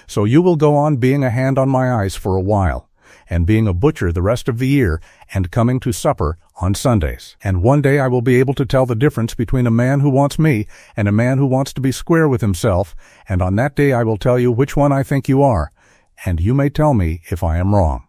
"So you will go on being a hand on my ice for a while, and being a butcher the rest of the year, and coming to supper on Sundays. And one day I will be able to tell the difference between a man who wants me and a man who wants to be square with himself, and on that day I will tell you which one I think you are, and you may tell me if I am wrong."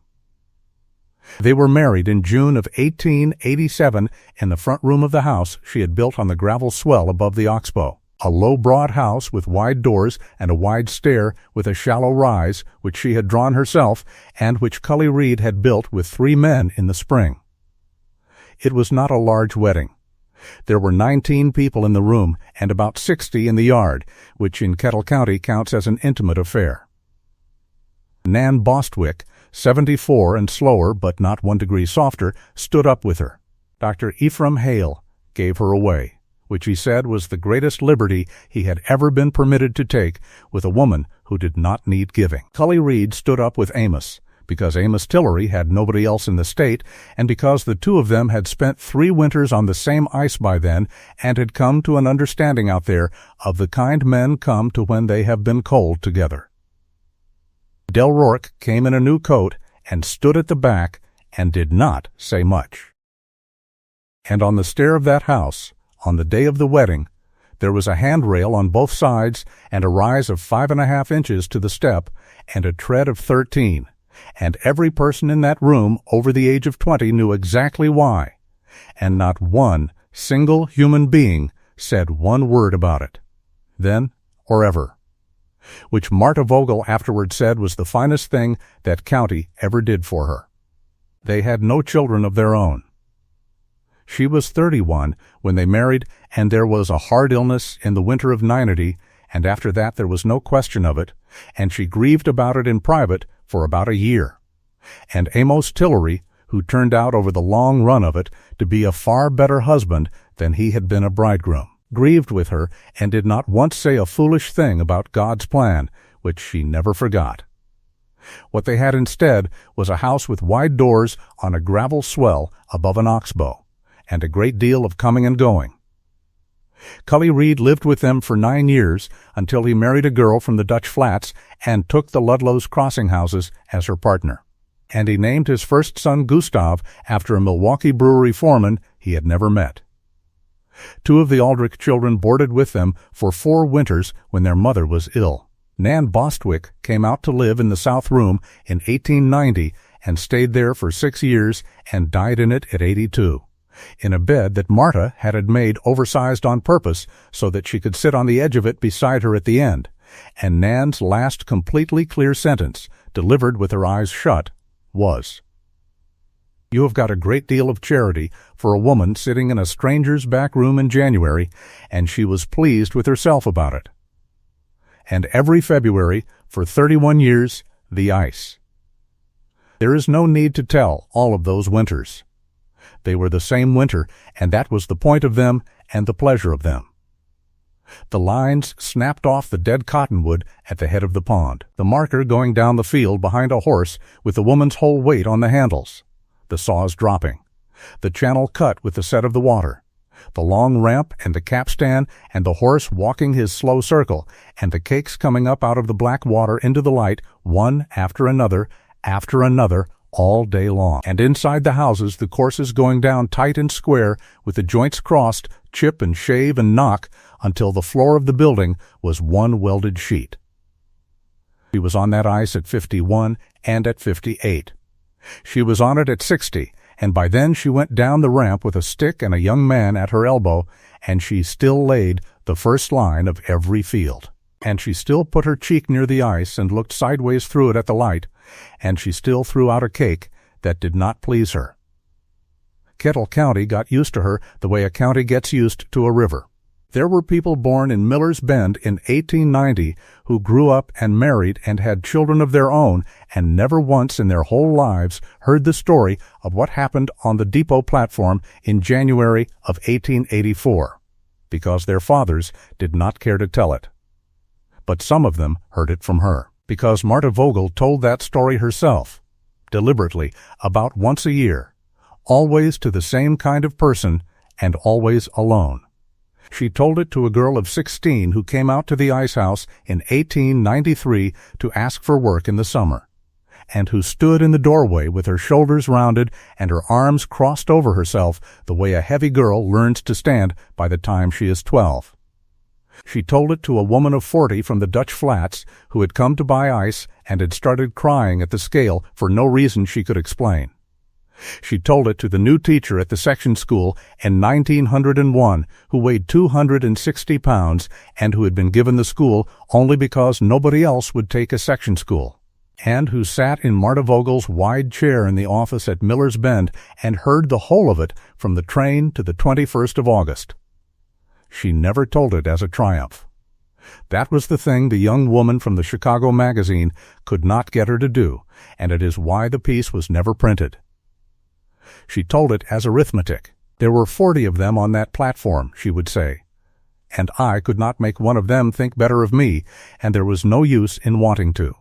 They were married in June of 1887 in the front room of the house she had built on the gravel swell above the Oxbow, a low, broad house with wide doors and a wide stair with a shallow rise, which she had drawn herself and which Cully Reed had built with 3 men in the spring. It was not a large wedding. There were 19 people in the room and about 60 in the yard, which in Kettle County counts as an intimate affair. Nan Bostwick, 74 and slower but not 1 degree softer, stood up with her. Dr. Ephraim Hale gave her away, which he said was the greatest liberty he had ever been permitted to take with a woman who did not need giving. Cully Reed stood up with Amos, because Amos Tillery had nobody else in the state, and because the 2 of them had spent 3 winters on the same ice by then, and had come to an understanding out there of the kind men come to when they have been cold together. Del Rourke came in a new coat and stood at the back and did not say much. And on the stair of that house, on the day of the wedding, there was a handrail on both sides and a rise of 5½ inches to the step and a tread of 13, and every person in that room over the age of 20 knew exactly why, and not one single human being said 1 word about it, then or ever, which Marta Vogel afterward said was the finest thing that county ever did for her. They had no children of their own. She was 31 when they married, and there was a hard illness in the winter of '90, and after that there was no question of it, and she grieved about it in private for about a year. And Amos Tillery, who turned out over the long run of it to be a far better husband than he had been a bridegroom, grieved with her and did not once say a foolish thing about God's plan, which she never forgot. What they had instead was a house with wide doors on a gravel swell above an oxbow, and a great deal of coming and going. Cully Reed lived with them for 9 years until he married a girl from the Dutch Flats and took the Ludlow's Crossing houses as her partner. And he named his first son Gustav after a Milwaukee brewery foreman he had never met. 2 of the Aldrich children boarded with them for 4 winters when their mother was ill. Nan Bostwick came out to live in the south room in 1890 and stayed there for 6 years and died in it at 82. In a bed that Marta had made oversized on purpose so that she could sit on the edge of it beside her at the end, and Nan's last completely clear sentence, delivered with her eyes shut, was, "You have got a great deal of charity for a woman sitting in a stranger's back room in January," and she was pleased with herself about it. And every February, for 31 years, the ice. There is no need to tell all of those winters. They were the same winter, and that was the point of them and the pleasure of them. The lines snapped off the dead cottonwood at the head of the pond, the marker going down the field behind a horse with the woman's whole weight on the handles, the saws dropping, the channel cut with the set of the water, the long ramp and the capstan and the horse walking his slow circle, and the cakes coming up out of the black water into the light, one after another, all day long. And inside the houses the courses going down tight and square with the joints crossed, chip and shave and knock, until the floor of the building was one welded sheet. She was on that ice at 51 and at 58. She was on it at 60, and by then she went down the ramp with a stick and a young man at her elbow, and she still laid the first line of every field. And she still put her cheek near the ice and looked sideways through it at the light, and she still threw out a cake that did not please her. Kettle County got used to her the way a county gets used to a river. There were people born in Miller's Bend in 1890 who grew up and married and had children of their own and never once in their whole lives heard the story of what happened on the depot platform in January of 1884, because their fathers did not care to tell it. But some of them heard it from her, because Marta Vogel told that story herself, deliberately, about once a year, always to the same kind of person and always alone. She told it to a girl of 16 who came out to the ice house in 1893 to ask for work in the summer, and who stood in the doorway with her shoulders rounded and her arms crossed over herself the way a heavy girl learns to stand by the time she is 12. She told it to a woman of 40 from the Dutch Flats who had come to buy ice and had started crying at the scale for no reason she could explain. She told it to the new teacher at the section school in 1901 who weighed 260 pounds and who had been given the school only because nobody else would take a section school, and who sat in Marta Vogel's wide chair in the office at Miller's Bend and heard the whole of it from the train to the 21st of August. She never told it as a triumph. That was the thing the young woman from the Chicago Magazine could not get her to do, and it is why the piece was never printed. She told it as arithmetic. There were 40 of them on that platform, she would say, and I could not make one of them think better of me, and there was no use in wanting to.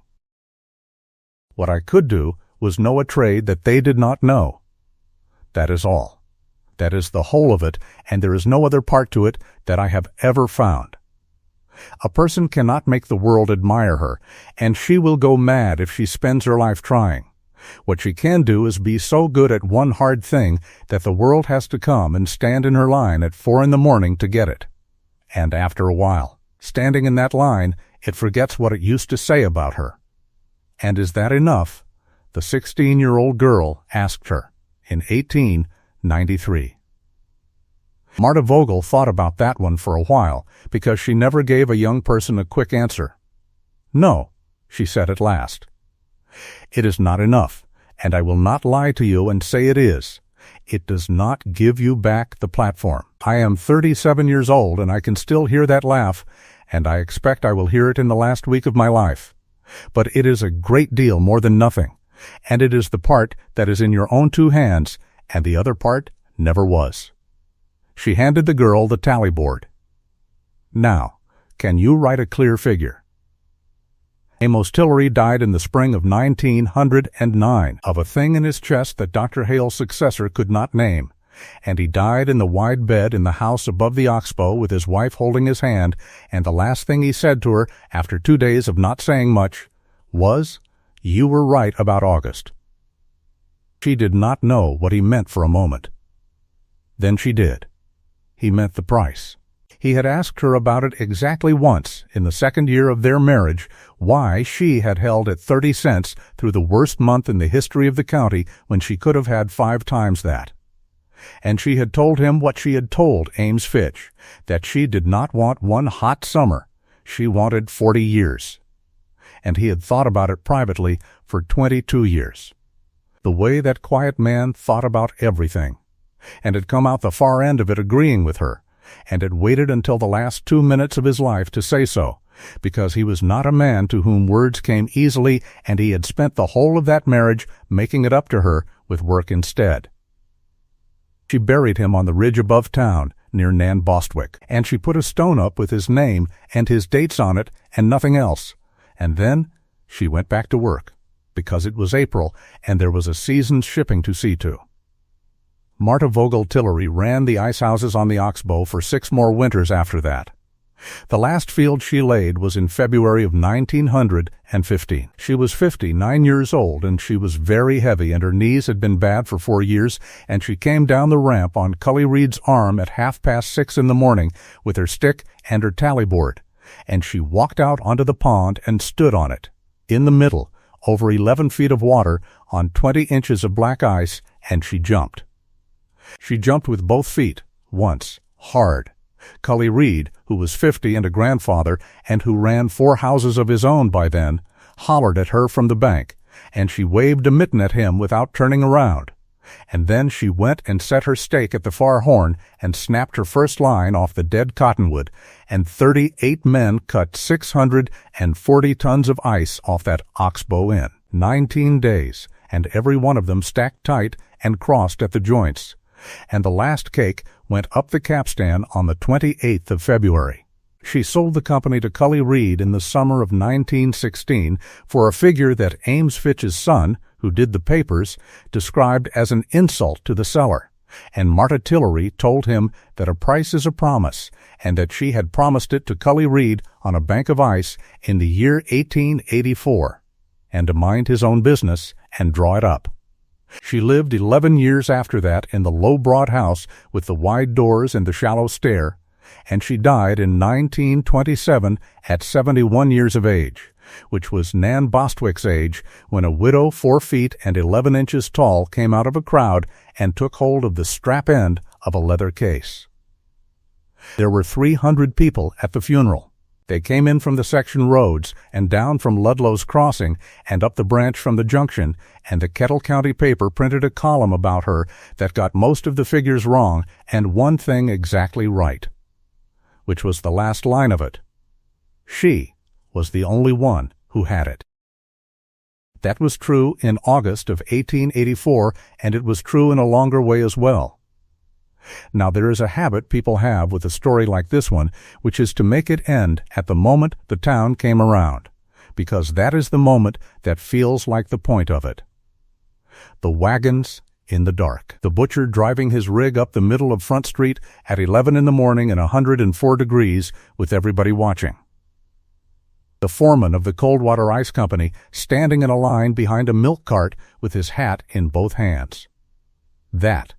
What I could do was know a trade that they did not know. That is all. That is the whole of it, and there is no other part to it that I have ever found. A person cannot make the world admire her, and she will go mad if she spends her life trying. What she can do is be so good at one hard thing that the world has to come and stand in her line at 4 a.m. to get it. And after a while, standing in that line, it forgets what it used to say about her. And is that enough? The 16-year-old girl asked her in 1893. Marta Vogel thought about that one for a while because she never gave a young person a quick answer. No, she said at last. It is not enough, and I will not lie to you and say it is. It does not give you back the platform. I am 37 years old, and I can still hear that laugh, and I expect I will hear it in the last week of my life. But it is a great deal more than nothing, and it is the part that is in your own 2 hands, and the other part never was. She handed the girl the tally board. Now, can you write a clear figure? Amos Tillery died in the spring of 1909 of a thing in his chest that Dr. Hale's successor could not name, and he died in the wide bed in the house above the Oxbow with his wife holding his hand, and the last thing he said to her, after 2 days of not saying much, was, "You were right about August." She did not know what he meant for a moment. Then she did. He meant the price. He had asked her about it exactly once in the 2nd year of their marriage, why she had held at 30 cents through the worst month in the history of the county when she could have had 5 times that. And she had told him what she had told Ames Fitch, that she did not want one hot summer, she wanted 40 years. And he had thought about it privately for 22 years. The way that quiet man thought about everything, and had come out the far end of it agreeing with her, and had waited until the last 2 minutes of his life to say so, because he was not a man to whom words came easily, and he had spent the whole of that marriage making it up to her with work instead. She buried him on the ridge above town, near Nan Bostwick, and she put a stone up with his name and his dates on it and nothing else, and then she went back to work, because it was April and there was a season's shipping to see to. Marta Vogel Tillery ran the ice houses on the Oxbow for 6 more winters after that. The last field she laid was in February of 1915. She was 59 years old, and she was very heavy, and her knees had been bad for 4 years, and she came down the ramp on Cully Reed's arm at 6:30 in the morning with her stick and her tally board, and she walked out onto the pond and stood on it, in the middle, over 11 feet of water, on 20 inches of black ice, and she jumped. She jumped with both feet, once, hard. Cully Reed, who was 50 and a grandfather, and who ran 4 houses of his own by then, hollered at her from the bank, and she waved a mitten at him without turning around. And then she went and set her stake at the far horn and snapped her first line off the dead cottonwood, and 38 men cut 640 tons of ice off that Oxbow in 19 days, and every one of them stacked tight and crossed at the joints. And the last cake went up the capstan on the 28th of February. She sold the company to Cully Reed in the summer of 1916 for a figure that Ames Fitch's son, who did the papers, described as an insult to the seller, and Marta Tillery told him that a price is a promise, and that she had promised it to Cully Reed on a bank of ice in the year 1884, and to mind his own business and draw it up. She lived 11 years after that in the low, broad house with the wide doors and the shallow stair, and she died in 1927 at 71 years of age, which was Nan Bostwick's age when a widow 4 feet and 11 inches tall came out of a crowd and took hold of the strap end of a leather case. There were 300 people at the funeral. They came in from the section roads and down from Ludlow's Crossing and up the branch from the junction, and the Kettle County paper printed a column about her that got most of the figures wrong and one thing exactly right, which was the last line of it. She was the only one who had it. That was true in August of 1884, and it was true in a longer way as well. Now, there is a habit people have with a story like this one, which is to make it end at the moment the town came around, because that is the moment that feels like the point of it. The wagons in the dark. The butcher driving his rig up the middle of Front Street at 11 in the morning in 104 degrees with everybody watching. The foreman of the Coldwater Ice Company standing in a line behind a milk cart with his hat in both hands. That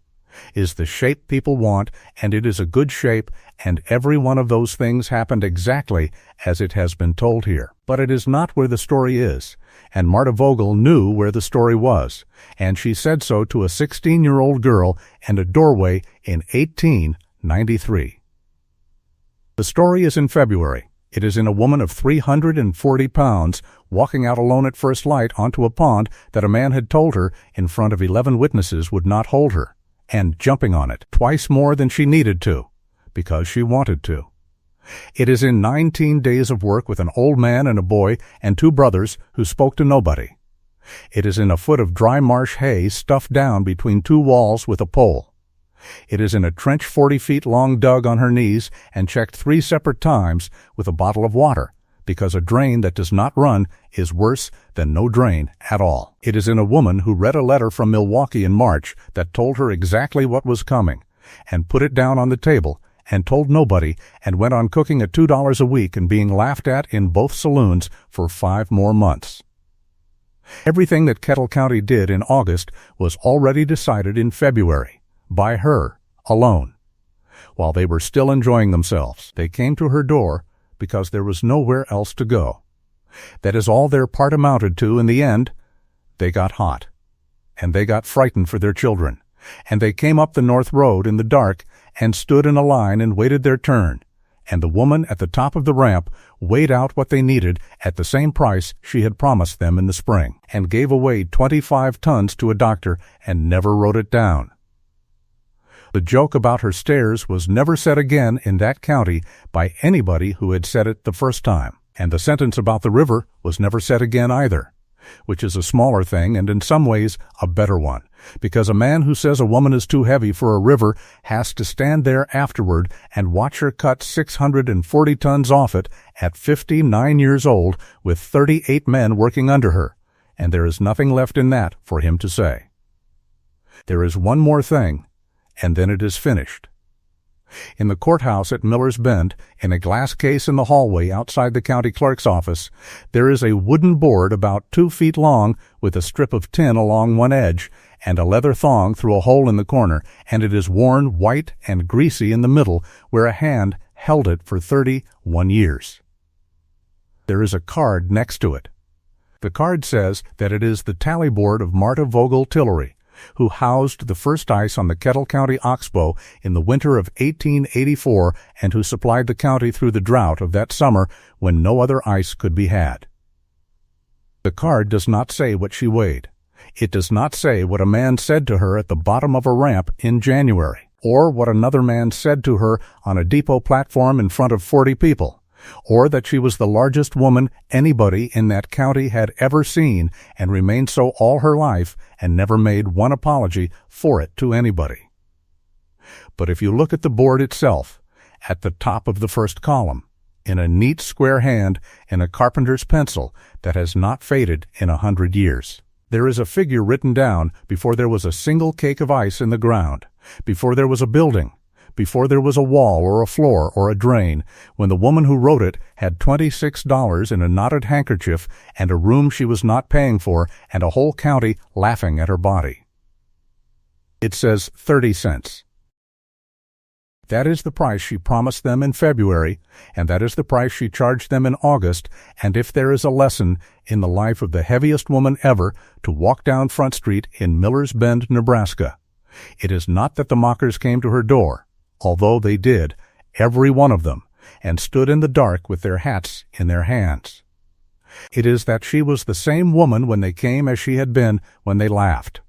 is the shape people want, and it is a good shape, and every one of those things happened exactly as it has been told here. But it is not where the story is, and Marta Vogel knew where the story was, and she said so to a 16-year-old girl in a doorway in 1893. The story is in February. It is in a woman of 340 pounds walking out alone at first light onto a pond that a man had told her in front of 11 witnesses would not hold her, and jumping on it twice more than she needed to, because she wanted to. It is in 19 days of work with an old man and a boy and 2 brothers who spoke to nobody. It is in a foot of dry marsh hay stuffed down between 2 walls with a pole. It is in a trench 40 feet long dug on her knees and checked 3 separate times with a bottle of water, because a drain that does not run is worse than no drain at all. It is in a woman who read a letter from Milwaukee in March that told her exactly what was coming, and put it down on the table, and told nobody, and went on cooking at $2 a week and being laughed at in both saloons for 5 more months. Everything that Kettle County did in August was already decided in February, by her alone. While they were still enjoying themselves, they came to her door because there was nowhere else to go. That is all their part amounted to in the end. They got hot, and they got frightened for their children, and they came up the North Road in the dark and stood in a line and waited their turn, and the woman at the top of the ramp weighed out what they needed at the same price she had promised them in the spring, and gave away 25 tons to a doctor and never wrote it down. The joke about her stairs was never said again in that county by anybody who had said it the first time, and the sentence about the river was never said again either, which is a smaller thing and in some ways a better one, because a man who says a woman is too heavy for a river has to stand there afterward and watch her cut 640 tons off it at 59 years old with 38 men working under her, and there is nothing left in that for him to say. There is one more thing, and then it is finished. In the courthouse at Miller's Bend, in a glass case in the hallway outside the county clerk's office, there is a wooden board about 2 feet long with a strip of tin along one edge and a leather thong through a hole in the corner, and it is worn white and greasy in the middle where a hand held it for 31 years. There is a card next to it. The card says that it is the tally board of Marta Vogel Tillery, who housed the first ice on the Kettle County Oxbow in the winter of 1884 and who supplied the county through the drought of that summer when no other ice could be had. The card does not say what she weighed. It does not say what a man said to her at the bottom of a ramp in January, or what another man said to her on a depot platform in front of 40 people, or that she was the largest woman anybody in that county had ever seen and remained so all her life and never made one apology for it to anybody. But if you look at the board itself, at the top of the first column, in a neat square hand in a carpenter's pencil that has not faded in 100 years, There is a figure written down before there was a single cake of ice in the ground, before there was a building, before there was a wall or a floor or a drain, when the woman who wrote it had $26 in a knotted handkerchief and a room she was not paying for and a whole county laughing at her body. It says 30 cents. That is the price she promised them in February, and that is the price she charged them in August, and if there is a lesson in the life of the heaviest woman ever to walk down Front Street in Millers Bend, Nebraska, it is not that the mockers came to her door, although they did, every one of them, and stood in the dark with their hats in their hands. It is that she was the same woman when they came as she had been when they laughed.